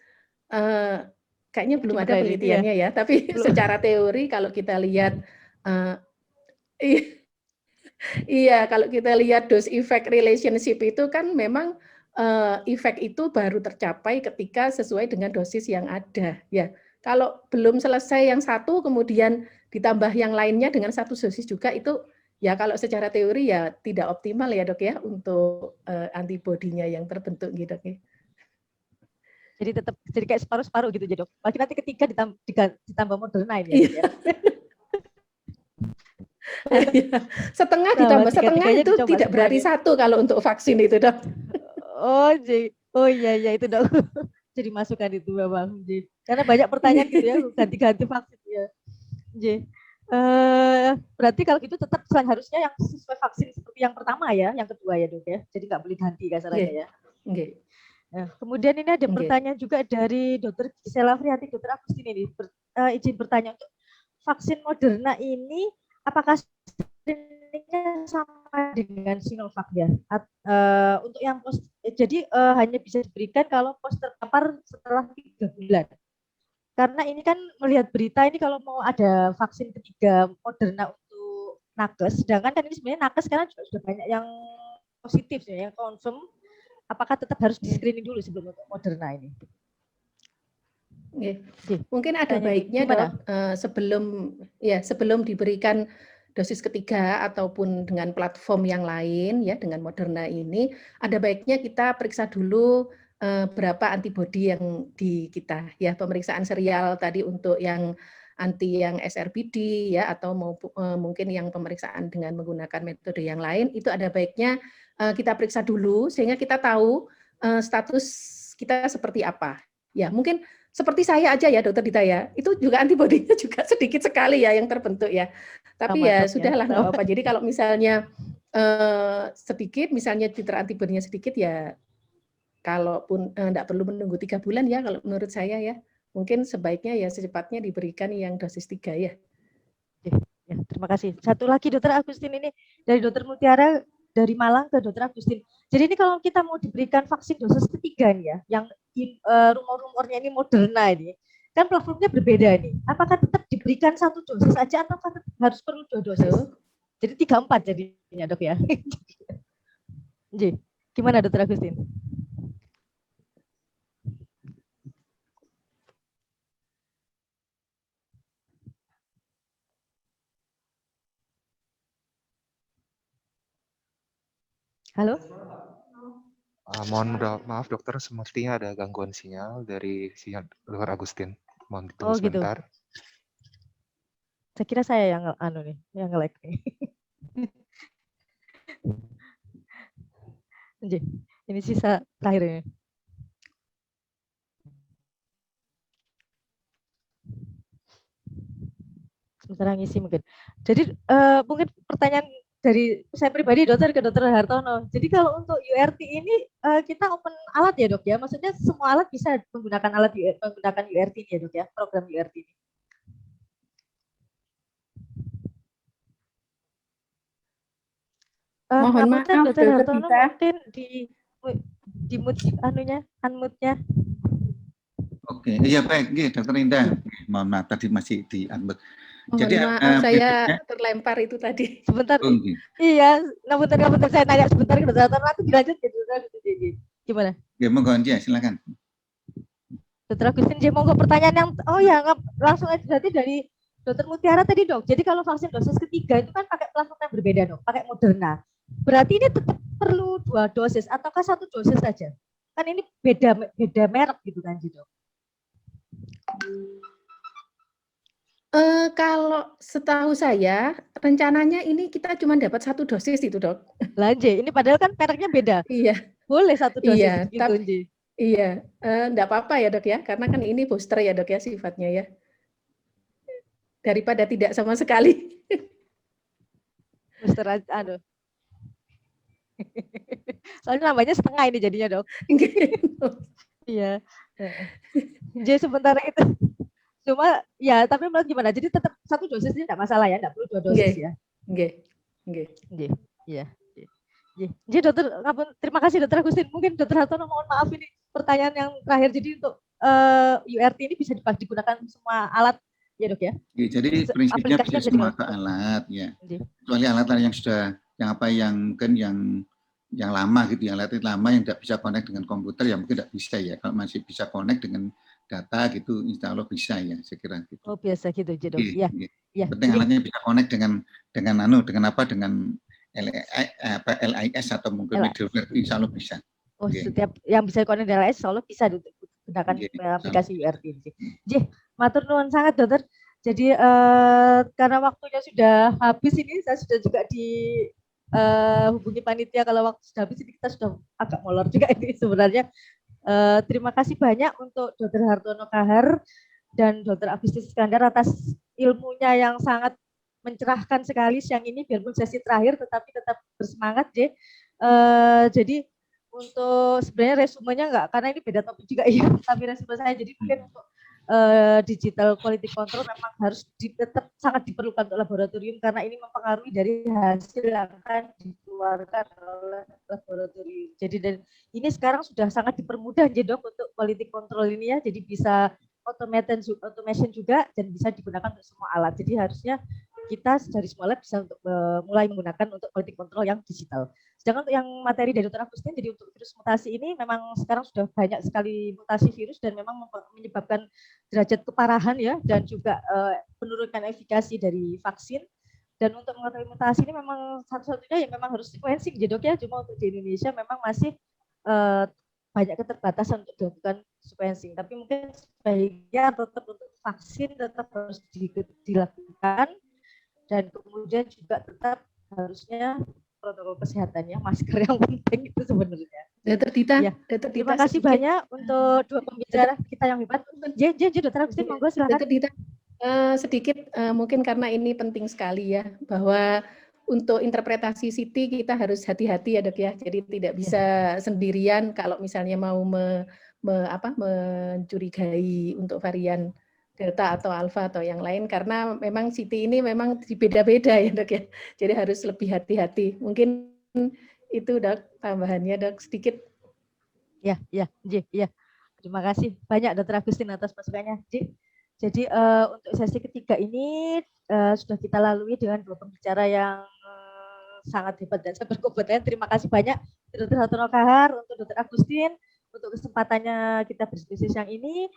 kayaknya belum ada penelitiannya ya, tapi secara teori kalau kita lihat, iya, kalau kita lihat dose effect relationship itu kan memang efek itu baru tercapai ketika sesuai dengan dosis yang ada ya. Kalau belum selesai yang satu kemudian ditambah yang lainnya dengan 1 dosis juga itu ya kalau secara teori ya tidak optimal ya, Dok ya, untuk antibodinya yang terbentuk gitu, Dok ya. Jadi tetap jadi kayak separuh-separuh gitu, Dok. Lagi nanti ketiga ditambah Moderna ini ya. Setengah ditambah setengah itu tidak berarti 1 kalau untuk vaksin itu, Dok. Oh iya itu, Dok. Jadi masukan itu Bang. Karena banyak pertanyaan gitu ya, ganti-ganti vaksin ya. Berarti kalau gitu tetap harusnya yang sesuai vaksin seperti yang pertama ya, yang kedua ya, Dok ya. Jadi nggak boleh ganti kasarannya ya. Nah, kemudian ini ada pertanyaan juga dari Dokter Gisela Frianti, Dokter Agustin ini izin bertanya untuk vaksin Moderna ini apakah screeningnya sama dengan Sinovac ya? Untuk yang jadi hanya bisa diberikan kalau terpapar setelah 3 bulan. Karena ini kan melihat berita ini kalau mau ada vaksin ketiga Moderna untuk nakes, sedangkan kan ini sebenarnya nakes sekarang juga sudah banyak yang positif ya, yang confirm. Apakah tetap harus di screening dulu sebelum untuk Moderna ini? Mungkin ada baiknya, Dok, sebelum diberikan dosis ketiga ataupun dengan platform yang lain ya dengan Moderna ini, ada baiknya kita periksa dulu berapa antibodi yang di kita ya, pemeriksaan serial tadi untuk yang anti yang SRBD ya atau mungkin yang pemeriksaan dengan menggunakan metode yang lain itu ada baiknya kita periksa dulu sehingga kita tahu status kita seperti apa. Ya, mungkin seperti saya aja ya, Dokter Dita ya, itu juga antibodinya juga sedikit sekali ya yang terbentuk ya. Tapi Sama ya dok ya. sudahlah, nggak apa-apa. Jadi kalau misalnya sedikit, misalnya titer antibodinya sedikit ya, kalaupun nggak perlu menunggu 3 bulan ya, kalau menurut saya ya, mungkin sebaiknya ya secepatnya diberikan yang dosis 3 ya. Ya, terima kasih. Satu lagi Dokter Agustin, ini dari Dokter Mutiara dari Malang ke Dokter Agustin. Jadi ini kalau kita mau diberikan vaksin dosis ketiga nih ya, yang rumor-rumornya ini Moderna ini, kan platformnya berbeda nih. Apakah tetap diberikan 1 dosis saja atau harus perlu 2 dosis? Jadi 3-4 jadinya dok ya. Jadi, gimana Dokter Agustin? Halo? Mohon maaf dokter, sepertinya ada gangguan sinyal dari sinyal Dokter Agustin. Mohon ditunggu Oh gitu. sebentar. Saya kira saya yang yang nge-lag nih. Ini sisa terakhir ini. Sebentar ngisi mungkin. Jadi mungkin pertanyaan dari saya pribadi dokter ke Dokter Hartono. Jadi kalau untuk URT ini kita open alat ya dok ya. Maksudnya semua alat bisa menggunakan URT ini ya dok ya, program URT ini. Mohon maaf Dokter Dokter Hartono Dita. mungkin di mute unmute-nya. Oke, iya baik, Dokter Indah. Mohon maaf tadi masih di unmute. Jadi saya terlempar itu tadi. Sebentar. Iya, ngapunten saya nanya sebentar ke Dokter Hartono, nanti dilanjut gitu. Gimana? Ya, monggo ya, silakan. Dokter Agustin, monggo pertanyaan yang langsung aja berarti dari Dokter Mutiara tadi dok. Jadi kalau vaksin dosis ketiga itu kan pakai platform yang berbeda dok, pakai Moderna. Berarti ini tetap perlu 2 dosis ataukah 1 dosis saja? Kan ini beda merek gitu kan dok. Kalau setahu saya rencananya ini kita cuma dapat 1 dosis itu dok. Lanjut, ini padahal kan mereknya beda. Iya. Boleh 1 dosis iya, gitu Nji. Iya, enggak apa-apa ya dok ya, karena kan ini booster ya dok ya sifatnya ya. Daripada tidak sama sekali. Booster aduh. Soalnya namanya setengah ini jadinya dok. Iya. Jadi sementara itu. Cuma ya tapi menurut gimana? Jadi tetap 1 dosis ini enggak masalah ya, enggak perlu 2 dosis ya. Nggih. Iya. Jadi dokter, terima kasih Dokter Agustin. Mungkin Dokter Hartono mohon maaf ini pertanyaan yang terakhir. Jadi untuk URT ini bisa digunakan semua alat ya dok ya? Ya, jadi prinsipnya bisa semua alat ya. Kecuali alat yang sudah yang lama gitu, yang alat lama yang tidak bisa connect dengan komputer ya mungkin tidak bisa ya. Kalau masih bisa connect dengan data gitu, insya Allah bisa ya, saya kira gitu. Oh biasa gitu, dok. Iya. Penting alatnya bisa connect dengan LIS atau mungkin middleware, insya Allah bisa. Oh setiap yang bisa connect dengan LIS, insya Allah bisa digunakan aplikasi URT. Matur nuwun sangat dokter. Jadi karena waktunya sudah habis ini, saya sudah juga hubungi panitia kalau waktu sudah habis ini kita sudah agak molor juga ini sebenarnya. Terima kasih banyak untuk Dr. Hartono Kahar dan Dr. Agustin Iskandar atas ilmunya yang sangat mencerahkan sekali siang ini, biarpun sesi terakhir tetapi tetap bersemangat deh. Jadi untuk sebenarnya resumenya enggak, karena ini beda topik juga ya, tapi resume saya jadi mungkin untuk digital quality control memang harus tetap sangat diperlukan untuk laboratorium karena ini mempengaruhi dari hasil yang akan dikeluarkan oleh laboratorium. Jadi dan ini sekarang sudah sangat dipermudah ya dok untuk quality control ini ya, jadi bisa automation juga dan bisa digunakan untuk semua alat. Jadi harusnya kita dari semua lab bisa untuk mulai menggunakan untuk quality control yang digital. Sedangkan untuk yang materi dari Dr. Agustin, jadi untuk virus mutasi ini memang sekarang sudah banyak sekali mutasi virus dan memang menyebabkan derajat keparahan ya dan juga penurunan efikasi dari vaksin. Dan untuk mengetahui mutasi ini memang satu-satunya yang memang harus sequencing ya dok ya, cuma untuk di Indonesia memang masih banyak keterbatasan untuk dilakukan sequencing. Tapi mungkin sebaiknya tetap untuk vaksin tetap harus dilakukan dan kemudian juga tetap harusnya protokol kesehatannya, masker yang penting itu sebenarnya. Dr. Dita, Ya. Dr. Dita Terima kasih sedikit. banyak untuk dua pembicara kita yang hebat. Dr. Agustin, monggo silakan. Dr. Dita, sedikit mungkin karena ini penting sekali ya, bahwa untuk interpretasi CT kita harus hati-hati ya Dok ya, jadi tidak bisa sendirian kalau misalnya mau mencurigai untuk varian Delta atau Alpha atau yang lain, karena memang CT ini memang beda-beda ya Dok ya, jadi harus lebih hati-hati. Mungkin itu Dok, tambahannya Dok sedikit. Ya. Terima kasih banyak Dr. Agustin atas masukannya. Jadi untuk sesi ketiga ini sudah kita lalui dengan dua pembicara yang sangat hebat dan sangat berkompeten. Terima kasih banyak Dr. Hartono Kahar, untuk Dr. Agustin, untuk kesempatannya kita berdiskusi siang ini.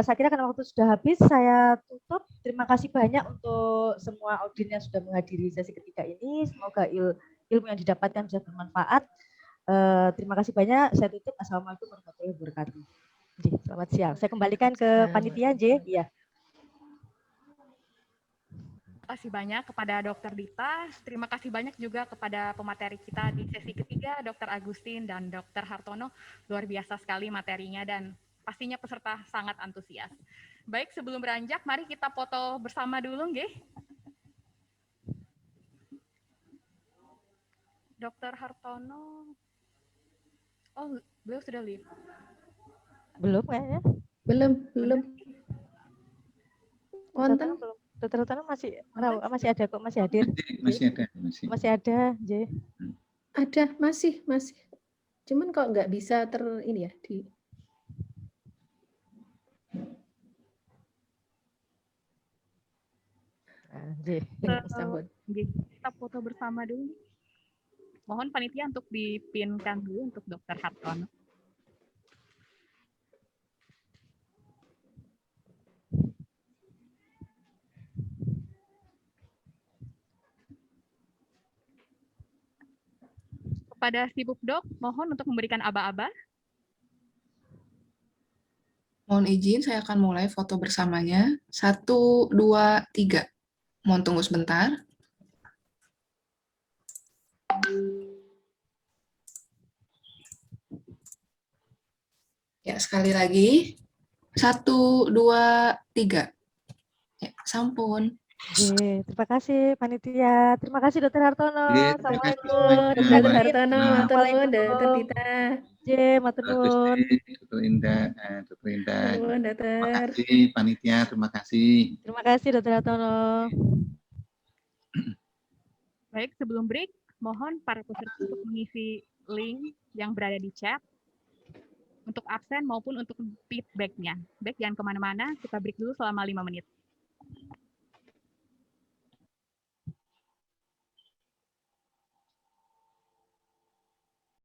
Saya kira karena waktu sudah habis, saya tutup. Terima kasih banyak untuk semua audien yang sudah menghadiri sesi ketiga ini. Semoga ilmu yang didapatkan bisa bermanfaat. Terima kasih banyak. Saya tutup. Assalamualaikum warahmatullahi wabarakatuh. Selamat siang. Saya kembalikan ke panitia, Iya. Terima kasih banyak kepada Dr. Dita. Terima kasih banyak juga kepada pemateri kita di sesi ketiga, Dr. Agustin dan Dr. Hartono. Luar biasa sekali materinya dan pastinya peserta sangat antusias. Baik, sebelum beranjak, mari kita foto bersama dulu, nggih. Dr. Hartono. Oh, beliau sudah leave. Belum kayaknya. Belum. Wonten. Dr. Hartono masih ada kok, masih hadir. Masih ada, J. Ada, masih. Cuman kok nggak bisa ini ya di. Kita foto bersama dulu. Mohon panitia untuk dipinkan dulu untuk Dr. Hartono. Kepada si Bukdok, mohon untuk memberikan aba-aba. Mohon izin, saya akan mulai foto bersamanya. 1, 2, 3. Mohon tunggu sebentar. Ya, sekali lagi. 1, 2, 3. Ya, sampun. Terima kasih panitia. Terima kasih Dr. Hartono. Assalamualaikum Dr. Hartono, matur Dr. Dita. Matur nuwun. Dr. Indah. Terima kasih panitia, terima kasih. Terima kasih Dr. Hartono. Baik, sebelum break, mohon para peserta untuk mengisi link yang berada di chat untuk absen maupun untuk feedback-nya. Baik, jangan kemana-mana, kita break dulu selama 5 menit.